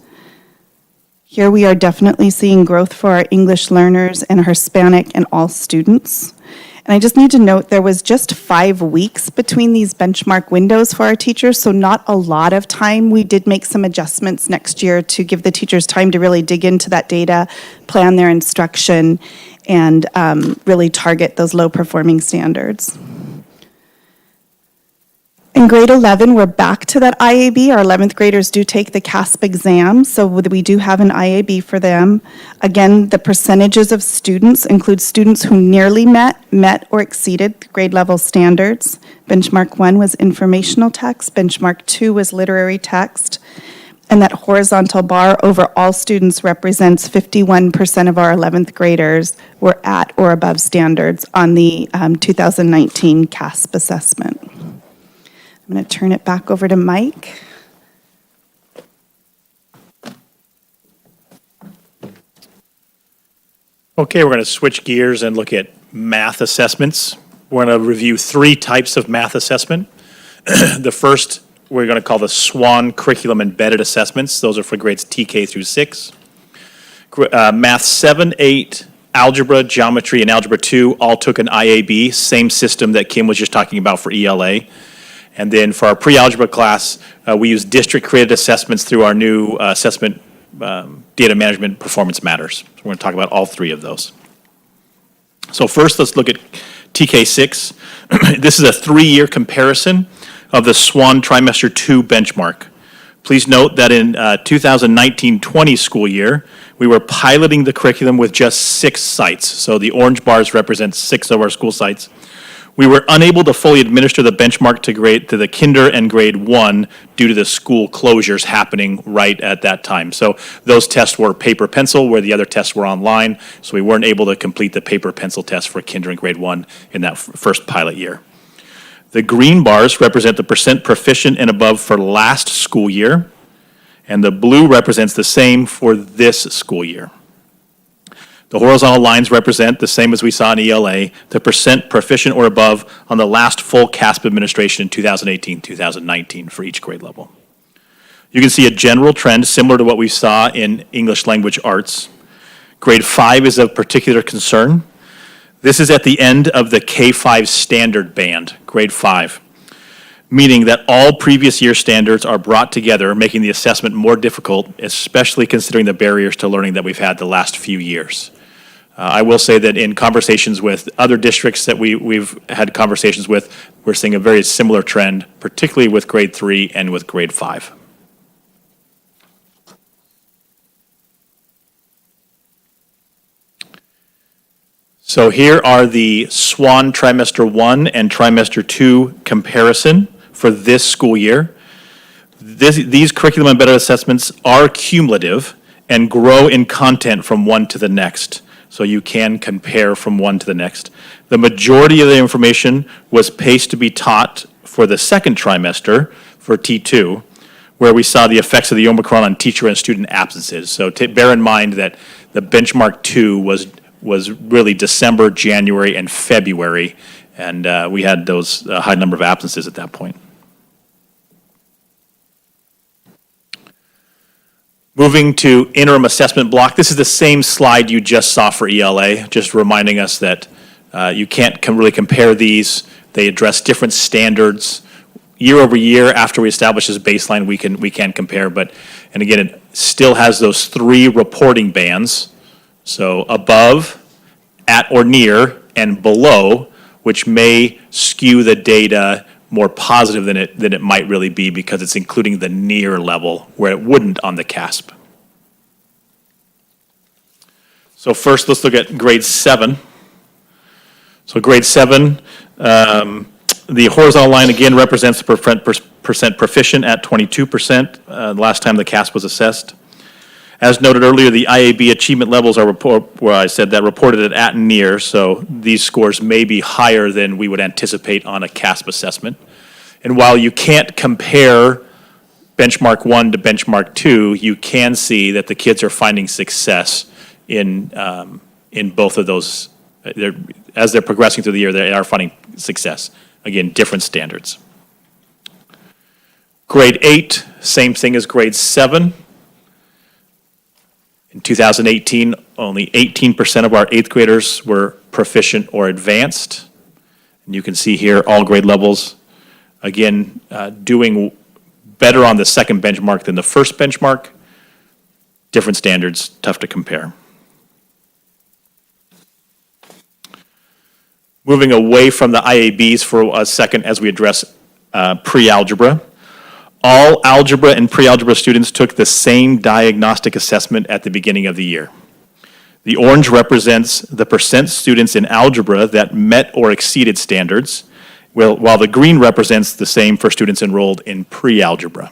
Here we are definitely seeing growth for our English learners and Hispanic and all students. And I just need to note there was just 5 weeks between these benchmark windows for our teachers, so not a lot of time. We did make some adjustments next year to give the teachers time to really dig into that data, plan their instruction, and really target those low-performing standards. In grade 11, we're back to that IAB. Our 11th graders do take the CASP exam, so we do have an IAB for them. Again, the percentages of students include students who nearly met or exceeded grade level standards. Benchmark 1 was informational text, benchmark 2 was literary text, and that horizontal bar over all students represents 51% of our 11th graders were at or above standards on the 2019 CASP assessment. I'm going to turn it back over to Mike. Okay, we're going to switch gears and look at math assessments. We're going to review 3 types of math assessment. The first, we're going to call the SWAN Curriculum Embedded Assessments. Those are for grades TK through 6. Math 7, 8, Algebra, Geometry, and Algebra 2 all took an IAB, same system that Kim was just talking about for ELA. And then for our pre-algebra class, we use district-created assessments through our new assessment data management performance matters. So we're going to talk about all 3 of those. So first, let's look at TK6. This is a 3-year comparison of the SWAN Trimester 2 benchmark. Please note that in 2019-20 school year, we were piloting the curriculum with just 6 sites. So the orange bars represent 6 of our school sites. We were unable to fully administer the benchmark to the kinder and grade 1 due to the school closures happening right at that time. So those tests were paper pencil, where the other tests were online. So we weren't able to complete the paper pencil test for kinder and grade 1 in that first pilot year. The green bars represent the percent proficient and above for last school year, and the blue represents the same for this school year. The horizontal lines represent, the same as we saw in ELA, the percent proficient or above on the last full CASP administration in 2018-2019 for each grade level. You can see a general trend similar to what we saw in English Language Arts. Grade 5 is of particular concern. This is at the end of the K-5 standard band, grade 5, meaning that all previous year standards are brought together, making the assessment more difficult, especially considering the barriers to learning that we've had the last few years. I will say that in conversations with other districts that we've had conversations with, we're seeing a very similar trend, particularly with grade 3 and with grade 5. So here are the SWAN trimester 1 and trimester 2 comparison for this school year. These curriculum embedded assessments are cumulative and grow in content from one to the next. So you can compare from one to the next. The majority of the information was paced to be taught for the second trimester for T2, where we saw the effects of the Omicron on teacher and student absences. So bear in mind that the benchmark 2 was really December, January, and February, and we had those high number of absences at that point. Moving to interim assessment block, this is the same slide you just saw for ELA, just reminding us that you can't really compare these. They address different standards. Year over year, after we establish this baseline, we can compare, and again, it still has those 3 reporting bands. So above, at or near, and below, which may skew the data more positive than it might really be because it's including the near level where it wouldn't on the CASP. So first, let's look at grade 7. So grade 7, the horizontal line again represents the percent proficient at 22%, last time the CASP was assessed. As noted earlier, the IAB achievement levels are where I said that reported at and near, so these scores may be higher than we would anticipate on a CASP assessment. And while you can't compare benchmark 1 to benchmark 2, you can see that the kids are finding success in both of those. As they're progressing through the year, they are finding success. Again, different standards. Grade 8, same thing as grade 7. In 2018, only 18% of our 8th graders were proficient or advanced. And you can see here all grade levels, again, doing better on the second benchmark than the first benchmark. Different standards, tough to compare. Moving away from the IABs for a second as we address pre-algebra. All algebra and pre-algebra students took the same diagnostic assessment at the beginning of the year. The orange represents the percent students in algebra that met or exceeded standards, while the green represents the same for students enrolled in pre-algebra.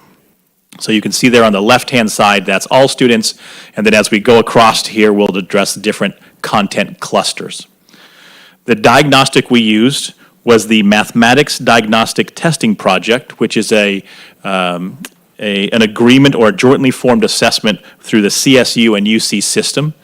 So you can see there on the left-hand side, that's all students, and then as we go across here, we'll address different content clusters. The diagnostic we used was the Mathematics Diagnostic Testing Project, which is an agreement or a jointly formed assessment through the CSU and UC system.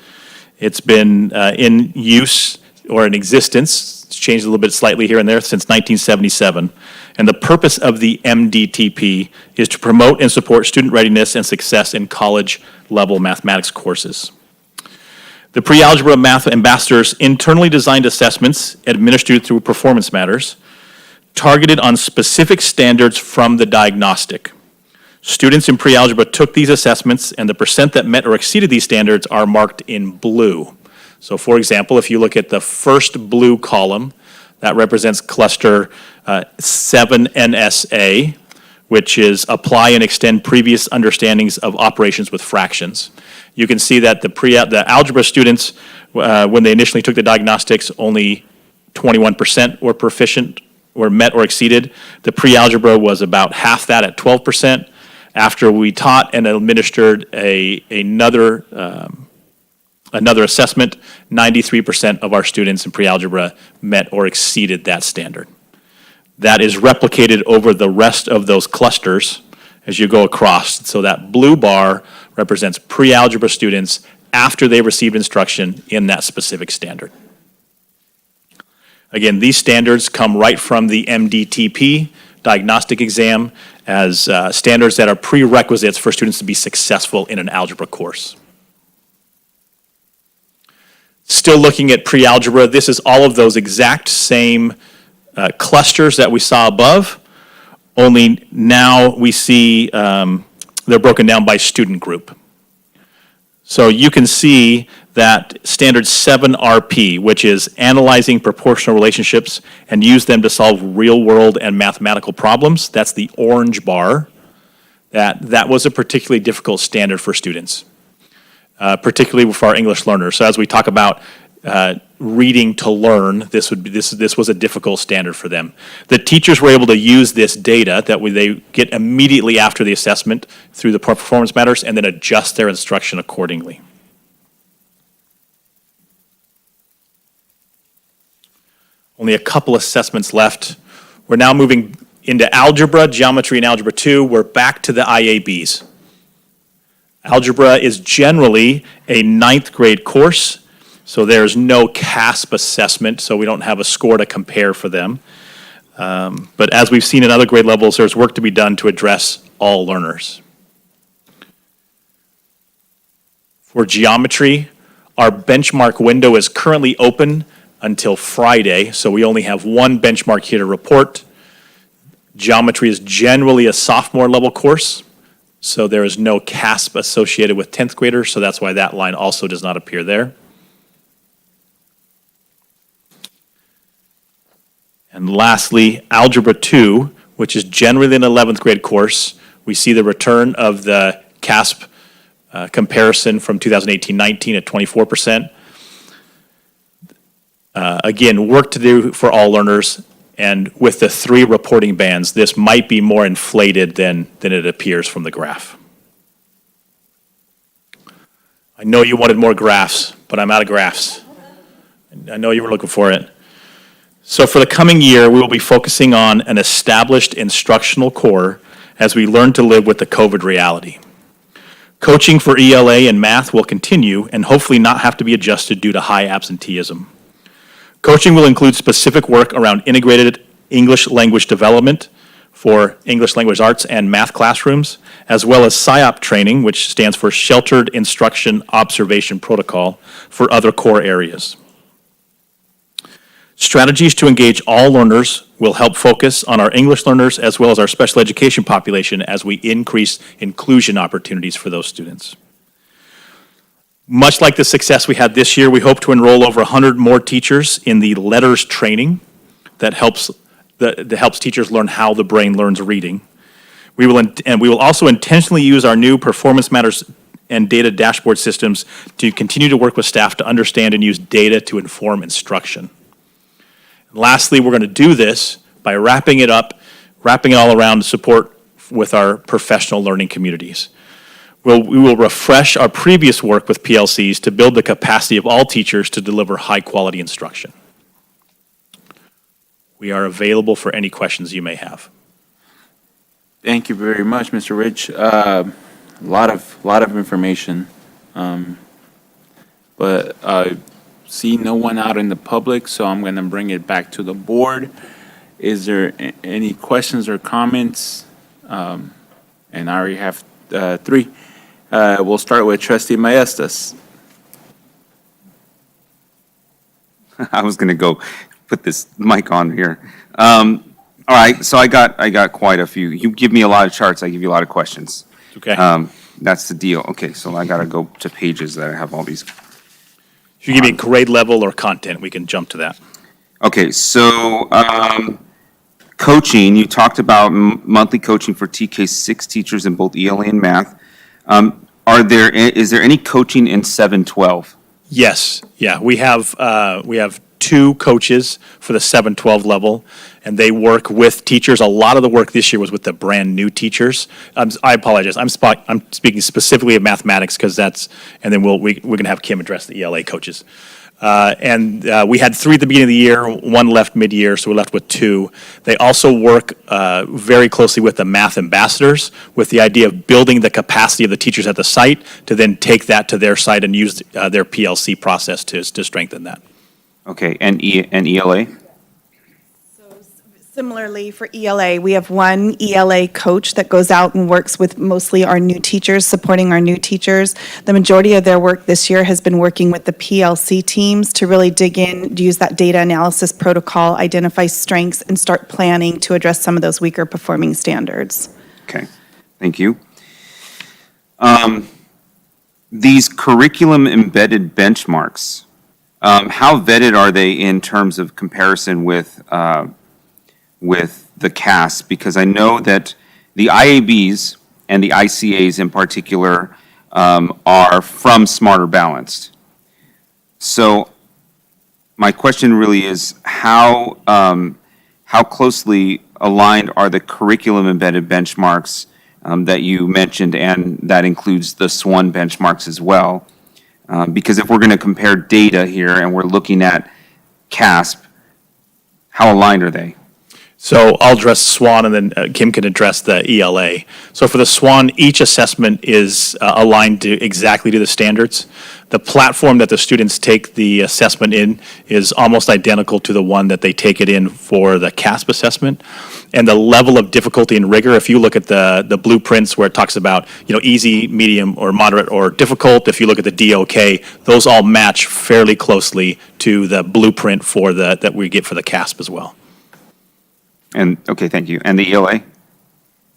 It's been in use or in existence, it's changed a little bit slightly here and there, since 1977. And the purpose of the MDTP is to promote and support student readiness and success in college-level mathematics courses. The pre-algebra math ambassadors internally designed assessments administered through Performance Matters, targeted on specific standards from the diagnostic. Students in pre-algebra took these assessments, and the percent that met or exceeded these standards are marked in blue. So for example, if you look at the first blue column, that represents cluster 7NSA, which is apply and extend previous understandings of operations with fractions. You can see that the algebra students, when they initially took the diagnostics, only 21% were proficient or met or exceeded. The pre-algebra was about half that at 12%. After we taught and administered another assessment, 93% of our students in pre-algebra met or exceeded that standard. That is replicated over the rest of those clusters as you go across. So that blue bar represents pre-algebra students after they received instruction in that specific standard. Again, these standards come right from the MDTP diagnostic exam as standards that are prerequisites for students to be successful in an algebra course. Still looking at pre-algebra, this is all of those exact same clusters that we saw above, only now we see they're broken down by student group. So you can see that standard 7RP, which is analyzing proportional relationships and use them to solve real-world and mathematical problems. That's the orange bar. That was a particularly difficult standard for students, particularly for our English learners. So as we talk about reading to learn, this was a difficult standard for them. The teachers were able to use this data that they get immediately after the assessment through the performance matters and then adjust their instruction accordingly. Only a couple assessments left. We're now moving into algebra, geometry, and algebra 2. We're back to the IABs. Algebra is generally a 9th grade course, so there's no CASP assessment, so we don't have a score to compare for them. But as we've seen in other grade levels, there's work to be done to address all learners. For geometry, our benchmark window is currently open until Friday, so we only have one benchmark here to report. Geometry is generally a sophomore level course, so there is no CASP associated with 10th graders, so that's why that line also does not appear there. And lastly, Algebra 2, which is generally an 11th grade course, we see the return of the CASP comparison from 2018-19 at 24%. Again, work to do for all learners, and with the 3 reporting bands, this might be more inflated than it appears from the graph. I know you wanted more graphs, but I'm out of graphs. I know you were looking for it. So for the coming year, we will be focusing on an established instructional core as we learn to live with the COVID reality. Coaching for ELA and math will continue and hopefully not have to be adjusted due to high absenteeism. Coaching will include specific work around integrated English language development for English language arts and math classrooms, as well as SIOP training, which stands for Sheltered Instruction Observation Protocol, for other core areas. Strategies to engage all learners will help focus on our English learners as well as our special education population as we increase inclusion opportunities for those students. Much like the success we had this year, we hope to enroll over 100 more teachers in the letters training that helps teachers learn how the brain learns reading. We will also intentionally use our new Performance Matters and data dashboard systems to continue to work with staff to understand and use data to inform instruction. And lastly, we're going to do this by wrapping it all around support with our professional learning communities. We will refresh our previous work with PLCs to build the capacity of all teachers to deliver high-quality instruction. We are available for any questions you may have. Thank you very much, Mr. Rich. A lot of information. But I see no one out in the public, so I'm going to bring it back to the board. Is there any questions or comments? And I already have 3. We'll start with Trustee Mejia. I was going to go put this mic on here. All right, so I got quite a few. You give me a lot of charts, I give you a lot of questions. Okay. That's the deal. Okay, so I got to go to pages that I have all these. If you give me grade level or content, we can jump to that. Okay, so coaching, you talked about monthly coaching for TK6 teachers in both ELA and math. Is there any coaching in 712? Yes, yeah, we have 2 coaches for the 7-12 level, and they work with teachers. A lot of the work this year was with the brand new teachers. I apologize. I'm speaking specifically of mathematics because and then we're going to have Kim address the ELA coaches. We had 3 at the beginning of the year, 1 left mid-year, so we're left with 2. They also work very closely with the math ambassadors with the idea of building the capacity of the teachers at the site to then take that to their site and use their PLC process to strengthen that. Okay, and ELA? Similarly, for ELA, we have one ELA coach that goes out and works with mostly our new teachers, supporting our new teachers. The majority of their work this year has been working with the PLC teams to really dig in, use that data analysis protocol, identify strengths, and start planning to address some of those weaker performing standards. Okay, thank you. these curriculum embedded benchmarks, how vetted are they in terms of comparison with the CAS? Because I know that the IABs and the ICAs in particular are from Smarter Balanced. So my question really is how closely aligned are the curriculum embedded benchmarks that you mentioned, and that includes the SWAN benchmarks as well? Because if we're going to compare data here and we're looking at CASP, how aligned are they? So I'll address SWAN, and then Kim can address the ELA. So for the SWAN, each assessment is aligned exactly to the standards. The platform that the students take the assessment in is almost identical to the one that they take it in for the CASP assessment. And the level of difficulty and rigor, if you look at the blueprints where it talks about, easy, medium, or moderate, or difficult, if you look at the DOK, those all match fairly closely to the blueprint for that we get for the CASP as well. And, okay, thank you. And the ELA?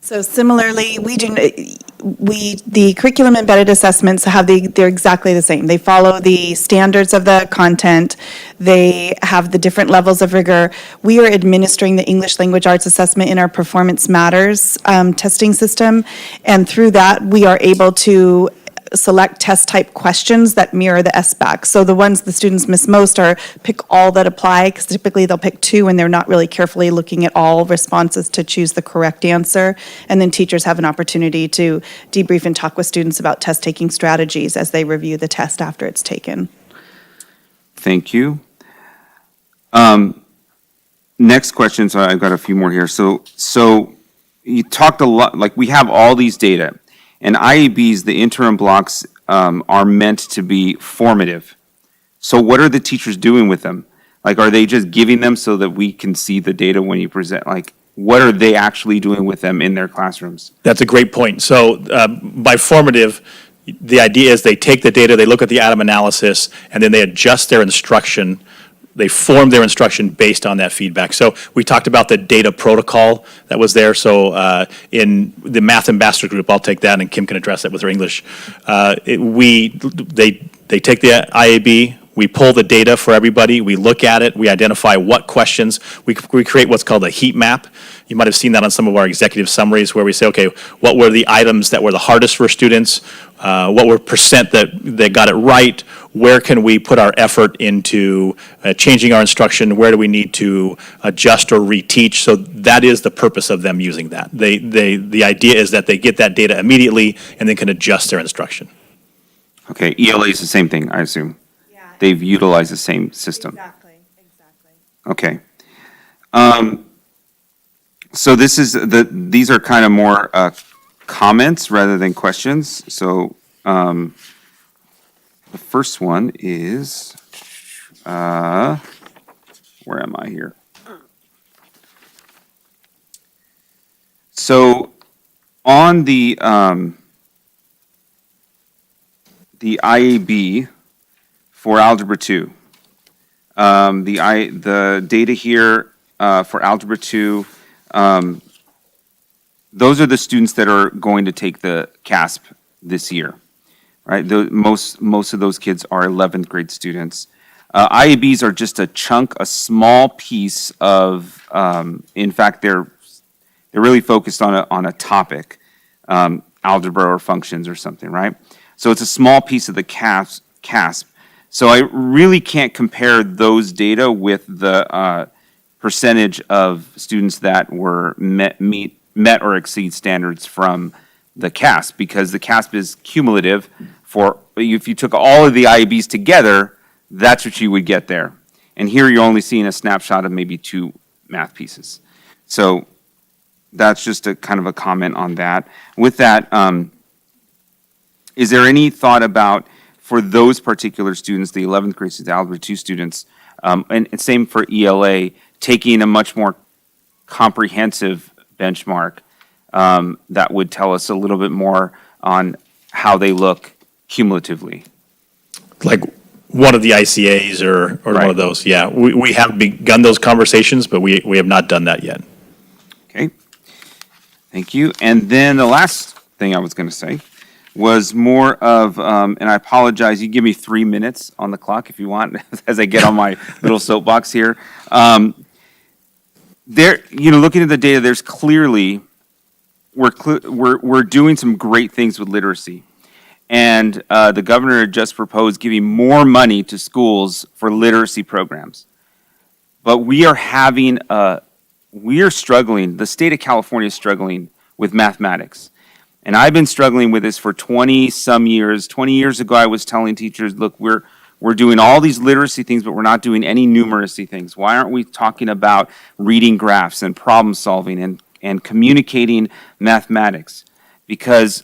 So similarly, the curriculum embedded assessments they're exactly the same. They follow the standards of the content. They have the different levels of rigor. We are administering the English Language Arts assessment in our Performance Matters testing system. And through that, we are able to select test type questions that mirror the SBAC. So the ones the students miss most are pick all that apply, because typically they'll pick two and they're not really carefully looking at all responses to choose the correct answer. And then teachers have an opportunity to debrief and talk with students about test taking strategies as they review the test after it's taken. Thank you. Next question, so I've got a few more here. So you talked a lot, like we have all these data. And IABs, the interim blocks, are meant to be formative. So what are the teachers doing with them? Like, are they just giving them so that we can see the data when you present? Like, what are they actually doing with them in their classrooms? That's a great point. So by formative, the idea is they take the data, they look at the Adam analysis, and then they adjust their instruction. They form their instruction based on that feedback. So we talked about the data protocol that was there. So in the Math Ambassador Group, I'll take that, and Kim can address that with her English. They take the IAB, we pull the data for everybody, we look at it, we identify what questions, we create what's called a heat map. You might have seen that on some of our executive summaries where we say, okay, what were the items that were the hardest for students? What were percent that they got it right? Where can we put our effort into changing our instruction? Where do we need to adjust or reteach? So that is the purpose of them using that. The idea is that they get that data immediately and then can adjust their instruction. Okay, ELA is the same thing, I assume. Yeah. They've utilized the same system. Exactly. Okay. So these are kind of more comments rather than questions. So the first one is, where am I here? So on the IAB for Algebra 2, the data here for Algebra 2, those are the students that are going to take the CASP this year, right? Most of those kids are 11th grade students. IABs are just a chunk, a small piece of, in fact, they're really focused on a topic, algebra or functions or something, right? So it's a small piece of the CASP. So I really can't compare those data with the percentage of students that were met or exceed standards from the CASP, because the CASP is cumulative. For if you took all of the IABs together, that's what you would get there. And here you're only seeing a snapshot of maybe 2 math pieces. So that's just a kind of a comment on that. With that, is there any thought about, for those particular students, the 11th grade students, the Algebra 2 students, and same for ELA, taking a much more comprehensive benchmark that would tell us a little bit more on how they look cumulatively? Like one of the ICAs or right. One of those, yeah. We have begun those conversations, but we have not done that yet. Okay, thank you. And then the last thing I was going to say was more of, and I apologize, you give me 3 minutes on the clock if you want, as I get on my little soapbox here. Looking at the data, there's clearly, we're doing some great things with literacy. And the governor had just proposed giving more money to schools for literacy programs. But we are struggling, the state of California is struggling with mathematics. And I've been struggling with this for 20-some years. 20 years ago, I was telling teachers, look, we're doing all these literacy things, but we're not doing any numeracy things. Why aren't we talking about reading graphs and problem solving and communicating mathematics? Because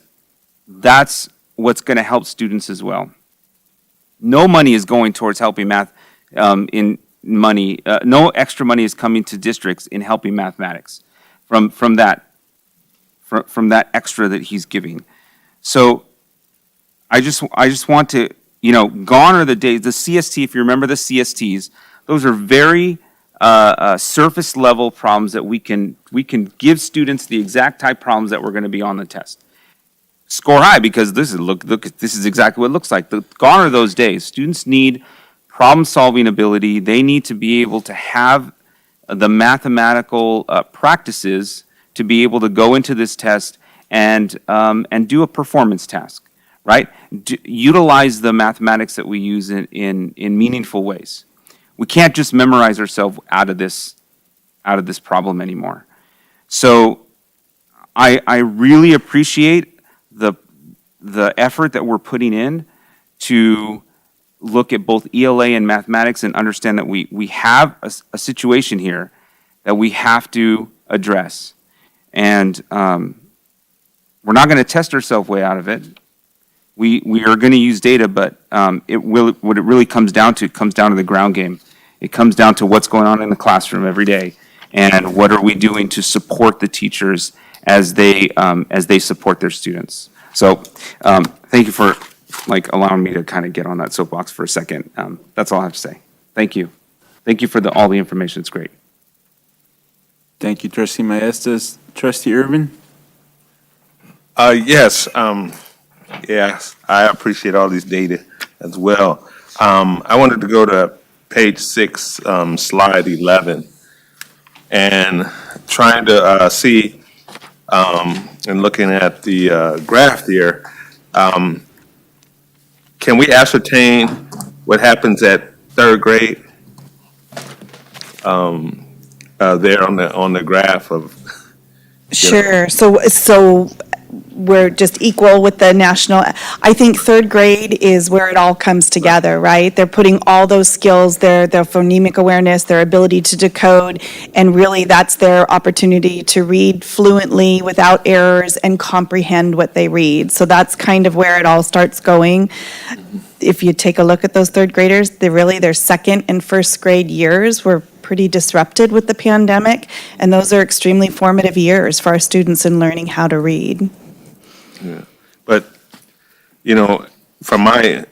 that's what's going to help students as well. No money is going towards helping math no extra money is coming to districts in helping mathematics from that extra that he's giving. So I just want to, gone are the days, the CST, if you remember the CSTs, those are very surface level problems that we can give students the exact type problems that we're going to be on the test. Score high because this is exactly what it looks like. Gone are those days. Students need problem-solving ability. They need to be able to have the mathematical practices to be able to go into this test and do a performance task, right? Utilize the mathematics that we use in meaningful ways. We can't just memorize ourselves out of this problem anymore. So I really appreciate the effort that we're putting in to look at both ELA and mathematics and understand that we have a situation here that we have to address. And we're not going to test ourselves way out of it. We are going to use data, but what it really comes down to the ground game. It comes down to what's going on in the classroom every day and what are we doing to support the teachers as they support their students. So thank you for allowing me to kind of get on that soapbox for a second. That's all I have to say. Thank you. Thank you for all the information. It's great. Thank you, Trustee Maestas. Trustee Urban? Yes, yes, I appreciate all these data as well. I wanted to go to page 6, slide 11, and trying to see, and looking at the graph here, can we ascertain what happens at third grade? There on the graph of. Sure. So we're just equal with the national. I think third grade is where it all comes together, right? They're putting all those skills, their phonemic awareness, their ability to decode, and really that's their opportunity to read fluently without errors and comprehend what they read. So that's kind of where it all starts going. If you take a look at those third graders, their second and first grade years were pretty disrupted with the pandemic, and those are extremely formative years for our students in learning how to read. Yeah, but, from my,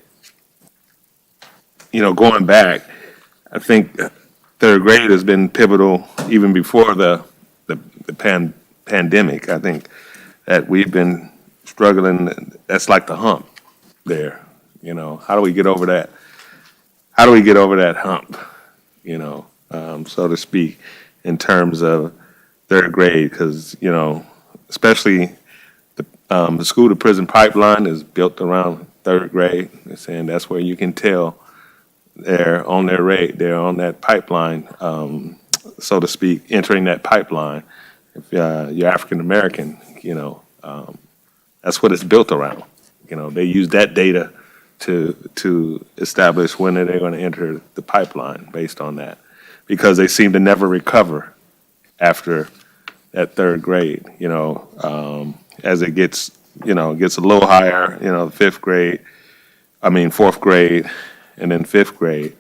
going back, I think third grade has been pivotal even before the pandemic. I think that we've been struggling, that's like the hump there, how do we get over that? How do we get over that hump, so to speak, in terms of third grade? Because, especially the school to prison pipeline is built around third grade. They're saying that's where you can tell they're on their rate, they're on that pipeline, so to speak, entering that pipeline. If you're African American, that's what it's built around. They use that data to establish when they're going to enter the pipeline based on that, because they seem to never recover after that third grade. As it gets a little higher, fourth grade, and then fifth grade.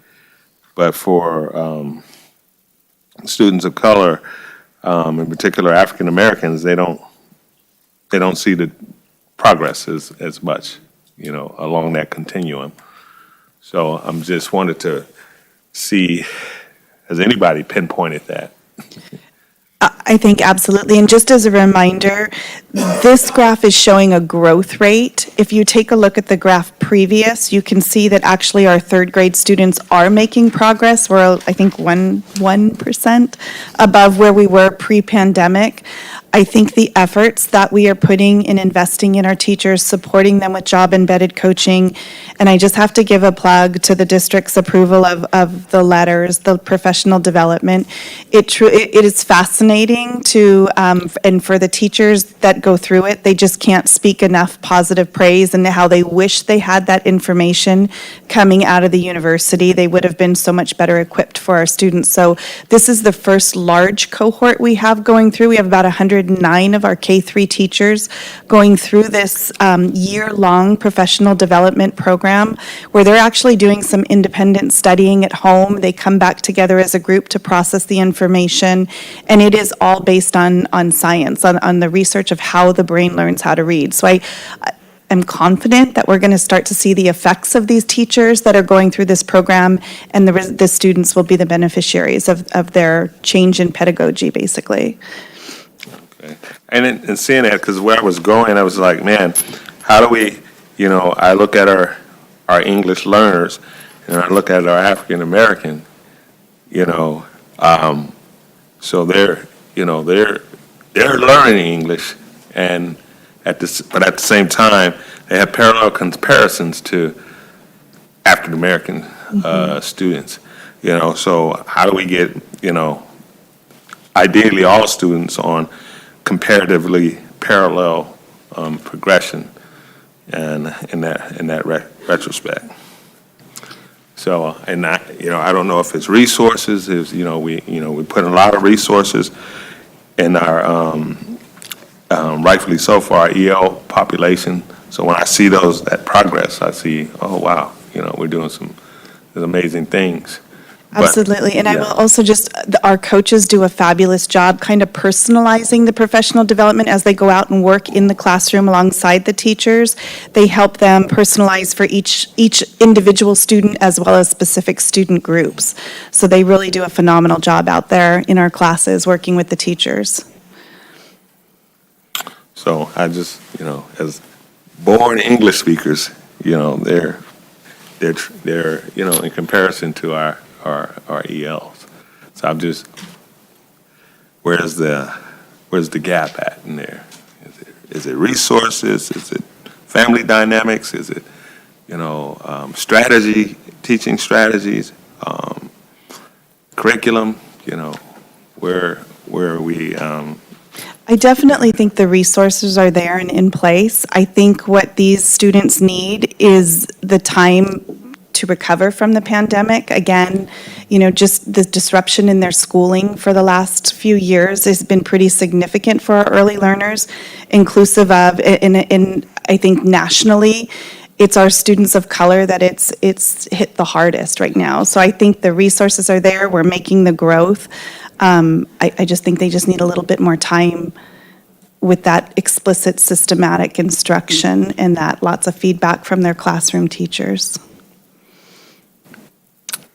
But for students of color, in particular African Americans, they don't see the progress as much, along that continuum. So I'm just wanted to see, has anybody pinpointed that? I think absolutely. And just as a reminder, this graph is showing a growth rate. If you take a look at the graph previous, you can see that actually our third grade students are making progress. We're, I think, 1% above where we were pre-pandemic. I think the efforts that we are putting in investing in our teachers, supporting them with job-embedded coaching, and I just have to give a plug to the district's approval of the letters, the professional development. It is fascinating to, and for the teachers that go through it, they just can't speak enough positive praise and how they wish they had that information coming out of the university. They would have been so much better equipped for our students. So this is the first large cohort we have going through. We have about 109 of our K-3 teachers going through this year-long professional development program where they're actually doing some independent studying at home. They come back together as a group to process the information, and it is all based on science, on the research of how the brain learns how to read. So I'm confident that we're going to start to see the effects of these teachers that are going through this program, and the students will be the beneficiaries of their change in pedagogy, basically. And in seeing that, because where I was going, I was like, man, how do we, I look at our English learners, and I look at our African American, so they're learning English, but at the same time, they have parallel comparisons to African American students, so how do we get, ideally all students on comparatively parallel progression and in that retrospect. So, and I don't know if it's resources, we put a lot of resources in our, rightfully so, for our EL population. So when I see that progress, I see, oh, wow, we're doing some amazing things. Absolutely. And I will also our coaches do a fabulous job kind of personalizing the professional development as they go out and work in the classroom alongside the teachers. They help them personalize for each individual student as well as specific student groups. So they really do a phenomenal job out there in our classes working with the teachers. So I just, as born English speakers, they're in comparison to our ELs. So I'm just, where's the gap at in there? Is it resources? Is it family dynamics? Is it, strategy, teaching strategies, curriculum? Where are we? I definitely think the resources are there and in place. I think what these students need is the time to recover from the pandemic. Again, just the disruption in their schooling for the last few years has been pretty significant for our early learners, inclusive of, in I think nationally, it's our students of color that it's hit the hardest right now. So I think the resources are there. We're making the growth. I just think they just need a little bit more time with that explicit systematic instruction and that lots of feedback from their classroom teachers.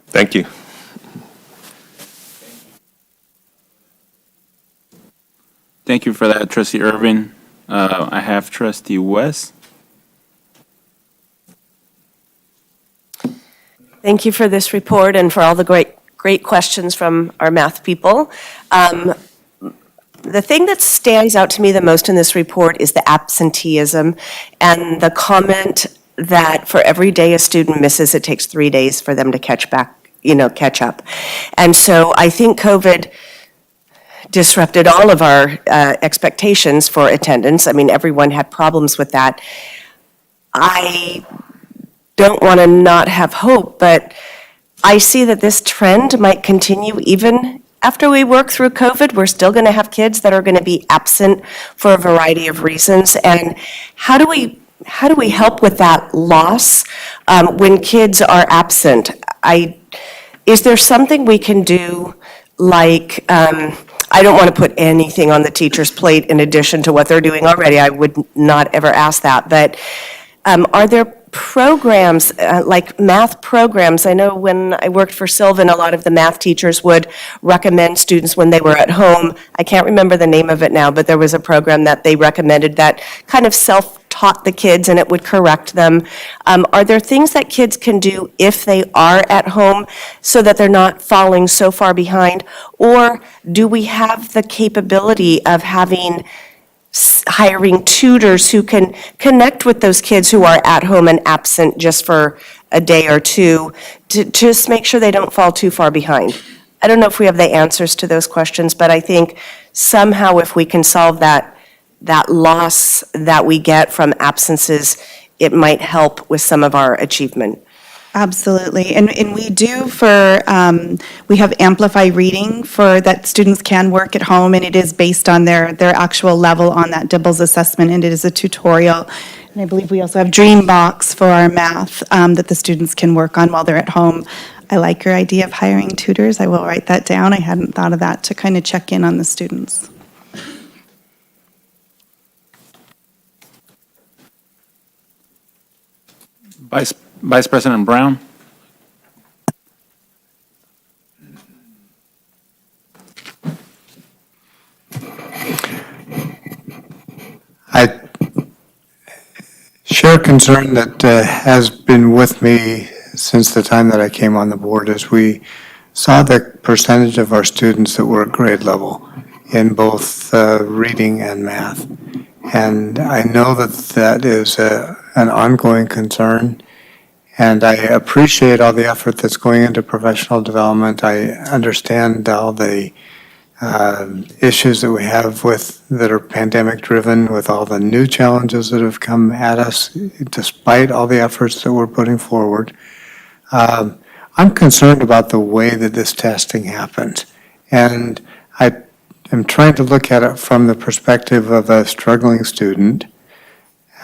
Thank you. Thank you for that, Trustee Irvin. I have Trustee West. Thank you for this report and for all the great questions from our math people. The thing that stands out to me the most in this report is the absenteeism and the comment that for every day a student misses, it takes 3 days for them to catch up. And so I think COVID disrupted all of our expectations for attendance. I mean, everyone had problems with that. I don't want to not have hope, but I see that this trend might continue even after we work through COVID. We're still going to have kids that are going to be absent for a variety of reasons. And how do we help with that loss when kids are absent? Is there something we can do, like, I don't want to put anything on the teacher's plate in addition to what they're doing already. I would not ever ask that. But are there programs, like math programs. I know when I worked for Sylvan, a lot of the math teachers would recommend students when they were at home. I can't remember the name of it now, but there was a program that they recommended that kind of self-taught the kids and it would correct them. Are there things that kids can do if they are at home so that they're not falling so far behind? Or do we have the capability of hiring tutors who can connect with those kids who are at home and absent just for a day or two to just make sure they don't fall too far behind? I don't know if we have the answers to those questions, but I think somehow if we can solve that loss that we get from absences, it might help with some of our achievement. Absolutely. And we do we have Amplify Reading for that students can work at home, and it is based on their actual level on that Dibbles assessment, and it is a tutorial. And I believe we also have Dreambox for our math that the students can work on while they're at home. I like your idea of hiring tutors. I will write that down. I hadn't thought of that to kind of check in on the students. Vice President Brown? I share a concern that has been with me since the time that I came on the board as we saw the percentage of our students that were at grade level in both reading and math. And I know that that is an ongoing concern. And I appreciate all the effort that's going into professional development. I understand all the issues that we have that are pandemic driven, with all the new challenges that have come at us, despite all the efforts that we're putting forward. I'm concerned about the way that this testing happens. And I am trying to look at it from the perspective of a struggling student,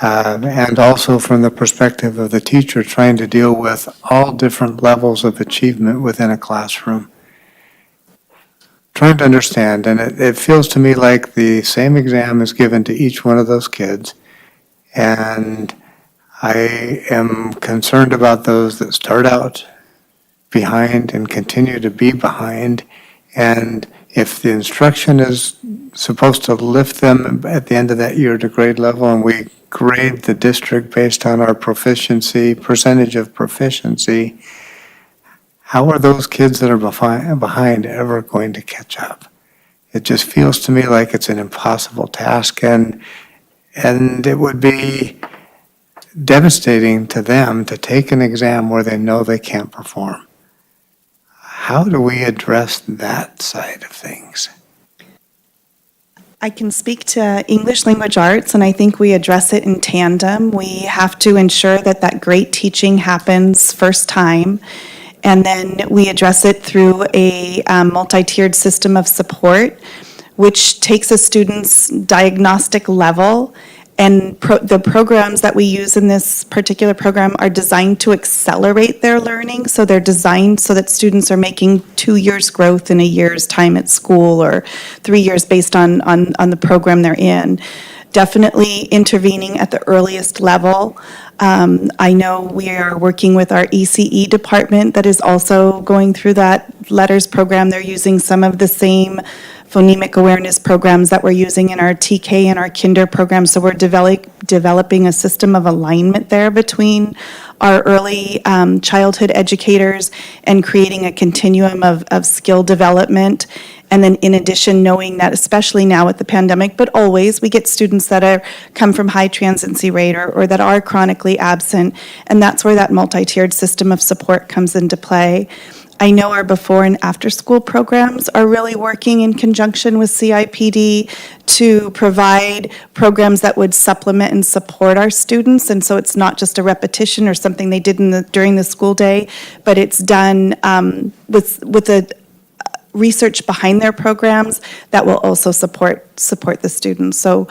and also from the perspective of the teacher trying to deal with all different levels of achievement within a classroom. Trying to understand, and it feels to me like the same exam is given to each one of those kids, and I am concerned about those that start out behind and continue to be behind, and if the instruction is supposed to lift them at the end of that year to grade level, and we grade the district based on our percentage of proficiency, how are those kids that are behind ever going to catch up? It just feels to me like it's an impossible task, and it would be devastating to them to take an exam where they know they can't perform. How do we address that side of things? I can speak to English language arts, and I think we address it in tandem. We have to ensure that great teaching happens first time, and then we address it through a multi-tiered system of support, which takes a student's diagnostic level. And the programs that we use in this particular program are designed to accelerate their learning. So they're designed so that students are making 2 years growth in a year's time at school, or 3 years based on the program they're in. Definitely intervening at the earliest level. I know we are working with our ECE department that is also going through that letters program. They're using some of the same phonemic awareness programs that we're using in our TK and our kinder programs. So we're developing a system of alignment there between our early childhood educators and creating a continuum of skill development. And then in addition, knowing that especially now with the pandemic, but always, we get students that come from high transiency rate or that are chronically absent, and that's where that multi-tiered system of support comes into play. I know our before and after school programs are really working in conjunction with CIPD to provide programs that would supplement and support our students. And so it's not just a repetition or something they did during the school day, but it's done with the research behind their programs that will also support the students. So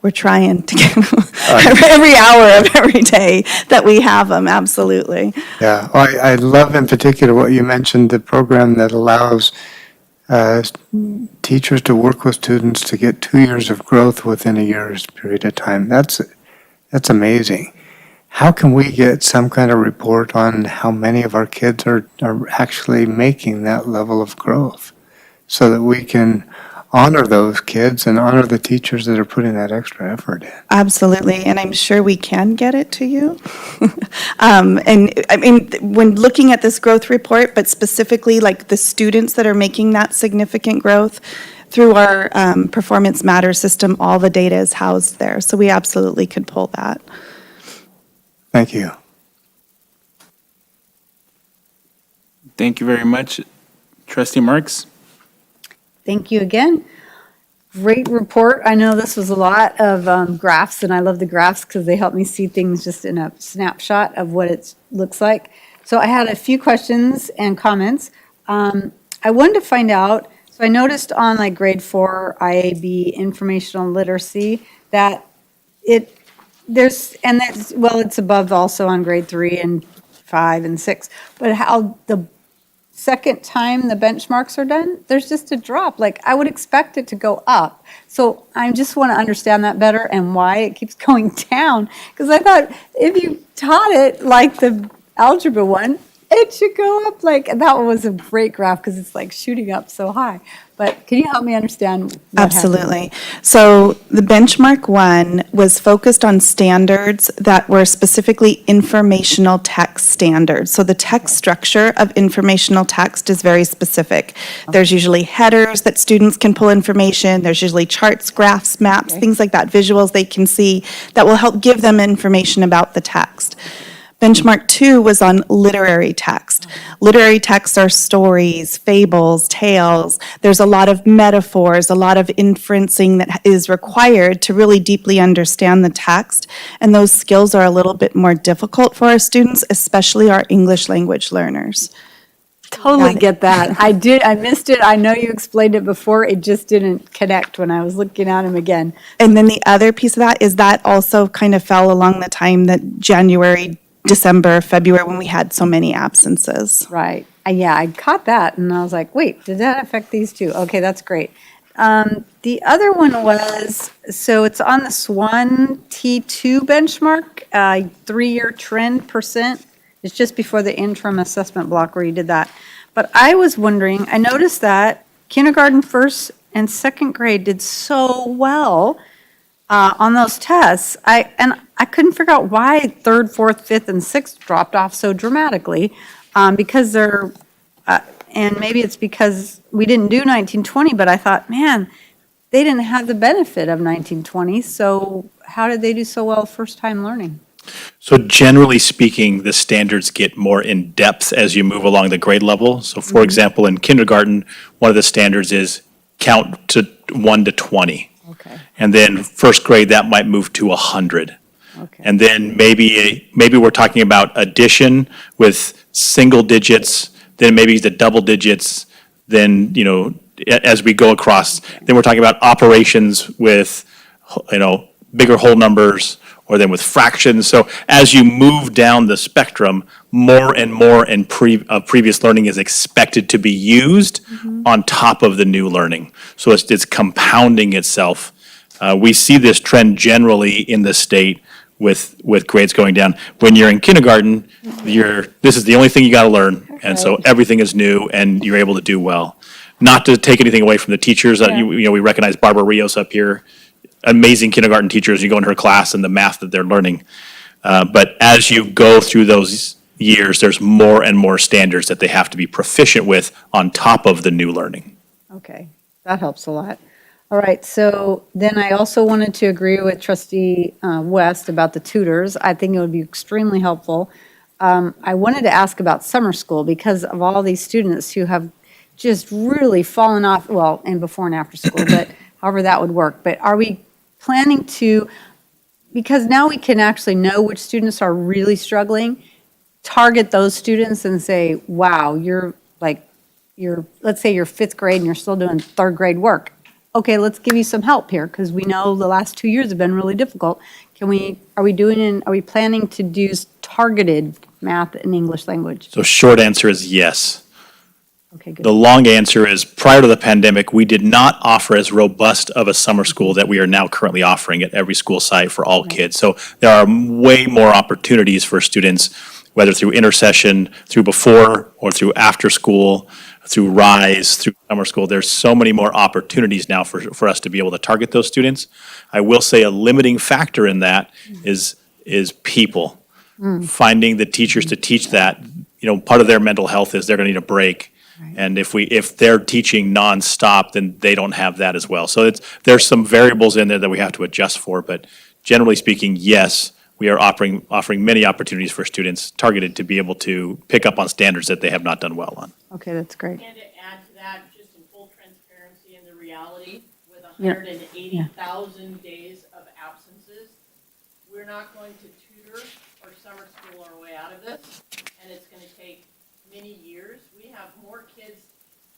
we're trying to get every hour of every day that we have them, absolutely. Yeah, I love in particular what you mentioned, the program that allows teachers to work with students to get 2 years of growth within a year's period of time. That's amazing. how can we get some kind of report on how many of our kids are actually making that level of growth so that we can honor those kids and honor the teachers that are putting that extra effort in? Absolutely, and I'm sure we can get it to you. And I mean, when looking at this growth report, but specifically like the students that are making that significant growth, through our Performance Matters system, all the data is housed there, so we absolutely could pull that. Thank you. Thank you very much. Trustee Marks? Thank you again. Great report. I know this was a lot of graphs, and I love the graphs because they help me see things just in a snapshot of what it looks like. So I had a few questions and comments. I wanted to find out, so I noticed on like grade 4 IAB informational literacy that it's above also on grade 3 and 5 and 6, but how the second time the benchmarks are done, there's just a drop. Like, I would expect it to go up. So I just want to understand that better and why it keeps going down. Because I thought if you taught it like the algebra one, it should go up. Like, that one was a great graph because it's like shooting up so high. But can you help me understand what Absolutely. happened? So the benchmark one was focused on standards that were specifically informational text standards. So the text structure of informational text is very specific. There's usually headers that students can pull information. There's usually charts, graphs, maps, things like that, visuals they can see that will help give them information about the text. Benchmark 2 was on literary text. Literary texts are stories, fables, tales. There's a lot of metaphors, a lot of inferencing that is required to really deeply understand the text. And those skills are a little bit more difficult for our students, especially our English language learners. Totally get that. I missed it. I know you explained it before. It just didn't connect when I was looking at them again. And then the other piece of that is that also kind of fell along the time that January, December, February, when we had so many absences. Right. Yeah, I caught that, and I was like, wait, did that affect these two? Okay, that's great. The other one was, so it's on the SWAN T2 benchmark, 3-year trend percent. It's just before the interim assessment block where you did that. But I was wondering, I noticed that kindergarten, first and second grade did so well on those tests. I couldn't figure out why third, fourth, fifth, and sixth dropped off so dramatically, because they're, and maybe it's because we didn't do 1920, but I thought, man, they didn't have the benefit of 1920, so how did they do so well first time learning? So generally speaking, the standards get more in depth as you move along the grade level. So for example, in kindergarten, one of the standards is count to 1 to 20. Okay. And then first grade, that might move to 100. Okay. And then maybe we're talking about addition with single digits, then maybe the double digits, then, as we go across, then we're talking about operations with, bigger whole numbers, or then with fractions. So as you move down the spectrum, more and more previous learning is expected to be used on top of the new learning. So it's compounding itself. We see this trend generally in the state with grades going down. When you're in kindergarten, this is the only thing you got to learn, and so everything is new, and you're able to do well. Not to take anything away from the teachers. We recognize Barbara Rios up here. Amazing kindergarten teachers. You go in her class and the math that they're learning. But as you go through those years, there's more and more standards that they have to be proficient with on top of the new learning. Okay, that helps a lot. All right, so then I also wanted to agree with Trustee West about the tutors. I think it would be extremely helpful. I wanted to ask about summer school because of all these students who have just really fallen off, well, and before and after school, but however that would work. But are we planning to, because now we can actually know which students are really struggling, target those students and say, wow, let's say you're fifth grade and you're still doing third grade work. Okay, let's give you some help here because we know the last 2 years have been really difficult. Are we planning to do targeted math and English language? So short answer is yes. Okay, good. The long answer is, prior to the pandemic, we did not offer as robust of a summer school that we are now currently offering at every school site for all kids. So there are way more opportunities for students, whether through intercession, through before or through after school, through RISE, through summer school. There's so many more opportunities now for us to be able to target those students. I will say a limiting factor in that is people. Finding the teachers to teach that. Part of their mental health is they're going to need a break. And if they're teaching nonstop, then they don't have that as well. So there's some variables in there that we have to adjust for, but generally speaking, yes, we are offering many opportunities for students targeted to be able to pick up on standards that they have not done well on. Okay, that's great. And to add to that, just in full transparency and the reality, with Yeah. 180,000 days of absences, we're not going to tutor or summer school our way out of this, and it's going to take many years. We have more kids.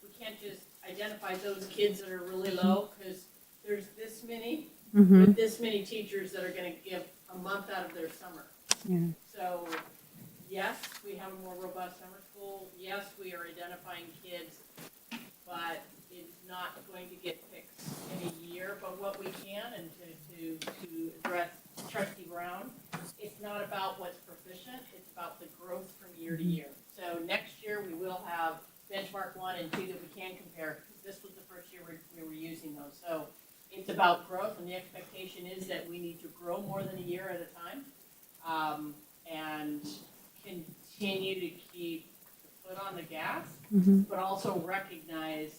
We can't just identify those kids that are really low, because there's this many, with this many teachers that are going to give a month out of their summer. Yeah. So, yes, we have a more robust summer school. Yes, we are identifying kids, but it's not going to get fixed in a year. But what we can, and to address Trustee Brown, it's not about what's proficient, it's about the growth from year to year. So next year, we will have benchmark 1 and 2 that we can compare, because this was the first year we were using those. So it's about growth, and the expectation is that we need to grow more than a year at a time, and continue to keep the foot on the gas, but also recognize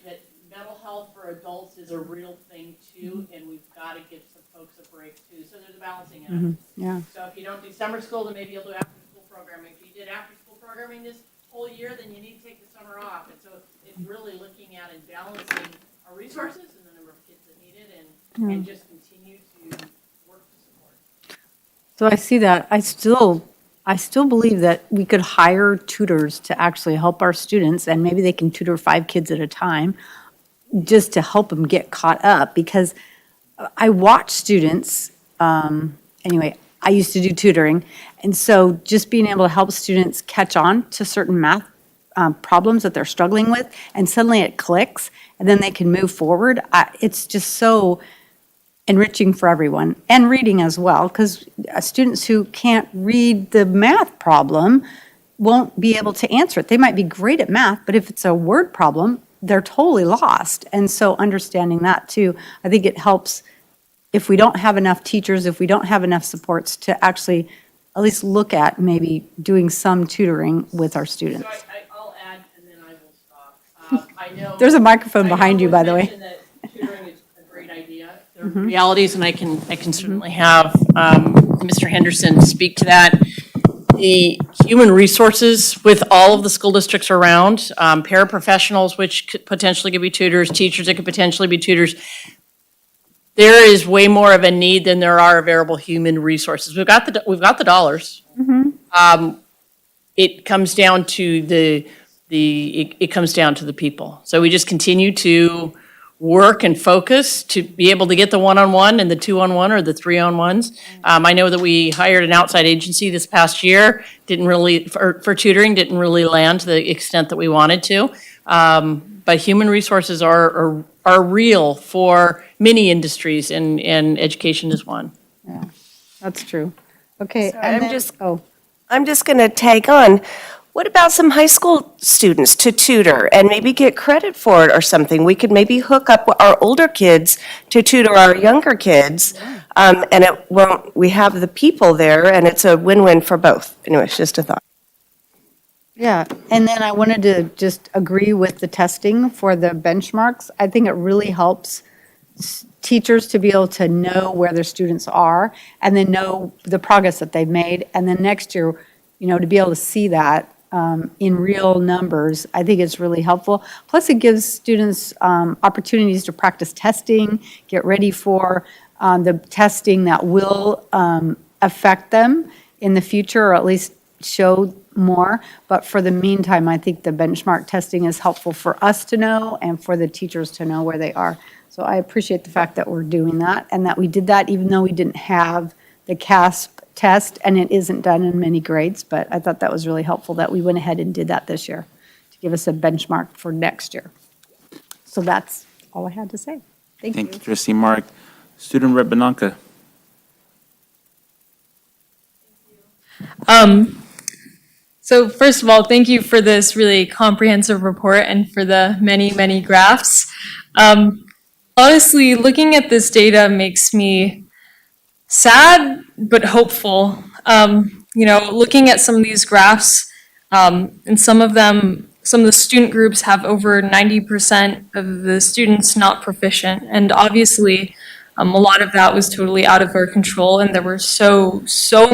that mental health for adults is a real thing too, and we've got to give some folks a break too. So there's a balancing act. Yeah. So if you don't do summer school, then maybe you'll do after-school programming. If you did after-school programming this whole year, then you need to take the summer off. And so it's really looking at and balancing our resources and the number of kids that need it, and just continue to work to support. So I see that. I still believe that we could hire tutors to actually help our students, and maybe they can tutor 5 kids at a time, just to help them get caught up, because I watch students, anyway, I used to do tutoring, and so just being able to help students catch on to certain math problems that they're struggling with, and suddenly it clicks, and then they can move forward. It's just so enriching for everyone, and reading as well, because students who can't read the math problem won't be able to answer it. They might be great at math, but if it's a word problem, they're totally lost. And so understanding that too, I think it helps if we don't have enough teachers, if we don't have enough supports, to actually at least look at maybe doing some tutoring with our students. So I'll add, and then I will stop. I know. There's a microphone behind you, by the way. I know it was mentioned that tutoring is a great idea. There are realities, and I can certainly have Mr. Henderson speak to that. The human resources with all of the school districts around, paraprofessionals, which could potentially could be tutors, teachers that could potentially be tutors. There is way more of a need than there are available human resources. We've got the dollars. It comes down to it comes down to the people. So we just continue to work and focus to be able to get the one-on-one and the two-on-one or the three-on-ones. I know that we hired an outside agency this past year, for tutoring, didn't really land to the extent that we wanted to. But human resources are real for many industries, and education is one. Yeah, that's true. Okay. Sorry, and I'm then- just- Oh, I'm just going to tag on. What about some high school students to tutor and maybe get credit for it or something? We could maybe hook up our older kids to tutor our younger kids, and we have the people there, and it's a win-win for both. Anyway, it's just a thought. yeah. And then I wanted to just agree with the testing for the benchmarks. I think it really helps teachers to be able to know where their students are, and then know the progress that they've made. And then next year, to be able to see that in real numbers, I think it's really helpful. Plus, it gives students opportunities to practice testing, get ready for the testing that will affect them in the future, or at least show more. But for the meantime, I think the benchmark testing is helpful for us to know and for the teachers to know where they are. So I appreciate the fact that we're doing that, and that we did that even though we didn't have the CASP test, and it isn't done in many grades, but I thought that was really helpful that we went ahead and did that this year to give us a benchmark for next year. So that's all I had to say. Thank you. Thank you, Trustee Mark. Student Rep. Benanca. So first of all, thank you for this really comprehensive report and for the many, many graphs. Honestly, looking at this data makes me sad but hopeful. Looking at some of these graphs, and some of the student groups have over 90% of the students not proficient. And obviously, a lot of that was totally out of our control, and there were so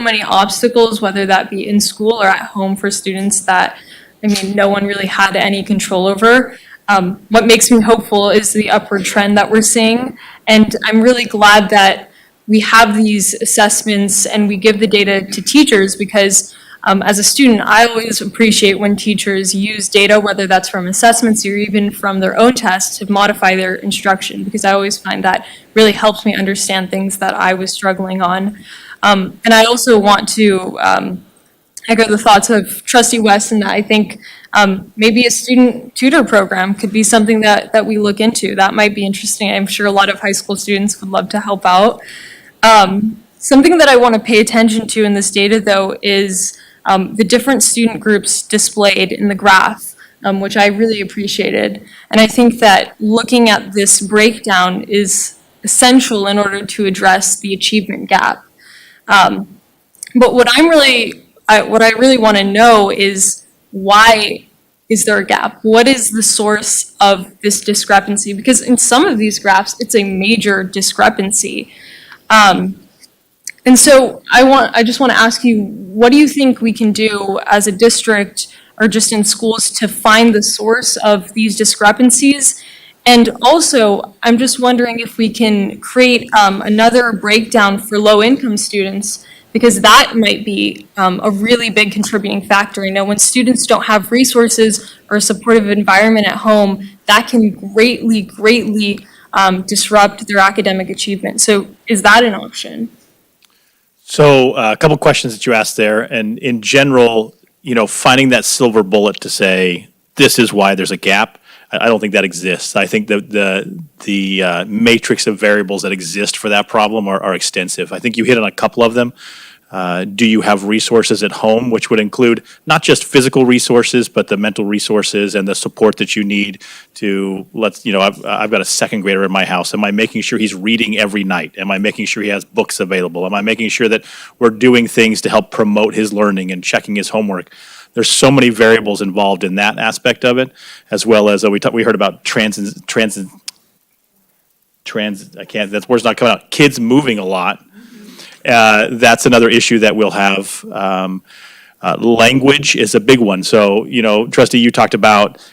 many obstacles, whether that be in school or at home for students that, no one really had any control over. What makes me hopeful is the upward trend that we're seeing, and I'm really glad that we have these assessments and we give the data to teachers because as a student, I always appreciate when teachers use data, whether that's from assessments or even from their own tests, to modify their instruction, because I always find that really helps me understand things that I was struggling on. And I also want to echo the thoughts of Trustee West, and that I think maybe a student tutor program could be something that we look into. That might be interesting. I'm sure a lot of high school students would love to help out. Something that I want to pay attention to in this data, though, is the different student groups displayed in the graph, which I really appreciated. And I think that looking at this breakdown is essential in order to address the achievement gap. But what I really want to know is, why is there a gap? What is the source of this discrepancy? Because in some of these graphs, it's a major discrepancy. And so I just want to ask you, what do you think we can do as a district or just in schools to find the source of these discrepancies? And also, I'm just wondering if we can create another breakdown for low-income students, because that might be a really big contributing factor. When students don't have resources or a supportive environment at home, that can greatly disrupt their academic achievement. So is that an option? So a couple questions that you asked there, and in general, finding that silver bullet to say, this is why there's a gap, I don't think that exists. I think that the matrix of variables that exist for that problem are extensive. I think you hit on a couple of them. Do you have resources at home, which would include not just physical resources, but the mental resources and the support that you need to, I've got a second grader in my house. Am I making sure he's reading every night? Am I making sure he has books available? Am I making sure that we're doing things to help promote his learning and checking his homework? There's so many variables involved in that aspect of it, as well as we heard about that word's not coming out, kids moving a lot. That's another issue that we'll have. Language is a big one. So, Trustee, you talked about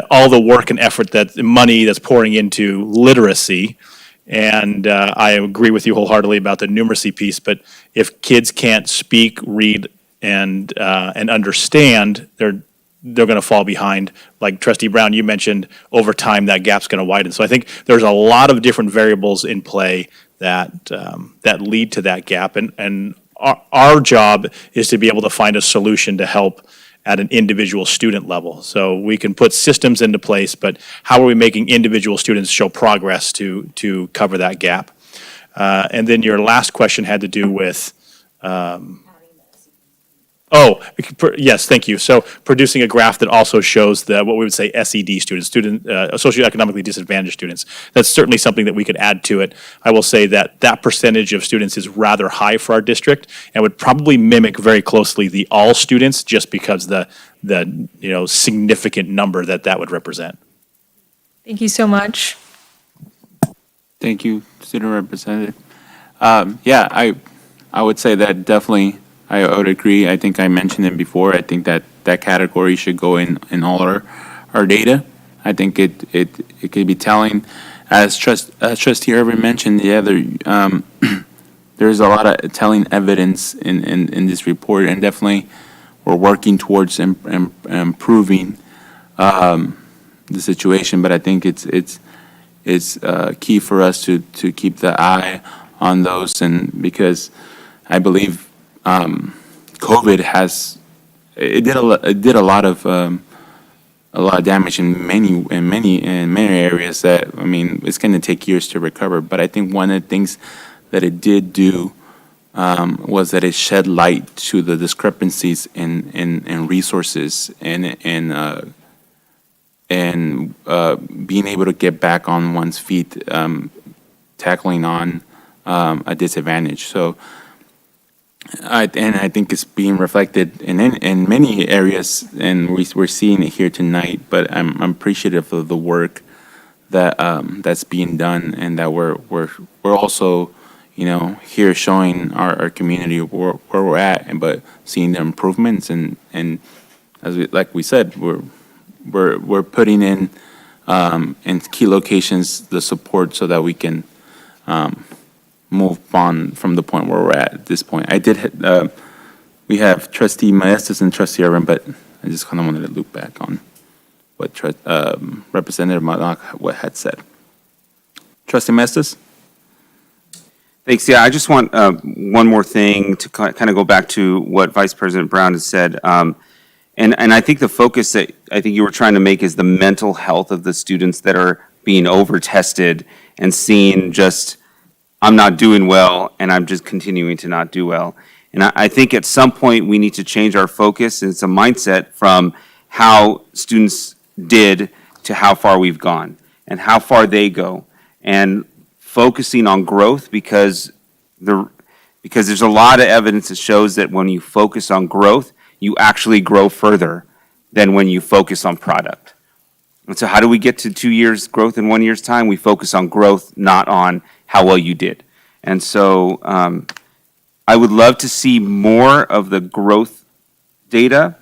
all the work and effort, money that's pouring into literacy. And I agree with you wholeheartedly about the numeracy piece. But if kids can't speak, read, and understand, they're going to fall behind. Like Trustee Brown, you mentioned, over time that gap's going to widen. So I think there's a lot of different variables in play that lead to that gap, and our job is to be able to find a solution to help at an individual student level. So we can put systems into place, but how are we making individual students show progress to cover that gap? And then your last question had to do with yes, thank you. So producing a graph that also shows what we would say SED students, socioeconomically disadvantaged students. That's certainly something that we could add to it. I will say that percentage of students is rather high for our district and would probably mimic very closely the all students, just because the significant number that would represent. Thank you so much. Thank you, Student Representative. I would say that definitely I would agree. I think I mentioned it before. I think that category should go in all our data. I think it could be telling. As Trustee Irvin mentioned, there's a lot of telling evidence in this report, and definitely we're working towards improving the situation. But I think it's key for us to keep the eye on those, and because I believe COVID it did a lot of damage in many areas that, I mean, it's going to take years to recover. But I think one of the things that it did do was that it shed light to the discrepancies in resources and being able to get back on one's feet, tackling on a disadvantage. So, I think it's being reflected in many areas, and we're seeing it here tonight. But I'm appreciative of the work that that's being done, and that we're also, here showing our community where we're at, but seeing the improvements, and as like we said, we're putting in key locations the support so that we can move on from the point where we're at this point. We have Trustee Mejia and Trustee Irvin, but I just kind of wanted to loop back on what Representative Malak had said. Trustee Mejia? Thanks. Yeah, I just want one more thing to kind of go back to what Vice President Brown has said. And I think the focus that I think you were trying to make is the mental health of the students that are being over-tested and seeing just, I'm not doing well, and I'm just continuing to not do well. And I think at some point we need to change our focus, and it's a mindset from how students did to how far we've gone and how far they go, and focusing on growth, because there's a lot of evidence that shows that when you focus on growth, you actually grow further than when you focus on product. And so how do we get to 2 years growth in 1 year's time? We focus on growth, not on how well you did. And so I would love to see more of the growth data.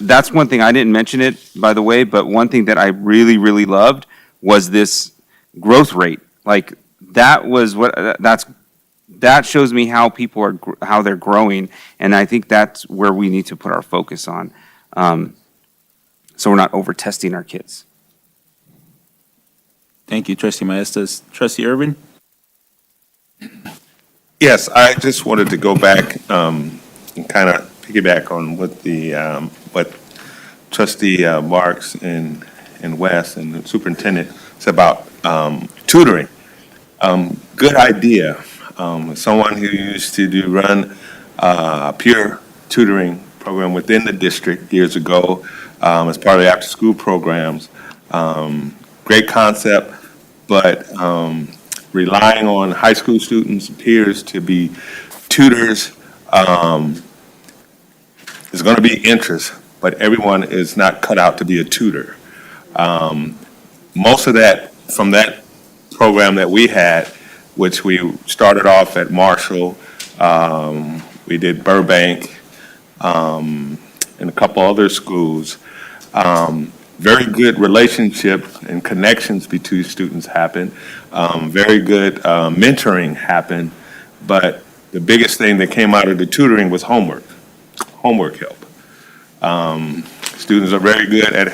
That's one thing, I didn't mention it, by the way, but one thing that I really, really loved was this growth rate. Like, that was that shows me how people are, how they're growing, and I think that's where we need to put our focus on, so we're not over-testing our kids. Thank you, Trustee Mejia. Trustee Irvin? Yes, I just wanted to go back and kind of piggyback on what Trustee Marks and West and the superintendent said about tutoring. Good idea. Someone who used to run a peer tutoring program within the district years ago as part of the after-school programs. Great concept, but relying on high school students, peers to be tutors is going to be interest, but everyone is not cut out to be a tutor. Most of that, from that program that we had, which we started off at Marshall, we did Burbank, and a couple other schools. Very good relationship and connections between students happen. Very good mentoring happened, but the biggest thing that came out of the tutoring was homework help. Students are very good at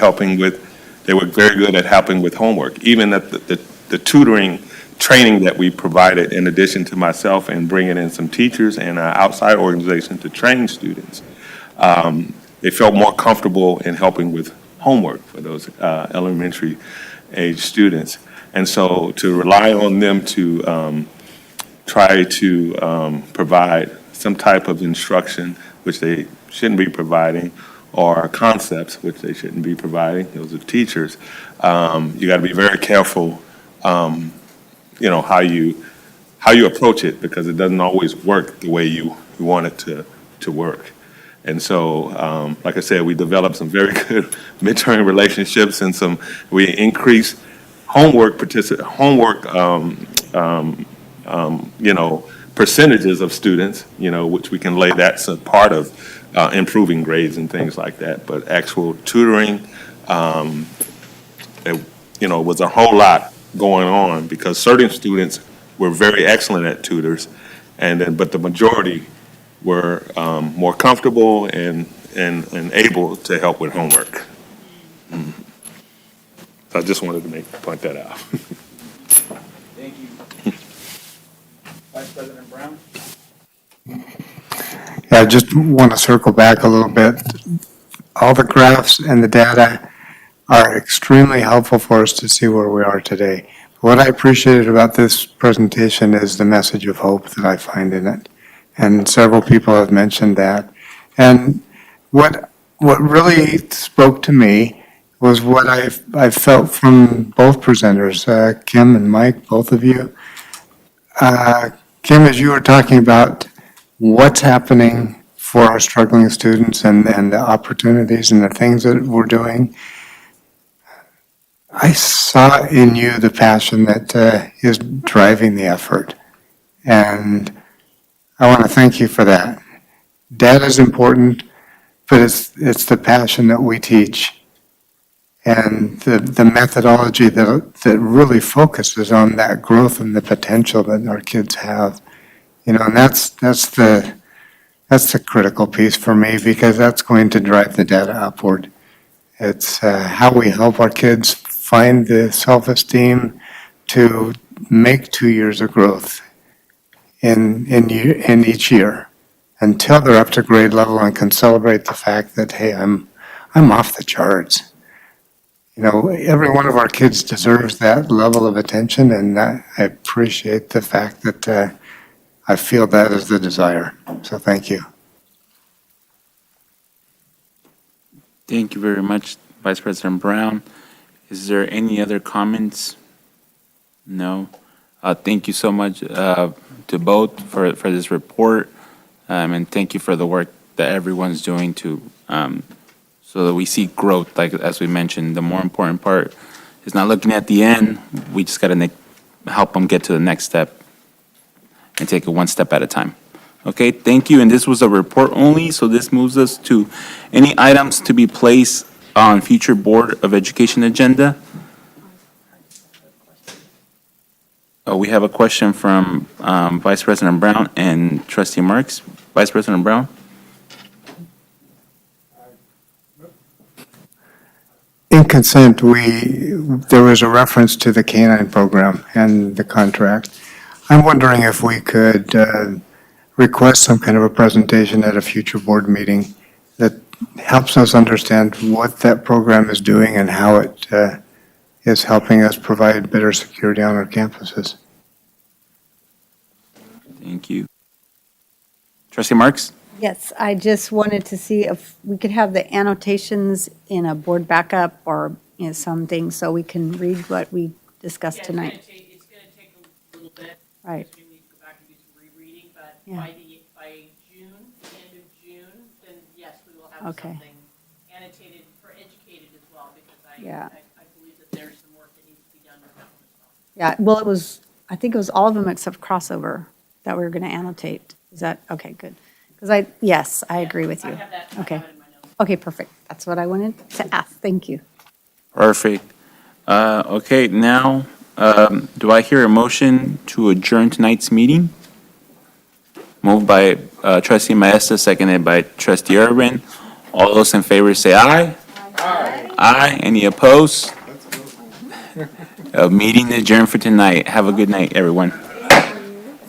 they were very good at helping with homework. Even at the tutoring training that we provided, in addition to myself and bringing in some teachers and an outside organization to train students, they felt more comfortable in helping with homework for those elementary age students. And so to rely on them to try to provide some type of instruction, which they shouldn't be providing, or concepts, which they shouldn't be providing, those are teachers, you got to be very careful, how you approach it, because it doesn't always work the way you want it to work. And so, like I said, we developed some very good mentoring relationships, and we increased homework percentages of students, which we can lay that's a part of improving grades and things like that. But actual tutoring, was a whole lot going on, because certain students were very excellent at tutors, but the majority were more comfortable and able to help with homework. So I just wanted to point that out. Thank you. Vice President Brown? I just want to circle back a little bit. All the graphs and the data are extremely helpful for us to see where we are today. What I appreciated about this presentation is the message of hope that I find in it. And several people have mentioned that. And what really spoke to me was what I felt from both presenters, Kim and Mike, both of you. Kim, as you were talking about what's happening for our struggling students and the opportunities and the things that we're doing, I saw in you the passion that is driving the effort. And I want to thank you for that. Data is important, but it's the passion that we teach and the methodology that really focuses on that growth and the potential that our kids have. You know, and that's the critical piece for me, because that's going to drive the data upward. It's how we help our kids find the self-esteem to make 2 years of growth in each year until they're up to grade level and can celebrate the fact that, hey, I'm off the charts. You know, every one of our kids deserves that level of attention, and I appreciate the fact that I feel that is the desire. So thank you. Thank you very much, Vice President Brown. Is there any other comments? No. Thank you so much to both for this report, and thank you for the work that everyone's doing to so that we see growth. Like as we mentioned, the more important part is not looking at the end. We just got to help them get to the next step and take it one step at a time. Okay, thank you. And this was a report only, so this moves us to any items to be placed on future Board of Education agenda. We have a question from Vice President Brown and Trustee Marks. Vice President Brown? In consent, there was a reference to the K-9 program and the contract. I'm wondering if we could request some kind of a presentation at a future board meeting that helps us understand what that program is doing and how it is helping us provide better security on our campuses. Thank you. Trustee Marks? Yes, I just wanted to see if we could have the annotations in a board backup or, you know, something so we can read what we discussed tonight. It's going to take a little bit. Right. We need to go back and do some rereading, but Yeah. by June, the end of June, then yes, we will have Okay. something annotated for educated as well, because Yeah. I believe that there's some work that needs to be done with that one as well. Yeah, well, I think it was all of them except crossover that we were going to annotate. Is that, okay, good. Because yes, I agree with you. I have that Okay. in my notes. Okay, perfect. That's what I wanted to ask. Thank you. Perfect. Okay, now, do I hear a motion to adjourn tonight's meeting? Moved by Trustee Mejia, seconded by Trustee Urban. All those in favor say aye. Aye. Aye. Any opposed? Meeting adjourned for tonight. Have a good night, everyone.